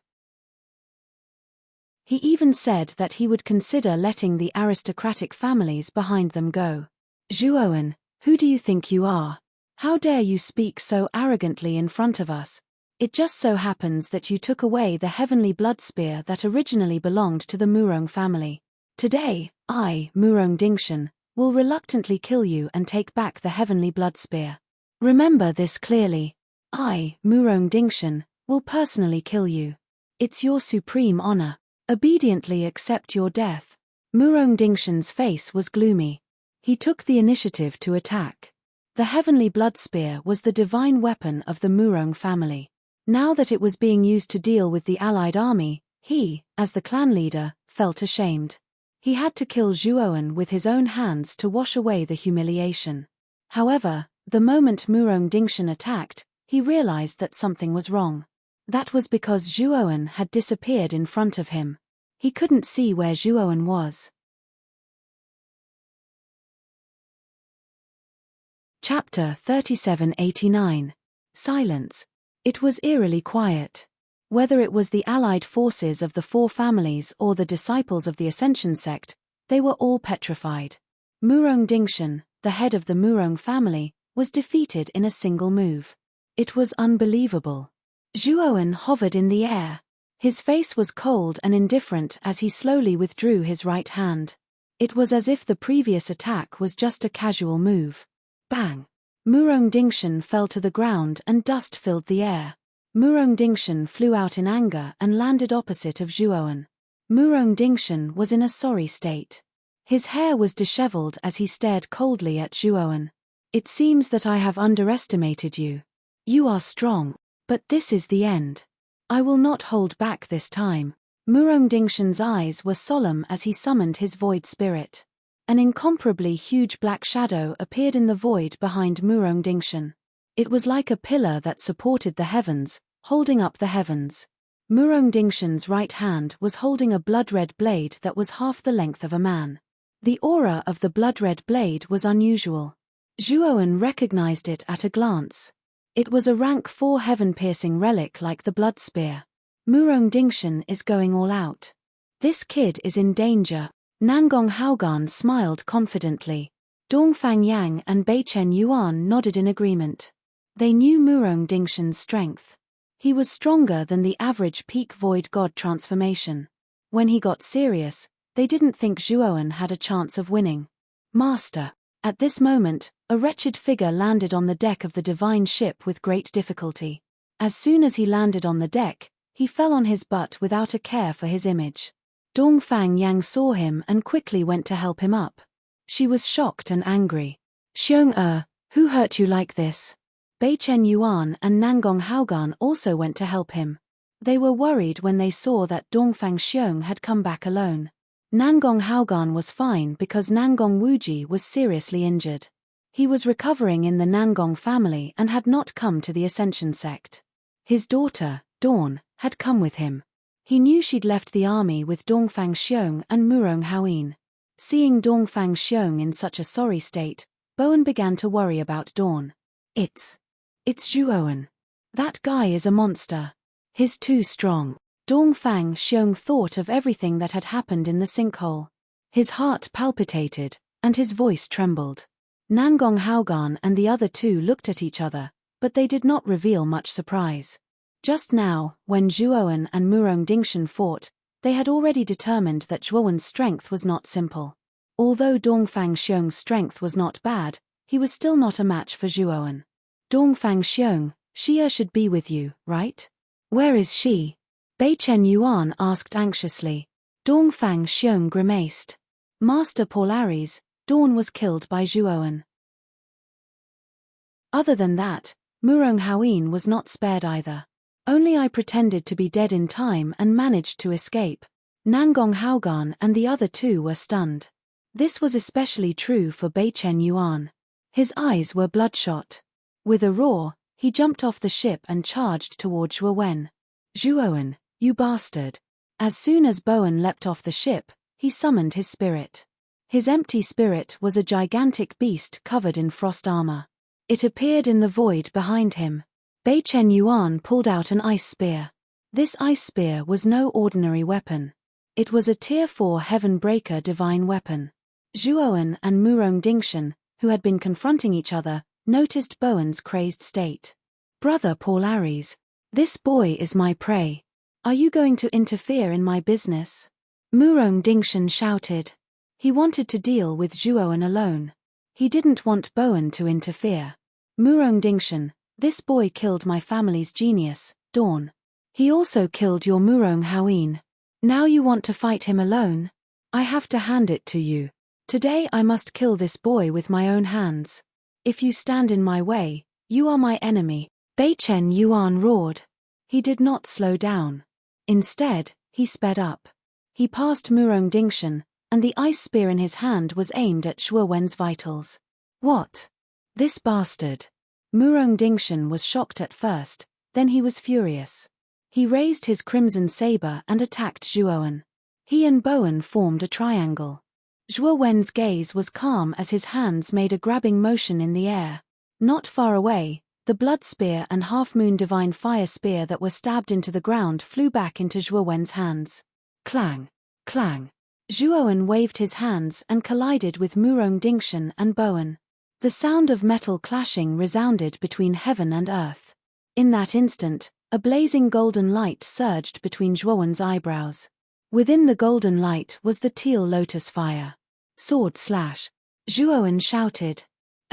He even said that he would consider letting the aristocratic families behind them go. Zhuowen, who do you think you are? How dare you speak so arrogantly in front of us? It just so happens that you took away the heavenly blood spear that originally belonged to the Murong family. Today, I, Murong Dingshan, will reluctantly kill you and take back the heavenly blood spear. Remember this clearly. I, Murong Dingshan, will personally kill you. It's your supreme honor. Obediently accept your death. Murong Dingshan's face was gloomy. He took the initiative to attack. The heavenly blood spear was the divine weapon of the Murong family. Now that it was being used to deal with the allied army, he, as the clan leader, felt ashamed. He had to kill Zhuowen with his own hands to wash away the humiliation. However, the moment Murong Dingshan attacked, he realized that something was wrong. That was because Zhuowen had disappeared in front of him. He couldn't see where Zhuowen was. Chapter 3789. Silence. It was eerily quiet. Whether it was the allied forces of the 4 families or the disciples of the Ascension sect, they were all petrified. Murong Dingshan, the head of the Murong family, was defeated in a single move. It was unbelievable. Zhuowen hovered in the air. His face was cold and indifferent as he slowly withdrew his right hand. It was as if the previous attack was just a casual move. Bang! Murong Dingshan fell to the ground and dust filled the air. Murong Dingshan flew out in anger and landed opposite of Zhuowen. Murong Dingshan was in a sorry state. His hair was disheveled as he stared coldly at Zhuowen. It seems that I have underestimated you. You are strong, but this is the end. I will not hold back this time. Murong Dingshan's eyes were solemn as he summoned his void spirit. An incomparably huge black shadow appeared in the void behind Murong Dingshan. It was like a pillar that supported the heavens, holding up the heavens. Murong Dingshan's right hand was holding a blood-red blade that was half the length of a man. The aura of the blood-red blade was unusual. Zhuowen recognized it at a glance. It was a rank 4 heaven-piercing relic like the blood spear. Murong Dingshan is going all out. This kid is in danger. Nangong Haogan smiled confidently. Dongfang Yang and Beichen Yuan nodded in agreement. They knew Murong Dingshan's strength. He was stronger than the average peak void god transformation. When he got serious, they didn't think Zhuowen had a chance of winning. Master. At this moment, a wretched figure landed on the deck of the divine ship with great difficulty. As soon as he landed on the deck, he fell on his butt without a care for his image. Dongfang Yang saw him and quickly went to help him up. She was shocked and angry. Xiong who hurt you like this? Beichen Yuan and Nangong Haogan also went to help him. They were worried when they saw that Dongfang Xiong had come back alone. Nangong Haogan was fine because Nangong Wuji was seriously injured. He was recovering in the Nangong family and had not come to the Ascension sect. His daughter, Dawn, had come with him. He knew she'd left the army with Dongfang Xiong and Murong Haoin. Seeing Dongfang Xiong in such a sorry state, Bowen began to worry about Dawn. It's Zhuowen. That guy is a monster. He's too strong. Dongfang Xiong thought of everything that had happened in the sinkhole. His heart palpitated, and his voice trembled. Nangong Haogan and the other two looked at each other, but they did not reveal much surprise. Just now, when Zhuowen and Murong Dingshan fought, they had already determined that Zhuowen's strength was not simple. Although Dongfang Xiong's strength was not bad, he was still not a match for Zhuowen. Dongfang Xiong, Xia should be with you, right? Where is she? Beichen Yuan asked anxiously. Dongfang Xiong grimaced. Master Paul Dawn was killed by Zhuowen. Other than that, Murong Haoin was not spared either. Only I pretended to be dead in time and managed to escape. Nangong Haogan and the other two were stunned. This was especially true for Beichen Yuan. His eyes were bloodshot. With a roar, he jumped off the ship and charged toward Zhuowen. Zhuowen, you bastard. As soon as Bowen leapt off the ship, he summoned his spirit. His empty spirit was a gigantic beast covered in frost armor. It appeared in the void behind him. Beichen Yuan pulled out an ice spear. This ice spear was no ordinary weapon. It was a Tier 4 Heaven Breaker divine weapon. Zhuowen and Murong Dingshan, who had been confronting each other, noticed Bowen's crazed state. Brother Paul, this boy is my prey. Are you going to interfere in my business? Murong Dingshan shouted. He wanted to deal with Zhuowen alone. He didn't want Bowen to interfere. Murong Dingshan, this boy killed my family's genius, Dawn. He also killed your Murong Haoin. Now you want to fight him alone? I have to hand it to you. Today I must kill this boy with my own hands. If you stand in my way, you are my enemy. Beichen Yuan roared. He did not slow down. Instead, he sped up. He passed Murong Dingshan, and the ice spear in his hand was aimed at Zhuowen's vitals. What? This bastard. Murong Dingshan was shocked at first, then he was furious. He raised his crimson saber and attacked Zhuowen. He and Bowen formed a triangle. Zhuowen's gaze was calm as his hands made a grabbing motion in the air. Not far away, the blood spear and half-moon divine fire spear that were stabbed into the ground flew back into Zhuowen's hands. Clang! Clang! Zhuowen waved his hands and collided with Murong Dingshan and Bowen. The sound of metal clashing resounded between heaven and earth. In that instant, a blazing golden light surged between Zhuowen's eyebrows. Within the golden light was the teal lotus fire. Sword slash! Zhuowen shouted.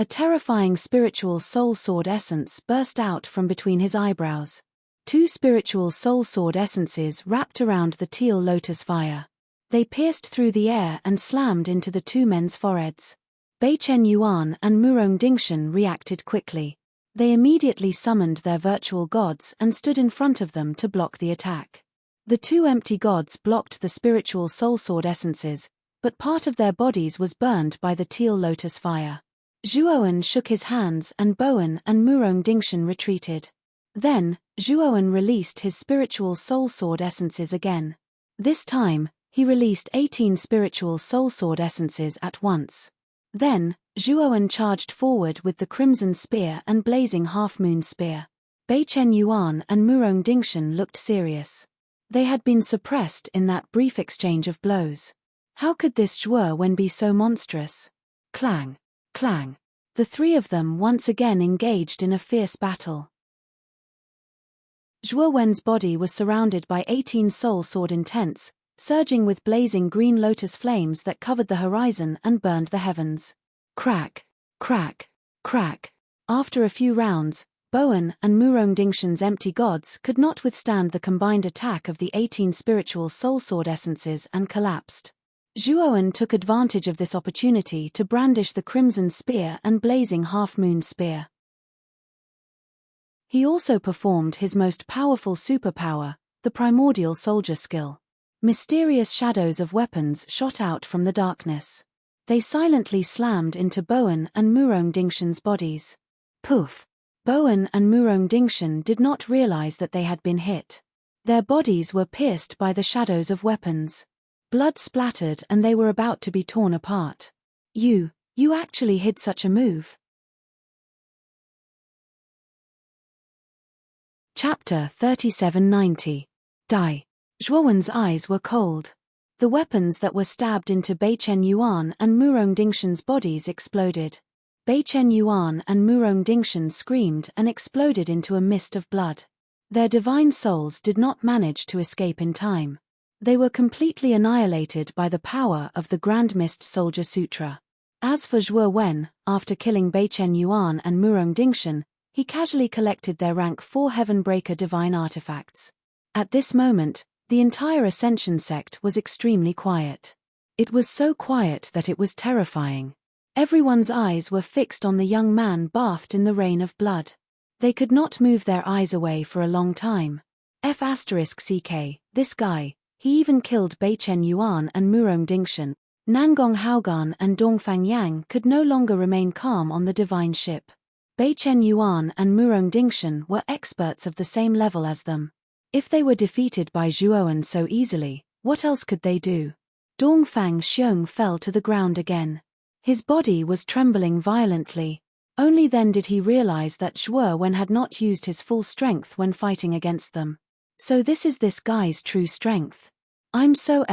A terrifying spiritual soul sword essence burst out from between his eyebrows. 2 spiritual soul sword essences wrapped around the teal lotus fire. They pierced through the air and slammed into the 2 men's foreheads. Bei Chen Yuan and Murong Dingshan reacted quickly. They immediately summoned their virtual gods and stood in front of them to block the attack. The 2 empty gods blocked the spiritual soul sword essences, but part of their bodies was burned by the teal lotus fire. Zhuowen shook his hands and Bowen and Murong Dingshan retreated. Then, Zhuowen released his spiritual soul sword essences again. This time, he released 18 spiritual soul sword essences at once. Then, Zhuowen charged forward with the crimson spear and blazing half-moon spear. Bei Chen Yuan and Murong Dingshan looked serious. They had been suppressed in that brief exchange of blows. How could this Zhuowen be so monstrous? Clang, clang. The 3 of them once again engaged in a fierce battle. Zhuowen's body was surrounded by 18 soul sword intents, surging with blazing green lotus flames that covered the horizon and burned the heavens. Crack, crack, crack. After a few rounds, Bowen and Murong Dingshan's empty gods could not withstand the combined attack of the 18 spiritual soul sword essences and collapsed. Zhuowen took advantage of this opportunity to brandish the crimson spear and blazing half-moon spear. He also performed his most powerful superpower, the primordial soldier skill. Mysterious shadows of weapons shot out from the darkness. They silently slammed into Bowen and Murong Dingshan's bodies. Poof! Bowen and Murong Dingshan did not realize that they had been hit. Their bodies were pierced by the shadows of weapons. Blood splattered and they were about to be torn apart. You actually hid such a move. Chapter 3790. Die. Zhuowen's eyes were cold. The weapons that were stabbed into Bei Chen Yuan and Murong Dingshan's bodies exploded. Bei Chen Yuan and Murong Dingshan screamed and exploded into a mist of blood. Their divine souls did not manage to escape in time. They were completely annihilated by the power of the Grand Mist Soldier Sutra. As for Zhuowen, after killing Bei Chen Yuan and Murong Dingshan, he casually collected their rank 4 Heavenbreaker divine artifacts. At this moment, the entire Ascension sect was extremely quiet. It was so quiet that it was terrifying. Everyone's eyes were fixed on the young man bathed in the rain of blood. They could not move their eyes away for a long time. *CK, this guy, he even killed Bei Chen Yuan and Murong Dingshan. Nangong Haogan and Dongfang Yang could no longer remain calm on the divine ship. Bei Chen Yuan and Murong Dingshan were experts of the same level as them. If they were defeated by Zhuowen so easily, what else could they do? Dongfang Xiong fell to the ground again. His body was trembling violently. Only then did he realize that Zhuowen had not used his full strength when fighting against them. So this is this guy's true strength. I'm so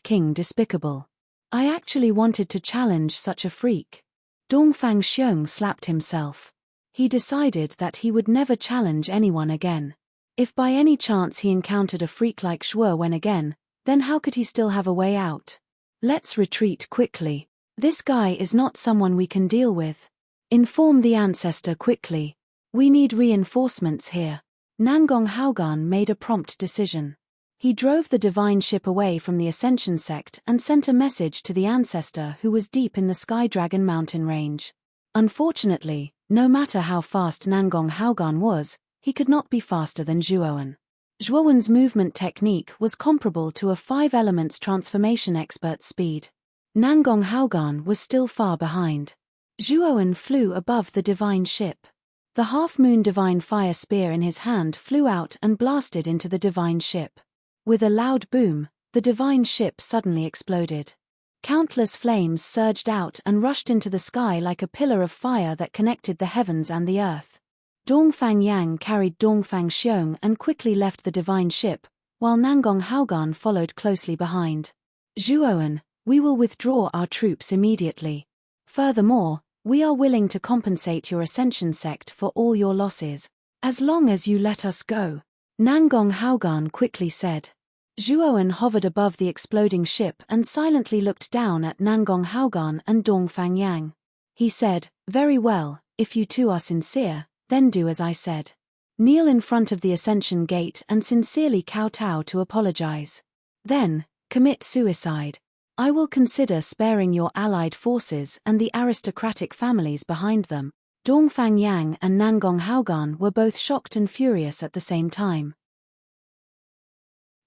*King despicable. I actually wanted to challenge such a freak. Dongfang Xiong slapped himself. He decided that he would never challenge anyone again. If by any chance he encountered a freak like Zhuowen again, then how could he still have a way out? Let's retreat quickly. This guy is not someone we can deal with. Inform the ancestor quickly. We need reinforcements here. Nangong Haogan made a prompt decision. He drove the divine ship away from the Ascension sect and sent a message to the ancestor who was deep in the Sky Dragon mountain range. Unfortunately, no matter how fast Nangong Haogan was, he could not be faster than Zhuowen. Zhuowen's movement technique was comparable to a 5 elements transformation expert's speed. Nangong Haogan was still far behind. Zhuowen flew above the divine ship. The half-moon divine fire spear in his hand flew out and blasted into the divine ship. With a loud boom, the divine ship suddenly exploded. Countless flames surged out and rushed into the sky like a pillar of fire that connected the heavens and the earth. Dongfang Yang carried Dongfang Xiong and quickly left the divine ship, while Nangong Haogan followed closely behind. Zhuowen, we will withdraw our troops immediately. Furthermore, we are willing to compensate your Ascension sect for all your losses, as long as you let us go. Nangong Haogan quickly said. Zhuowen hovered above the exploding ship and silently looked down at Nangong Haogan and Dongfang Yang. He said, "Very well, if you two are sincere, then do as I said. Kneel in front of the Ascension Gate and sincerely kowtow to apologize. Then, commit suicide. I will consider sparing your allied forces and the aristocratic families behind them." Dongfang Yang and Nangong Haogan were both shocked and furious at the same time.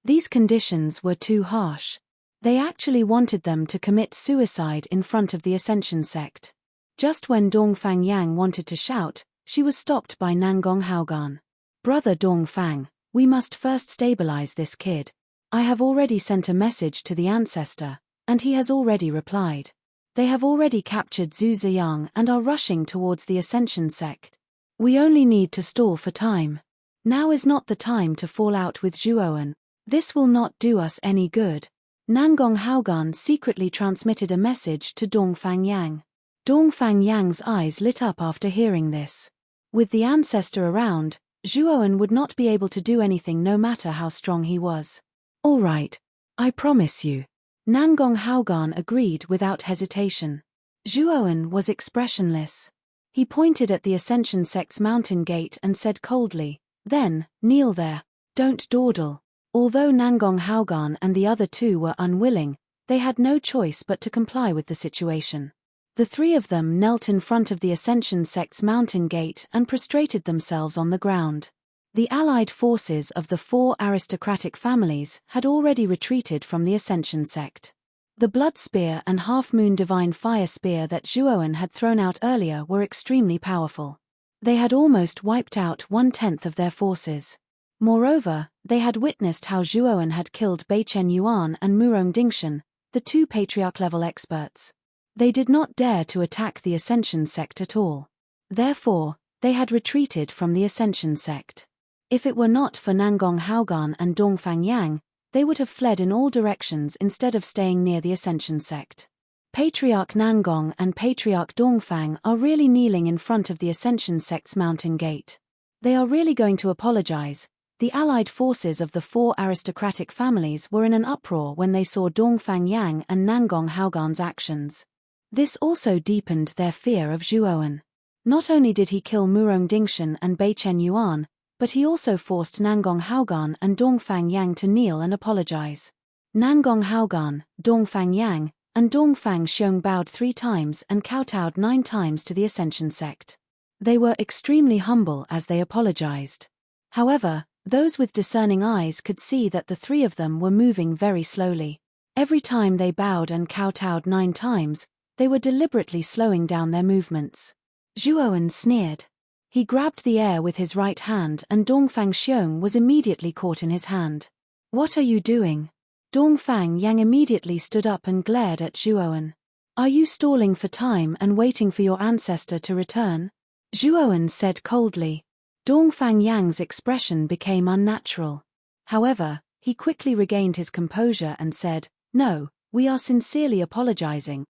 These conditions were too harsh. They actually wanted them to commit suicide in front of the Ascension sect. Just when Dongfang Yang wanted to shout, she was stopped by Nangong Haogan. "Brother Dongfang, we must first stabilize this kid. I have already sent a message to the ancestor, and he has already replied. They have already captured Zhu Ziyang and are rushing towards the Ascension sect. We only need to stall for time. Now is not the time to fall out with Zhuowen. This will not do us any good." Nangong Haogan secretly transmitted a message to Dongfang Yang. Dongfang Yang's eyes lit up after hearing this. With the ancestor around, Zhuowen would not be able to do anything no matter how strong he was. "All right. I promise you." Nangong Haogan agreed without hesitation. Zhuowen was expressionless. He pointed at the Ascension sect's mountain gate and said coldly, "Then, kneel there. Don't dawdle." Although Nangong Haogan and the other two were unwilling, they had no choice but to comply with the situation. The three of them knelt in front of the Ascension sect's mountain gate and prostrated themselves on the ground. The allied forces of the four aristocratic families had already retreated from the Ascension sect. The Blood Spear and Half-Moon Divine Fire Spear that Zhuowen had thrown out earlier were extremely powerful. They had almost wiped out 1/10 of their forces. Moreover, they had witnessed how Zhuowen had killed Beichen Yuan and Murong Dingshan, the two Patriarch-level experts. They did not dare to attack the Ascension sect at all. Therefore, they had retreated from the Ascension sect. If it were not for Nangong Haogan and Dongfang Yang, they would have fled in all directions instead of staying near the Ascension sect. Patriarch Nangong and Patriarch Dongfang are really kneeling in front of the Ascension sect's mountain gate. They are really going to apologize. The allied forces of the four aristocratic families were in an uproar when they saw Dongfang Yang and Nangong Haogan's actions. This also deepened their fear of Zhuowen. Not only did he kill Murong Dingshan and Beichen Yuan, but he also forced Nangong Haogan and Dongfang Yang to kneel and apologize. Nangong Haogan, Dongfang Yang, and Dongfang Xiong bowed 3 times and kowtowed 9 times to the Ascension sect. They were extremely humble as they apologized. However, those with discerning eyes could see that the 3 of them were moving very slowly. Every time they bowed and kowtowed 9 times, they were deliberately slowing down their movements. Zhuowen sneered. He grabbed the air with his right hand and Dongfang Xiong was immediately caught in his hand. "What are you doing?" Dongfang Yang immediately stood up and glared at Zhuowen. "Are you stalling for time and waiting for your ancestor to return?" Zhuowen said coldly. Dongfang Yang's expression became unnatural. However, he quickly regained his composure and said, "No, we are sincerely apologizing."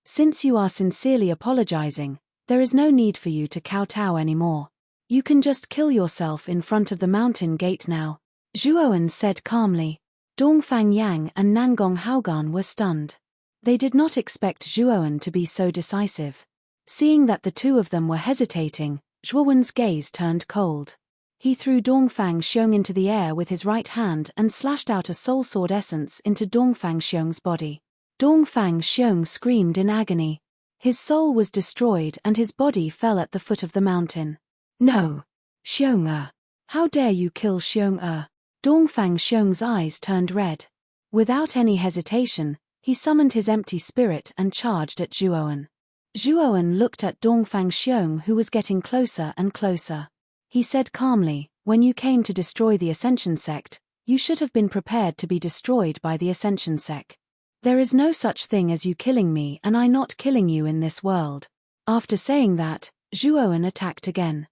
"Since you are sincerely apologizing, there is no need for you to kowtow anymore. You can just kill yourself in front of the mountain gate now," Zhuowen said calmly. Dongfang Yang and Nangong Haogan were stunned. They did not expect Zhuowen to be so decisive. Seeing that the 2 of them were hesitating, Zhuowen's gaze turned cold. He threw Dongfang Xiong into the air with his right hand and slashed out a soul sword essence into Dongfang Xiong's body. Dongfang Xiong screamed in agony. His soul was destroyed and his body fell at the foot of the mountain. "No! Xiong-er! How dare you kill Xiong-er?" Dongfang Xiong's eyes turned red. Without any hesitation, he summoned his empty spirit and charged at Zhuowen. Zhuowen looked at Dongfang Xiong who was getting closer and closer. He said calmly, "When you came to destroy the Ascension sect, you should have been prepared to be destroyed by the Ascension sect. There is no such thing as you killing me and I not killing you in this world." After saying that, Zhuowen attacked again.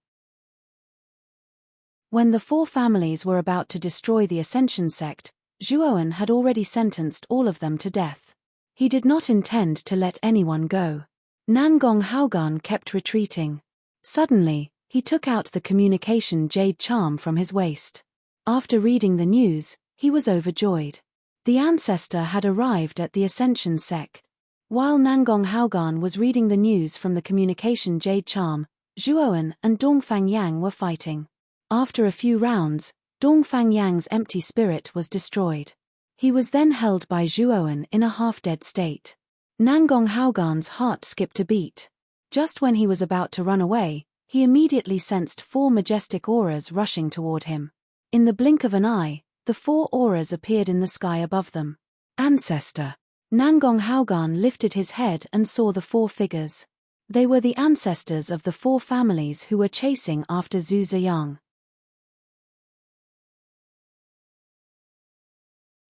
When the 4 families were about to destroy the Ascension sect, Zhuowen had already sentenced all of them to death. He did not intend to let anyone go. Nangong Haogan kept retreating. Suddenly, he took out the communication jade charm from his waist. After reading the news, he was overjoyed. The ancestor had arrived at the Ascension sect. While Nangong Haogan was reading the news from the communication jade charm, Zhuowen and Dongfang Yang were fighting. After a few rounds, Dongfang Yang's empty spirit was destroyed. He was then held by Zhuowen in a half-dead state. Nangong Haogan's heart skipped a beat. Just when he was about to run away, he immediately sensed 4 majestic auras rushing toward him. In the blink of an eye, the 4 auras appeared in the sky above them. Ancestor. Nangong Haogan lifted his head and saw the 4 figures. They were the ancestors of the 4 families who were chasing after Zhu Ziyang.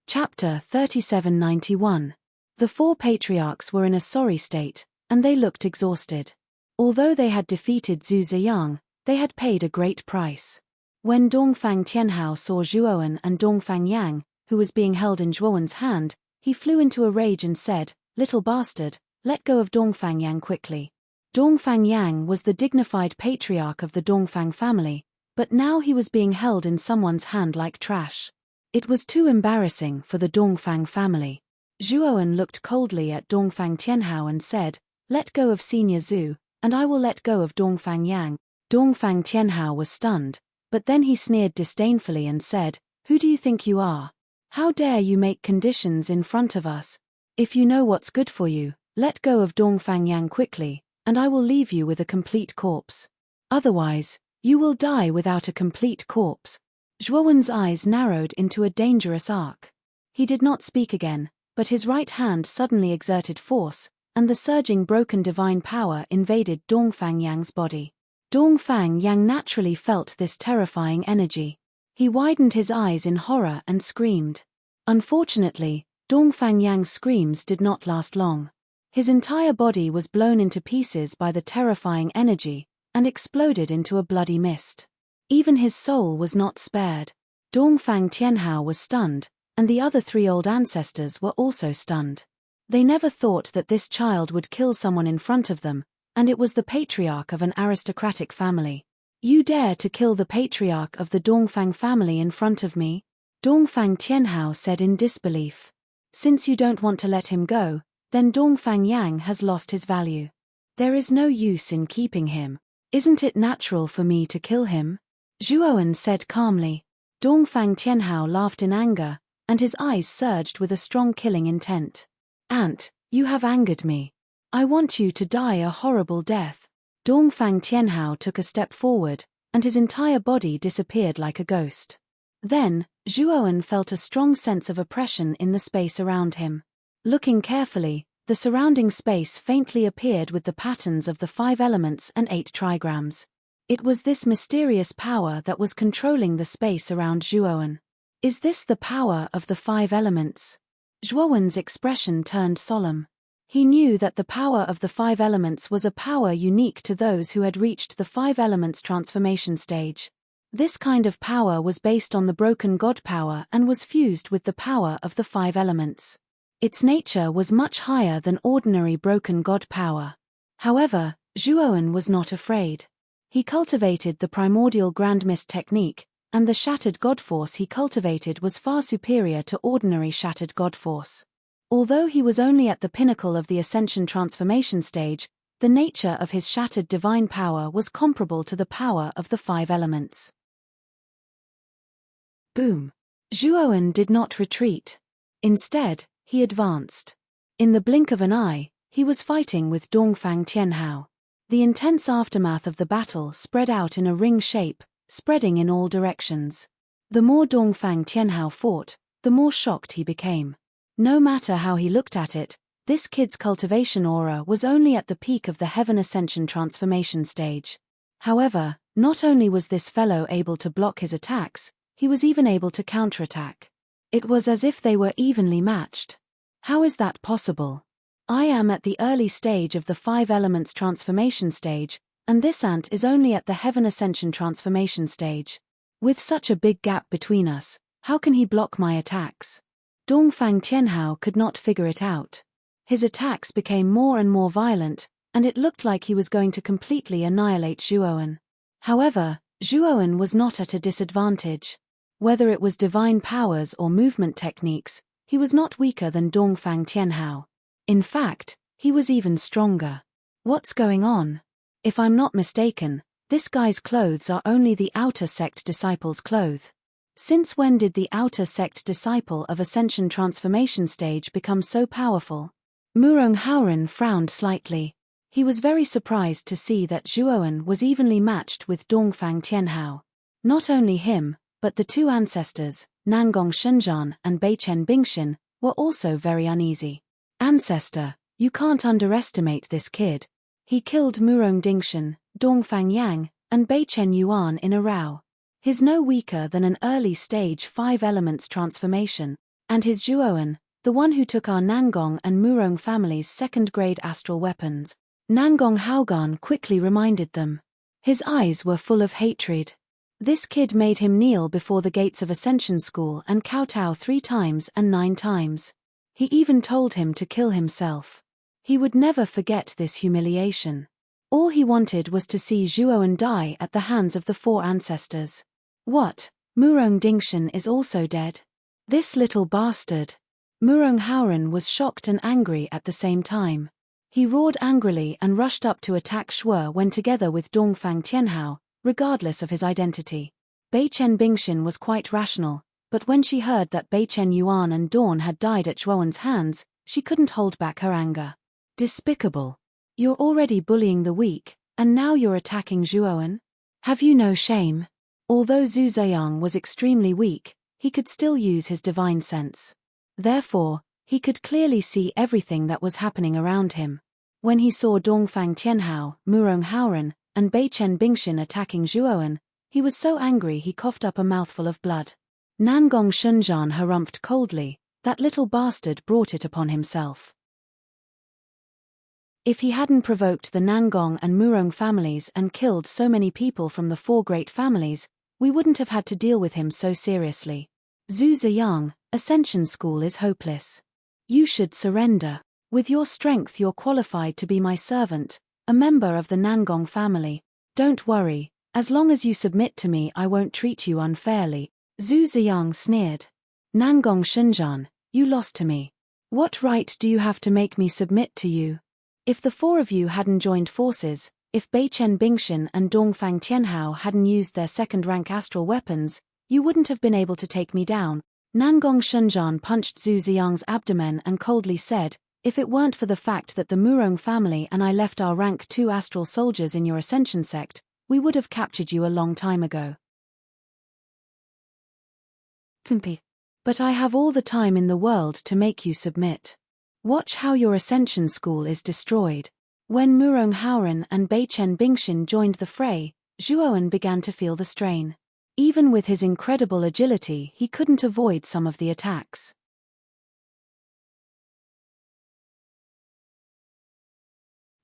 Chapter 3791. The 4 patriarchs were in a sorry state, and they looked exhausted. Although they had defeated Zhu Ziyang, they had paid a great price. When Dongfang Tianhao saw Zhuowen and Dongfang Yang, who was being held in Zhuowen's hand, he flew into a rage and said, "Little bastard, let go of Dongfang Yang quickly." Dongfang Yang was the dignified patriarch of the Dongfang family, but now he was being held in someone's hand like trash. It was too embarrassing for the Dongfang family. Zhuowen looked coldly at Dongfang Tianhao and said, "Let go of Senior Zhu, and I will let go of Dongfang Yang." Dongfang Tianhao was stunned, but then he sneered disdainfully and said, "Who do you think you are? How dare you make conditions in front of us? If you know what's good for you, let go of Dongfang Yang quickly, and I will leave you with a complete corpse. Otherwise, you will die without a complete corpse." Zhuowen's eyes narrowed into a dangerous arc. He did not speak again, but his right hand suddenly exerted force, and the surging broken divine power invaded Dongfang Yang's body. Dongfang Yang naturally felt this terrifying energy. He widened his eyes in horror and screamed. Unfortunately, Dongfang Yang's screams did not last long. His entire body was blown into pieces by the terrifying energy, and exploded into a bloody mist. Even his soul was not spared. Dongfang Tianhao was stunned, and the other 3 old ancestors were also stunned. They never thought that this child would kill someone in front of them, and it was the patriarch of an aristocratic family. "You dare to kill the patriarch of the Dongfang family in front of me?" Dongfang Tianhao said in disbelief. "Since you don't want to let him go, then Dongfang Yang has lost his value. There is no use in keeping him. Isn't it natural for me to kill him?" Zhuowen said calmly. Dongfang Tianhao laughed in anger, and his eyes surged with a strong killing intent. "Aunt, you have angered me. I want you to die a horrible death." Dongfang Tianhao took a step forward, and his entire body disappeared like a ghost. Then, Zhuowen felt a strong sense of oppression in the space around him. Looking carefully, the surrounding space faintly appeared with the patterns of the 5 elements and 8 trigrams. It was this mysterious power that was controlling the space around Zhuowen. Is this the power of the 5 elements? Zhuowen's expression turned solemn. He knew that the power of the 5 elements was a power unique to those who had reached the 5 elements transformation stage. This kind of power was based on the broken god power and was fused with the power of the 5 elements. Its nature was much higher than ordinary broken god power. However, Zhuowen was not afraid. He cultivated the primordial grand mist technique, and the shattered god force he cultivated was far superior to ordinary shattered god force. Although he was only at the pinnacle of the ascension transformation stage, the nature of his shattered divine power was comparable to the power of the 5 elements. Boom! Zhuowen did not retreat. Instead, he advanced. In the blink of an eye, he was fighting with Dongfang Tianhao. The intense aftermath of the battle spread out in a ring shape, spreading in all directions. The more Dongfang Tianhao fought, the more shocked he became. No matter how he looked at it, this kid's cultivation aura was only at the peak of the heaven ascension transformation stage. However, not only was this fellow able to block his attacks, he was even able to counterattack. It was as if they were evenly matched. How is that possible? I am at the early stage of the 5 elements transformation stage, and this ant is only at the heaven ascension transformation stage. With such a big gap between us, how can he block my attacks? Dongfang Tianhao could not figure it out. His attacks became more and more violent, and it looked like he was going to completely annihilate Zhuowen. However, Zhuowen was not at a disadvantage. Whether it was divine powers or movement techniques, he was not weaker than Dongfang Tianhao. In fact, He was even stronger. What's going on? If I'm not mistaken, this guy's clothes are only the outer sect disciple's clothes. Since when did the outer sect disciple of Ascension transformation stage become so powerful? Murong Hauran frowned slightly. He was very surprised to see that Zhuoan was evenly matched with Dongfang Tianhao. Not only him, but the two ancestors, Nangong Shenzhan and Beichen Bingxin, were also very uneasy. Ancestor, you can't underestimate this kid. He killed Murong Dingshan, Dongfang Yang, and Beichen Yuan in a row. He's no weaker than an early-stage 5 elements transformation, and his Zhuoan, the one who took our Nangong and Murong families' second-grade astral weapons. Nangong Haogan quickly reminded them. His eyes were full of hatred. This kid made him kneel before the gates of Ascension School and kowtow 3 times and 9 times. He even told him to kill himself. He would never forget this humiliation. All he wanted was to see Zhuoan die at the hands of the 4 ancestors. What? Murong Dingshan is also dead? This little bastard. Murong Hauran was shocked and angry at the same time. He roared angrily and rushed up to attack Shuo when together with Dongfang Tianhao, regardless of his identity. Beichen Bingxin was quite rational, but when she heard that Beichen Yuan and Dawn had died at Zhuoan's hands, she couldn't hold back her anger. Despicable. You're already bullying the weak, and now you're attacking Zhuoan? Have you no shame? Although Zhu Ziyang was extremely weak, he could still use his divine sense. Therefore, he could clearly see everything that was happening around him. When he saw Dongfang Tianhao, Murong Hauran, and Beichen Bingxin attacking Zhuoan, he was so angry he coughed up a mouthful of blood. Nangong Shenzhan harumphed coldly, that little bastard brought it upon himself. If he hadn't provoked the Nangong and Murong families and killed so many people from the 4 great families, we wouldn't have had to deal with him so seriously. Zhu Ziyang, Ascension School is hopeless. You should surrender. With your strength you're qualified to be my servant, a member of the Nangong family. Don't worry, as long as you submit to me I won't treat you unfairly. Zhu Ziyang sneered. Nangong Shenzhan, you lost to me. What right do you have to make me submit to you? If the 4 of you hadn't joined forces, if Beichen Bingxin and Dongfang Tianhao hadn't used their second-rank astral weapons, you wouldn't have been able to take me down. Nangong Shenzhan punched Zhu Ziyang's abdomen and coldly said, if it weren't for the fact that the Murong family and I left our rank 2 astral soldiers in your Ascension sect, we would have captured you a long time ago. But I have all the time in the world to make you submit. Watch how your Ascension School is destroyed. When Murong Hauran and Beichen Bingxin joined the fray, Zhuoan began to feel the strain. Even with his incredible agility he couldn't avoid some of the attacks.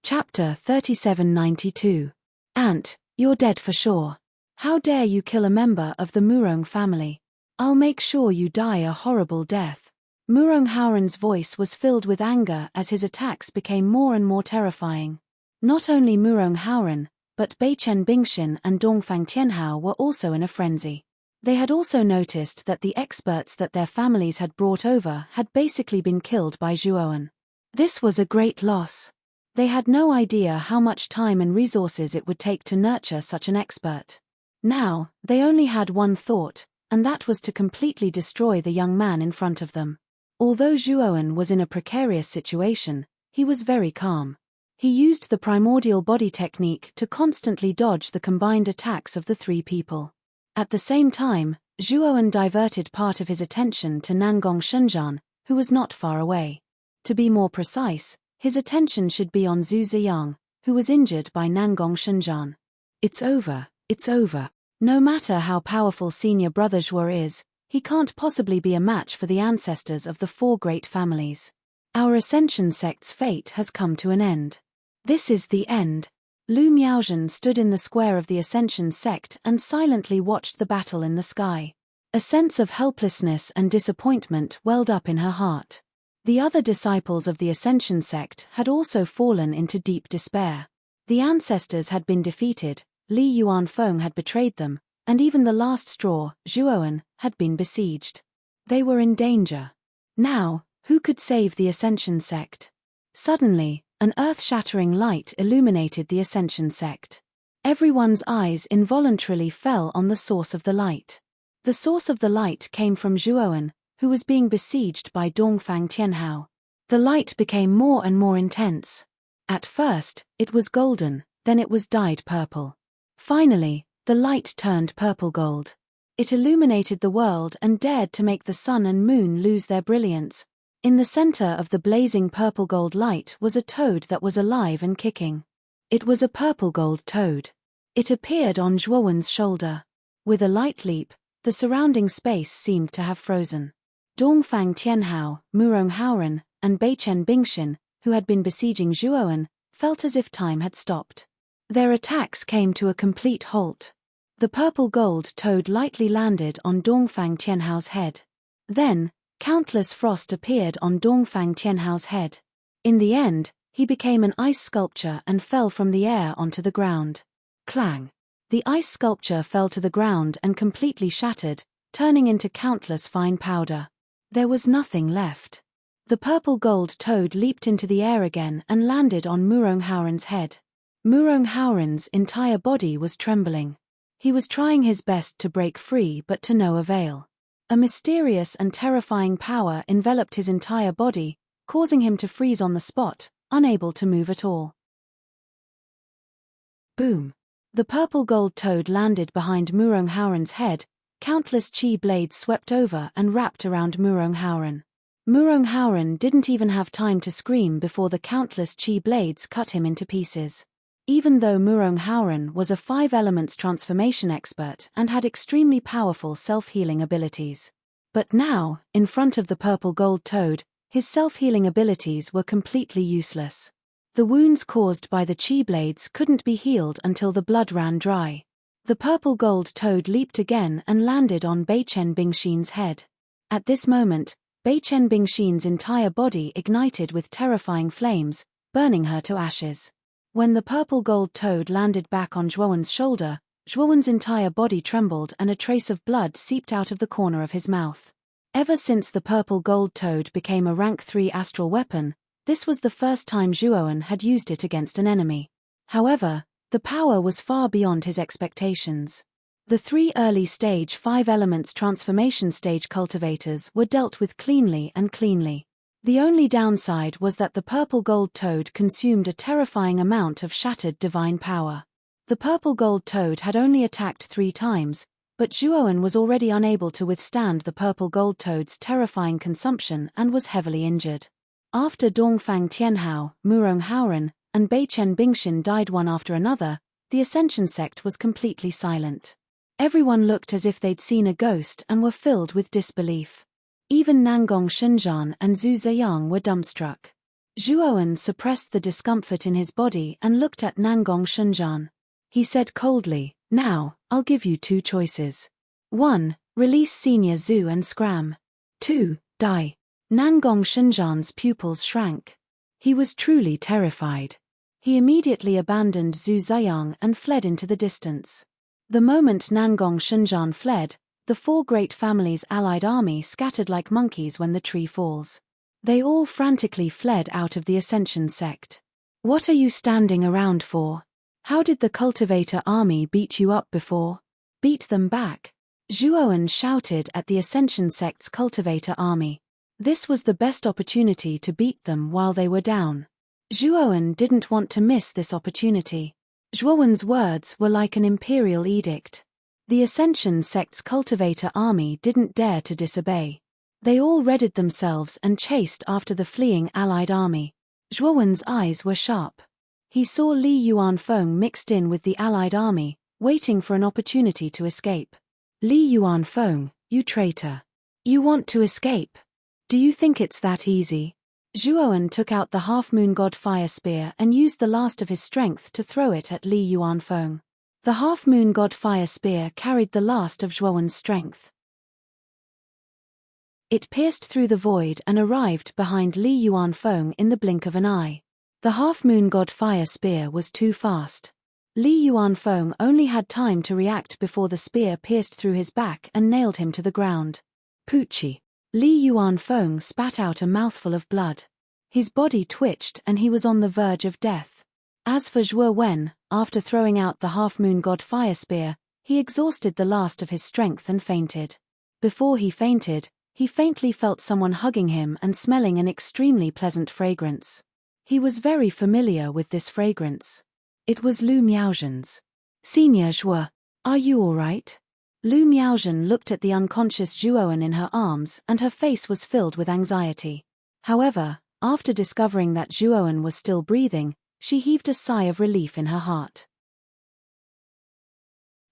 Chapter 3792. Ant, you're dead for sure. How dare you kill a member of the Murong family? I'll make sure you die a horrible death. Murong Hauran's voice was filled with anger as his attacks became more and more terrifying. Not only Murong Hauran, but Beichen Bingxin and Dongfang Tianhao were also in a frenzy. They had also noticed that the experts that their families had brought over had basically been killed by Zhuoan. This was a great loss. They had no idea how much time and resources it would take to nurture such an expert. Now, they only had one thought, and that was to completely destroy the young man in front of them. Although Zhuoan was in a precarious situation, he was very calm. He used the primordial body technique to constantly dodge the combined attacks of the 3 people. At the same time, Zhuoan diverted part of his attention to Nangong Shenzhan, who was not far away. To be more precise, his attention should be on Zhu Ziyang, who was injured by Nangong Shenzhan. It's over, it's over. No matter how powerful senior brother Zhuo is, he can't possibly be a match for the ancestors of the 4 great families. Our Ascension sect's fate has come to an end. This is the end. Lu Miaozhen stood in the square of the Ascension sect and silently watched the battle in the sky. A sense of helplessness and disappointment welled up in her heart. The other disciples of the Ascension sect had also fallen into deep despair. The ancestors had been defeated, Li Yuanfeng had betrayed them, and even the last straw, Zhuoan, had been besieged. They were in danger. Now, who could save the Ascension sect? Suddenly, an earth-shattering light illuminated the Ascension sect. Everyone's eyes involuntarily fell on the source of the light. The source of the light came from Zhuowen, who was being besieged by Dongfang Tianhao. The light became more and more intense. At first, it was golden, then it was dyed purple. Finally, the light turned purple-gold. It illuminated the world and dared to make the sun and moon lose their brilliance. In the center of the blazing purple-gold light was a toad that was alive and kicking. It was a purple-gold toad. It appeared on Zhuowen's shoulder. With a light leap, the surrounding space seemed to have frozen. Dongfang Tianhao, Murong Haoren, and Beichen Bingxin, who had been besieging Zhuowen, felt as if time had stopped. Their attacks came to a complete halt. The purple-gold toad lightly landed on Dongfang Tianhao's head. Then, countless frost appeared on Dongfang Tianhao's head. In the end, he became an ice sculpture and fell from the air onto the ground. Clang! The ice sculpture fell to the ground and completely shattered, turning into countless fine powder. There was nothing left. The purple-gold toad leaped into the air again and landed on Murong Haoren's head. Murong Haoren's entire body was trembling. He was trying his best to break free but to no avail. A mysterious and terrifying power enveloped his entire body, causing him to freeze on the spot, unable to move at all. Boom! The purple-gold toad landed behind Murong Haoren's head. Countless chi blades swept over and wrapped around Murong Haoren. Murong Haoren didn't even have time to scream before the countless chi blades cut him into pieces. Even though Murong Haoren was a 5 elements transformation expert and had extremely powerful self-healing abilities. But now, in front of the purple-gold toad, his self-healing abilities were completely useless. The wounds caused by the chi blades couldn't be healed until the blood ran dry. The purple-gold toad leaped again and landed on Beichen Bingxin's head. At this moment, Beichen Bingxin's entire body ignited with terrifying flames, burning her to ashes. When the purple-gold toad landed back on Zhuowen's shoulder, Zhuowen's entire body trembled and a trace of blood seeped out of the corner of his mouth. Ever since the purple-gold toad became a rank 3 astral weapon, this was the first time Zhuowen had used it against an enemy. However, the power was far beyond his expectations. The 3 early stage 5 elements transformation stage cultivators were dealt with cleanly. The only downside was that the purple-gold toad consumed a terrifying amount of shattered divine power. The purple-gold toad had only attacked 3 times, but Zhuowen was already unable to withstand the purple-gold toad's terrifying consumption and was heavily injured. After Dongfang Tianhao, Murong Haoren, and Beichen Bingxin died one after another, the Ascension sect was completely silent. Everyone looked as if they'd seen a ghost and were filled with disbelief. Even Nangong Shenzhan and Zhu Ziyang were dumbstruck. Zhuowen suppressed the discomfort in his body and looked at Nangong Shenzhan. He said coldly, "Now, I'll give you 2 choices. 1. Release Senior Zhu and Scram. 2. Die." Nangong Shenzhan's pupils shrank. He was truly terrified. He immediately abandoned Zhu Ziyang and fled into the distance. The moment Nangong Shenzhan fled, the 4 great families' allied army scattered like monkeys when the tree falls. They all frantically fled out of the Ascension sect. "What are you standing around for? How did the cultivator army beat you up before? Beat them back." Zhuowen shouted at the Ascension sect's cultivator army. This was the best opportunity to beat them while they were down. Zhuowen didn't want to miss this opportunity. Zhuowen's words were like an imperial edict. The Ascension sect's cultivator army didn't dare to disobey. They all readied themselves and chased after the fleeing allied army. Zhuowen's eyes were sharp. He saw Li Yuanfeng mixed in with the allied army, waiting for an opportunity to escape. "Li Yuanfeng, you traitor. You want to escape? Do you think it's that easy?" Zhuowen took out the half-moon god fire spear and used the last of his strength to throw it at Li Yuanfeng. The half-moon god fire spear carried the last of Zhuowen's strength. It pierced through the void and arrived behind Li Yuanfeng in the blink of an eye. The half-moon god fire spear was too fast. Li Yuanfeng only had time to react before the spear pierced through his back and nailed him to the ground. Poochie! Li Yuanfeng spat out a mouthful of blood. His body twitched and he was on the verge of death. As for Zhuo Wen, after throwing out the half-moon god fire spear, he exhausted the last of his strength and fainted. Before he fainted, he faintly felt someone hugging him and smelling an extremely pleasant fragrance. He was very familiar with this fragrance. It was Lu Miaozhen's. "Senior Zhuo, are you all right?" Lu Miaozhen looked at the unconscious Zhuowen in her arms and her face was filled with anxiety. However, after discovering that Zhuowen was still breathing, she heaved a sigh of relief in her heart.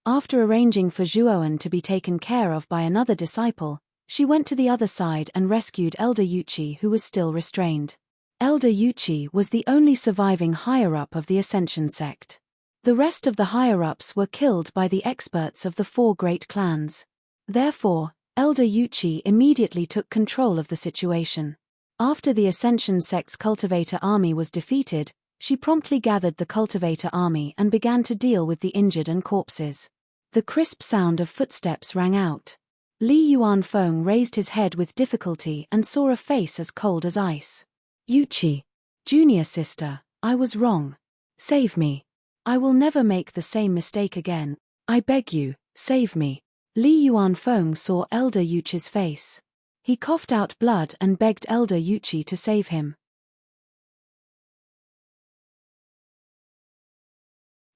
After arranging for Zhuowen to be taken care of by another disciple, she went to the other side and rescued Elder Yuqi, who was still restrained. Elder Yuqi was the only surviving higher-up of the Ascension sect. The rest of the higher-ups were killed by the experts of the 4 great clans. Therefore, Elder Yuqi immediately took control of the situation. After the Ascension sect's cultivator army was defeated, she promptly gathered the cultivator army and began to deal with the injured and corpses. The crisp sound of footsteps rang out. Li Yuanfeng raised his head with difficulty and saw a face as cold as ice. "Yuqi, junior sister, I was wrong. Save me. I will never make the same mistake again. I beg you, save me." Li Yuanfeng saw Elder Yuqi's face. He coughed out blood and begged Elder Yuqi to save him.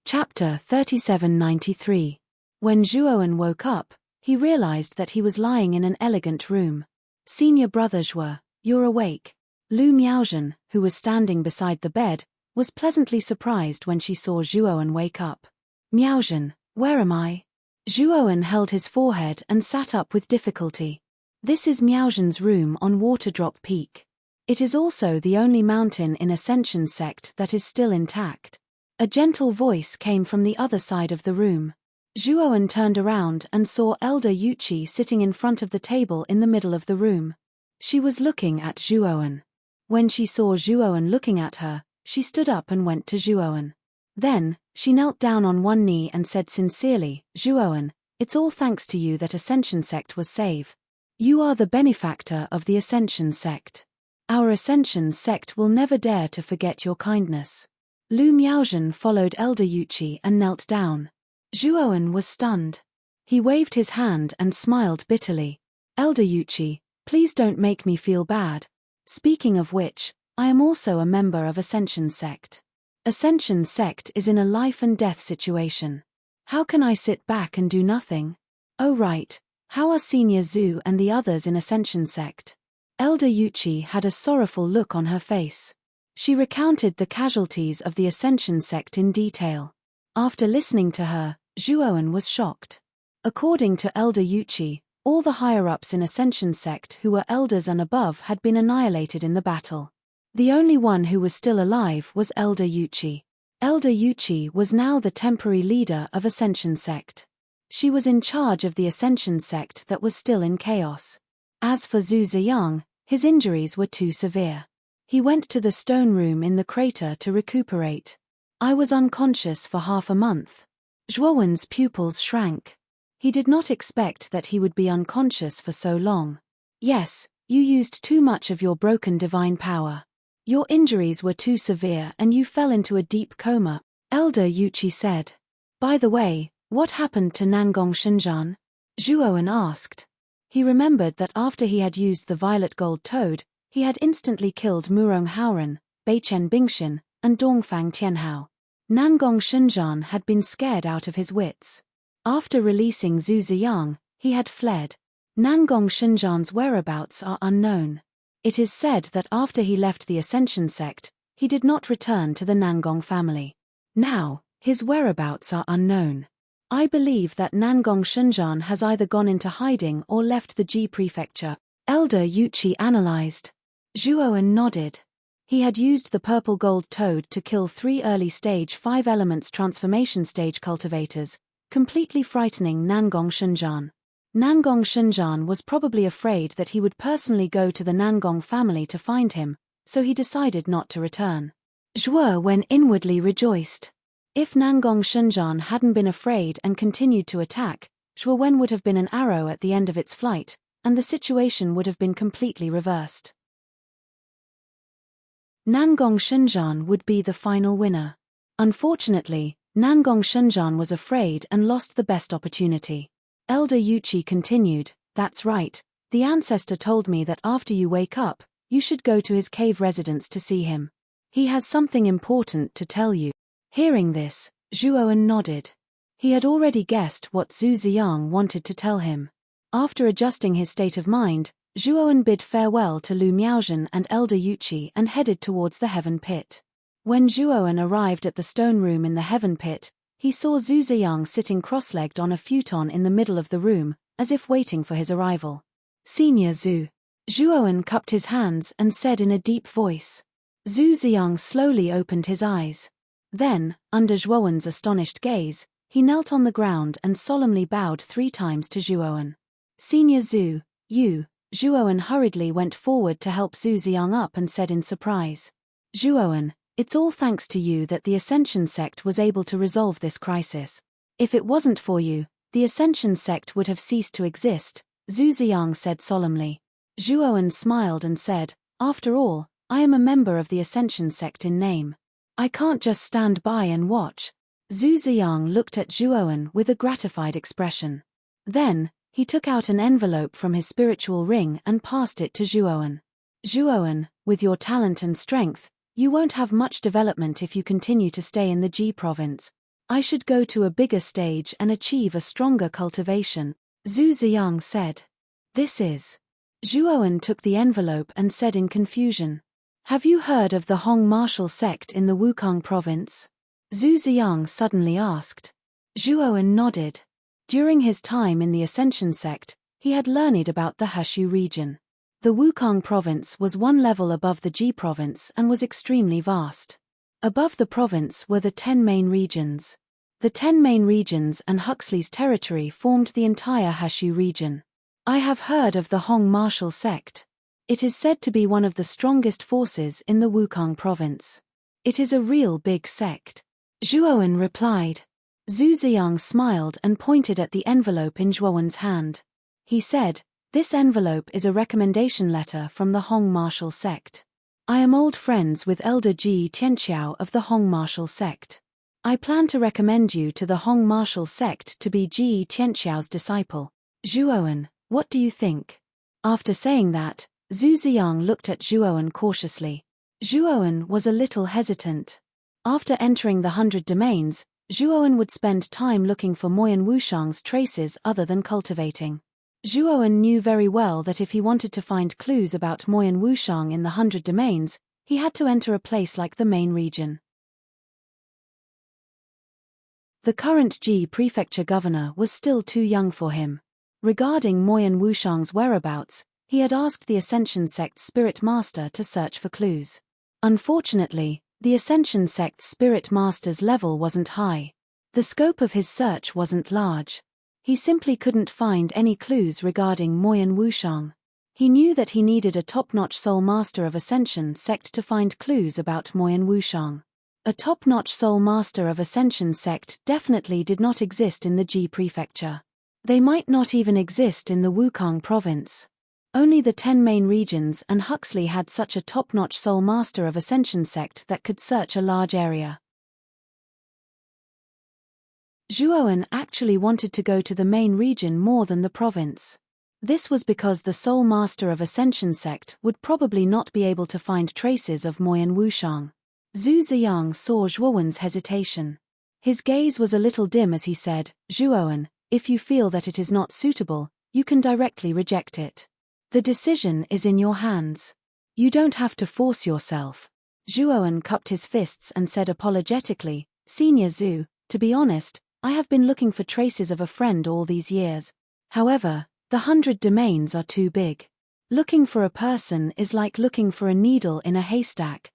Chapter 3793. When Zhuowen woke up, he realized that he was lying in an elegant room. "Senior brother Zhuo, you're awake." Lu Miaozhen, who was standing beside the bed, was pleasantly surprised when she saw Zhuowen wake up. "Miaozhen, where am I?" Zhuowen held his forehead and sat up with difficulty. This is Miaozhen's room on Waterdrop Peak. It is also the only mountain in Ascension sect that is still intact. A gentle voice came from the other side of the room. Zhuowen turned around and saw Elder Yuqi sitting in front of the table in the middle of the room. She was looking at Zhuowen. When she saw Zhuowen looking at her, she stood up and went to Zhuowen. Then, she knelt down on one knee and said sincerely, "Zhuowen, it's all thanks to you that Ascension sect was saved. You are the benefactor of the Ascension sect. Our Ascension sect will never dare to forget your kindness." Lu Miaozhen followed Elder Yuqi and knelt down. Zhuowen was stunned. He waved his hand and smiled bitterly. "Elder Yuqi, please don't make me feel bad. Speaking of which, I am also a member of Ascension sect. Ascension sect is in a life and death situation. How can I sit back and do nothing? Oh right, how are Senior Zhu and the others in Ascension sect?" Elder Yuqi had a sorrowful look on her face. She recounted the casualties of the Ascension sect in detail. After listening to her, Zhuowen was shocked. According to Elder Yuqi, all the higher-ups in Ascension sect who were elders and above had been annihilated in the battle. The only one who was still alive was Elder Yuqi. Elder Yuqi was now the temporary leader of Ascension sect. She was in charge of the Ascension sect that was still in chaos. As for Zhu Ziyang, his injuries were too severe. He went to the stone room in the crater to recuperate. "I was unconscious for half a month." Zhuowen's pupils shrank. He did not expect that he would be unconscious for so long. "Yes, you used too much of your broken divine power. Your injuries were too severe and you fell into a deep coma," Elder Yuqi said. "By the way, what happened to Nangong Shenjian?" Zhuowen asked. He remembered that after he had used the violet gold toad, he had instantly killed Murong Haoren, Beichen Bingxin, and Dongfang Tianhao. Nangong Shenjian had been scared out of his wits. After releasing Zhu Ziyang, he had fled. Nangong Shenjian's whereabouts are unknown. It is said that after he left the Ascension sect, he did not return to the Nangong family. Now, his whereabouts are unknown. I believe that Nangong Shenjian has either gone into hiding or left the Ji prefecture, Elder Yuqi analyzed. Zhuowen nodded. He had used the purple gold toad to kill 3 early stage 5 elements transformation stage cultivators, completely frightening Nangong Shenjian. Nangong Shenjian was probably afraid that he would personally go to the Nangong family to find him, so he decided not to return. Zhuowen inwardly rejoiced. If Nangong Shenjian hadn't been afraid and continued to attack, Zhuowen would have been an arrow at the end of its flight, and the situation would have been completely reversed. Nangong Shenzhan would be the final winner. Unfortunately, Nangong Shenzhan was afraid and lost the best opportunity. Elder Yuchi continued, "That's right. The ancestor told me that after you wake up, you should go to his cave residence to see him. He has something important to tell you." Hearing this, Zhuowen nodded. He had already guessed what Zhu Ziyang wanted to tell him. After adjusting his state of mind, Zhuowen bid farewell to Lu Miaozhen and Elder Yuchi and headed towards the heaven pit. When Zhuowen arrived at the stone room in the heaven pit, he saw Zhu Ziyang sitting cross-legged on a futon in the middle of the room, as if waiting for his arrival. "Senior Zhu." Zhuowen cupped his hands and said in a deep voice. Zhu Ziyang slowly opened his eyes. Then, under Zhuowen's astonished gaze, he knelt on the ground and solemnly bowed 3 times to Zhuowen. "Senior Zhu, you." Zhuowen hurriedly went forward to help Zhu Ziyang up and said in surprise. "Zhuowen, it's all thanks to you that the Ascension sect was able to resolve this crisis. If it wasn't for you, the Ascension sect would have ceased to exist," Zhu Ziyang said solemnly. Zhuowen smiled and said, "After all, I am a member of the Ascension sect in name. I can't just stand by and watch." Zhu Ziyang looked at Zhuowen with a gratified expression. Then, he took out an envelope from his spiritual ring and passed it to Zhuowen. "Zhuowen, with your talent and strength, you won't have much development if you continue to stay in the Ji province. I should go to a bigger stage and achieve a stronger cultivation," Zhu Ziyang said. "This is..." Zhuowen took the envelope and said in confusion. "Have you heard of the Hong martial sect in the Wukong province?" Zhu Ziyang suddenly asked. Zhuowen nodded. During his time in the Ascension sect, he had learned about the Hashu region. The Wukong province was 1 level above the Ji province and was extremely vast. Above the province were the 10 main regions. The 10 main regions and Huxley's territory formed the entire Hashu region. "I have heard of the Hong martial sect. It is said to be one of the strongest forces in the Wukong province. It is a real big sect," Zhuowen replied. Zhu Ziyang smiled and pointed at the envelope in Zhuowen's hand. He said, "This envelope is a recommendation letter from the Hong martial sect. I am old friends with Elder Ji Tianqiao of the Hong martial sect. I plan to recommend you to the Hong martial sect to be Ji Tianqiao's disciple. Zhuowen, what do you think?" After saying that, Zhu Ziyang looked at Zhuowen cautiously. Zhuowen was a little hesitant. After entering the 100 domains, Zhuowen would spend time looking for Moyan Wushang's traces other than cultivating. Zhuowen knew very well that if he wanted to find clues about Moyan Wushang in the 100 domains, he had to enter a place like the main region. The current Ji prefecture governor was still too young for him. Regarding Moyan Wushang's whereabouts, he had asked the Ascension sect's spirit master to search for clues. Unfortunately, the Ascension sect's spirit master's level wasn't high. The scope of his search wasn't large. He simply couldn't find any clues regarding Moyan Wushang. He knew that he needed a top-notch soul master of Ascension sect to find clues about Moyan Wushang. A top-notch soul master of Ascension sect definitely did not exist in the Ji prefecture. They might not even exist in the Wukong province. Only the 10 main regions and Huxley had such a top-notch soul master of Ascension sect that could search a large area. Zhuowen actually wanted to go to the main region more than the province. This was because the soul master of Ascension sect would probably not be able to find traces of Moyan Wushang. Zhu Ziyang saw Zhuowen's hesitation. His gaze was a little dim as he said, "Zhuowen, if you feel that it is not suitable, you can directly reject it. The decision is in your hands. You don't have to force yourself." Zhuowen cupped his fists and said apologetically, "Senior Zhu, to be honest, I have been looking for traces of a friend all these years. However, the 100 domains are too big. Looking for a person is like looking for a needle in a haystack."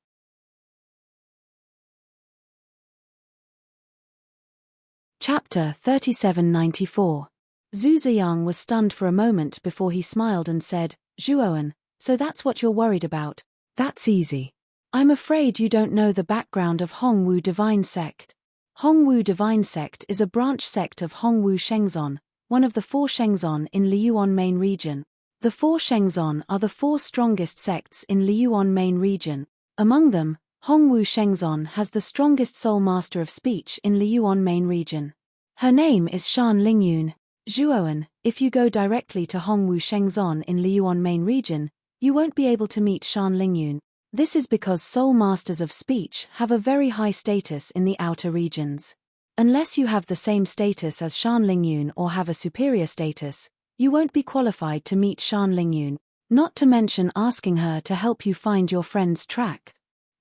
Chapter 3794. Zhu Ziyang was stunned for a moment before he smiled and said, "Zhuowen, so that's what you're worried about? That's easy. I'm afraid you don't know the background of Hongwu Divine Sect. Hongwu Divine Sect is a branch sect of Hongwu Shengzon, one of the 4 Shengzon in Liyuan main region. The 4 Shengzon are the 4 strongest sects in Liyuan main region. Among them, Hongwu Shengzon has the strongest soul master of speech in Liyuan main region. Her name is Shan Lingyun. Zhuoan, if you go directly to Hongwu Shengzon in Liyuan main region, you won't be able to meet Shan Lingyun. This is because soul masters of speech have a very high status in the outer regions. Unless you have the same status as Shan Lingyun or have a superior status, you won't be qualified to meet Shan Lingyun, not to mention asking her to help you find your friend's track.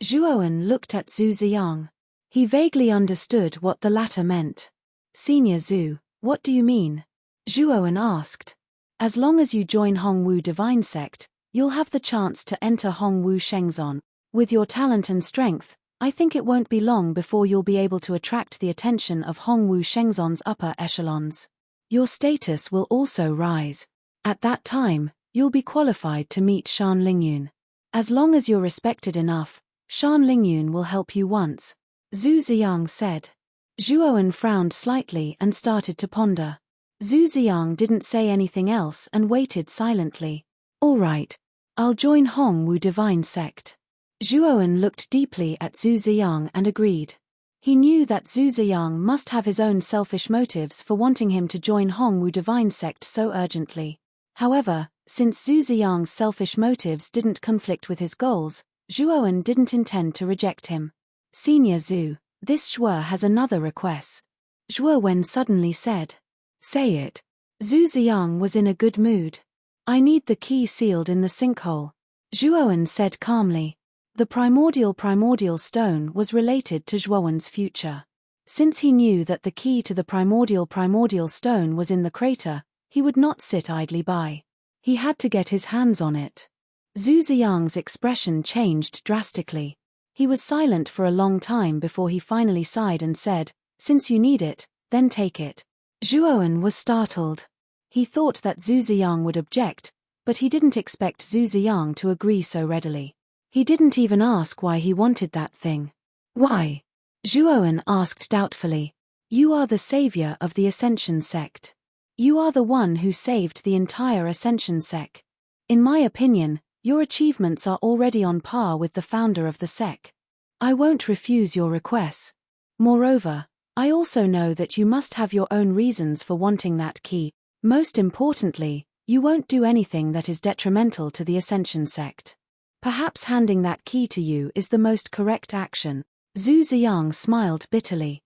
Zhuoan looked at Zhu Ziyang. He vaguely understood what the latter meant. Senior Zhu, what do you mean? Zhuoan asked. As long as you join Hongwu Divine Sect, you'll have the chance to enter Hongwu Shengzon. With your talent and strength, I think it won't be long before you'll be able to attract the attention of Hongwu Shengzon's upper echelons. Your status will also rise. At that time, you'll be qualified to meet Shan Lingyun. As long as you're respected enough, Shan Lingyun will help you once, Zhu Ziyang said. Zhuoan frowned slightly and started to ponder. Zhu Ziyang didn't say anything else and waited silently. All right. I'll join Hongwu Divine Sect. Zhuoan looked deeply at Zhu Ziyang and agreed. He knew that Zhu Ziyang must have his own selfish motives for wanting him to join Hongwu Divine Sect so urgently. However, since Zhu Ziyang's selfish motives didn't conflict with his goals, Zhuoan didn't intend to reject him. Senior Zhu, this Shuo has another request. Zhuoan suddenly said. Say it. Zhu Ziyang was in a good mood. I need the key sealed in the sinkhole. Zhuoan said calmly. The primordial stone was related to Zhuoan's future. Since he knew that the key to the primordial stone was in the crater, he would not sit idly by. He had to get his hands on it. Zhu Ziyang's expression changed drastically. He was silent for a long time before he finally sighed and said, Since you need it, then take it. Zhuoan was startled. He thought that Zhu Ziyang would object, but he didn't expect Zhu Ziyang to agree so readily. He didn't even ask why he wanted that thing. Why? Zhuoan asked doubtfully. You are the savior of the Ascension sect. You are the one who saved the entire Ascension sect. In my opinion, your achievements are already on par with the founder of the sect. I won't refuse your request. Moreover, I also know that you must have your own reasons for wanting that key. Most importantly, you won't do anything that is detrimental to the Ascension sect. Perhaps handing that key to you is the most correct action. Zhu Ziyang smiled bitterly.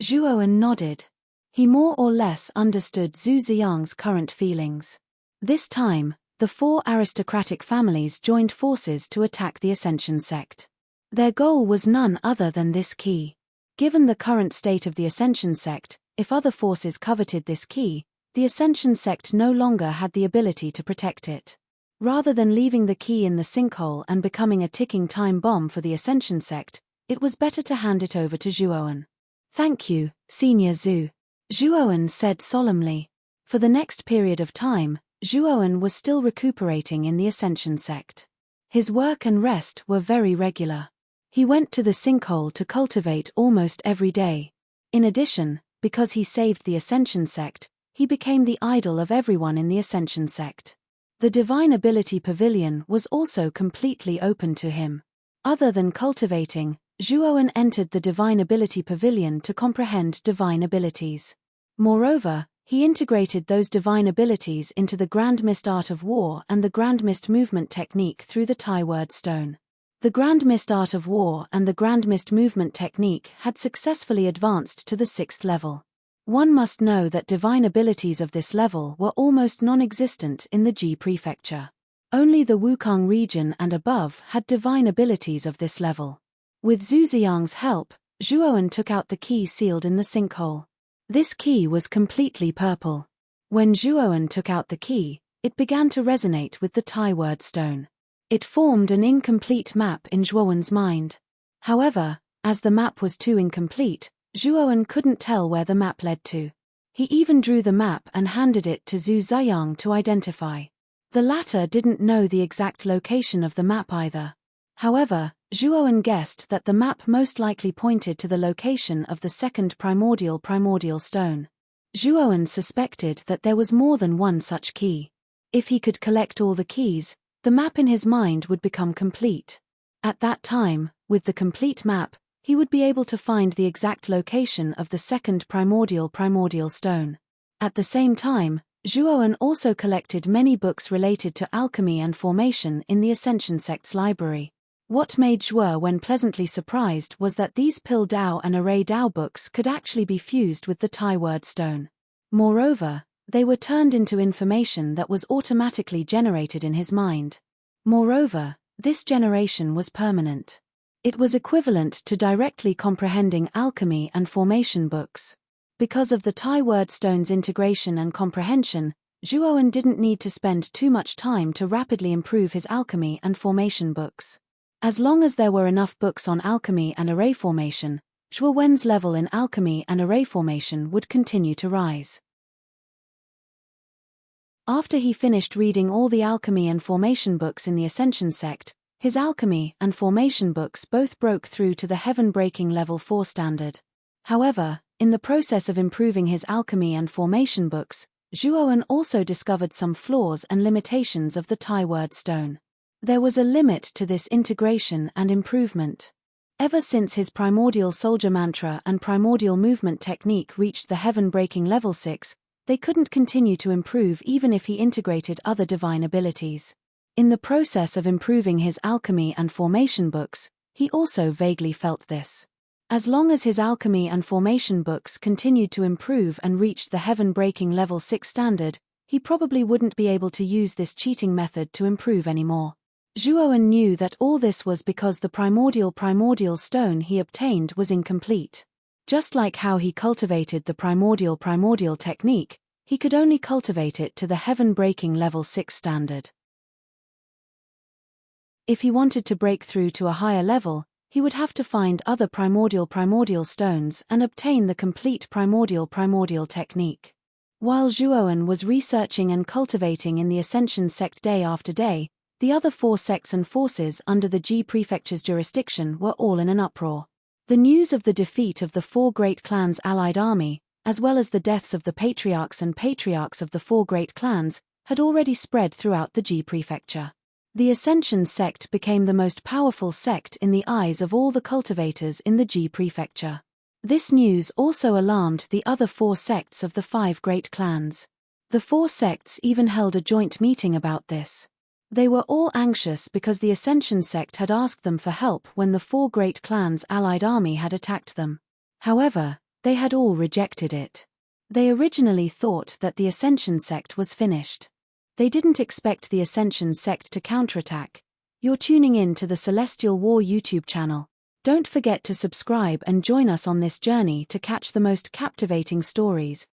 Zhuoan nodded. He more or less understood Zhu Ziyang's current feelings. This time, the 4 aristocratic families joined forces to attack the Ascension sect. Their goal was none other than this key. Given the current state of the Ascension sect, if other forces coveted this key, the Ascension sect no longer had the ability to protect it. Rather than leaving the key in the sinkhole and becoming a ticking time bomb for the Ascension sect, it was better to hand it over to Zhuoan. Thank you, Senior Zhu. Zhuoan said solemnly. For the next period of time, Zhuoan was still recuperating in the Ascension sect. His work and rest were very regular. He went to the sinkhole to cultivate almost every day. In addition, because he saved the Ascension sect, he became the idol of everyone in the Ascension sect. The Divine Ability Pavilion was also completely open to him. Other than cultivating, Zhuoan entered the Divine Ability Pavilion to comprehend divine abilities. Moreover, he integrated those divine abilities into the Grand Mist Art of War and the Grand Mist Movement Technique through the Tai Word Stone. The Grand Mist Art of War and the Grand Mist Movement Technique had successfully advanced to the 6th level. One must know that divine abilities of this level were almost non-existent in the Ji Prefecture. Only the Wukong region and above had divine abilities of this level. With Zhu Ziyang's help, Zhuoan took out the key sealed in the sinkhole. This key was completely purple. When Zhuoan took out the key, it began to resonate with the Tai Word Stone. It formed an incomplete map in Zhuoan's mind. However, as the map was too incomplete, Zhuoan couldn't tell where the map led to. He even drew the map and handed it to Zhu Ziyang to identify. The latter didn't know the exact location of the map either. However, Zhuoan guessed that the map most likely pointed to the location of the second primordial stone. Zhuoan suspected that there was more than one such key. If he could collect all the keys, The map in his mind would become complete. At that time, with the complete map, he would be able to find the exact location of the second primordial stone. At the same time, Zhuowen also collected many books related to alchemy and formation in the Ascension sect's library. What made Zhuowen pleasantly surprised was that these Pil Dao and Array Dao books could actually be fused with the Tai Word Stone. Moreover, they were turned into information that was automatically generated in his mind. Moreover, this generation was permanent. It was equivalent to directly comprehending alchemy and formation books. Because of the Tai Word Stone's integration and comprehension, Zhuowen didn't need to spend too much time to rapidly improve his alchemy and formation books. As long as there were enough books on alchemy and array formation, Zhuowen's level in alchemy and array formation would continue to rise. After he finished reading all the alchemy and formation books in the Ascension sect, his alchemy and formation books both broke through to the heaven-breaking level 4 standard. However, in the process of improving his alchemy and formation books, Zhuowen also discovered some flaws and limitations of the Tai Word Stone. There was a limit to this integration and improvement. Ever since his primordial soldier mantra and primordial movement technique reached the heaven-breaking level 6, they couldn't continue to improve even if he integrated other divine abilities. In the process of improving his alchemy and formation books, he also vaguely felt this. As long as his alchemy and formation books continued to improve and reached the heaven-breaking level 6 standard, he probably wouldn't be able to use this cheating method to improve anymore. Zhuowen knew that all this was because the primordial stone he obtained was incomplete. Just like how he cultivated the primordial technique, he could only cultivate it to the heaven-breaking level 6 standard. If he wanted to break through to a higher level, he would have to find other primordial stones and obtain the complete primordial technique. While Zhuowen was researching and cultivating in the Ascension sect day after day, the other 4 sects and forces under the Ji Prefecture's jurisdiction were all in an uproar. The news of the defeat of the 4 great clans' allied army, as well as the deaths of the patriarchs of the 4 great clans, had already spread throughout the Ji Prefecture. The Ascension sect became the most powerful sect in the eyes of all the cultivators in the Ji Prefecture. This news also alarmed the other 4 sects of the 5 great clans. The 4 sects even held a joint meeting about this. They were all anxious because the Ascension sect had asked them for help when the 4 great clans' allied army had attacked them. However, they had all rejected it. They originally thought that the Ascension sect was finished. They didn't expect the Ascension sect to counterattack. You're tuning in to the Celestial War YouTube channel. Don't forget to subscribe and join us on this journey to catch the most captivating stories,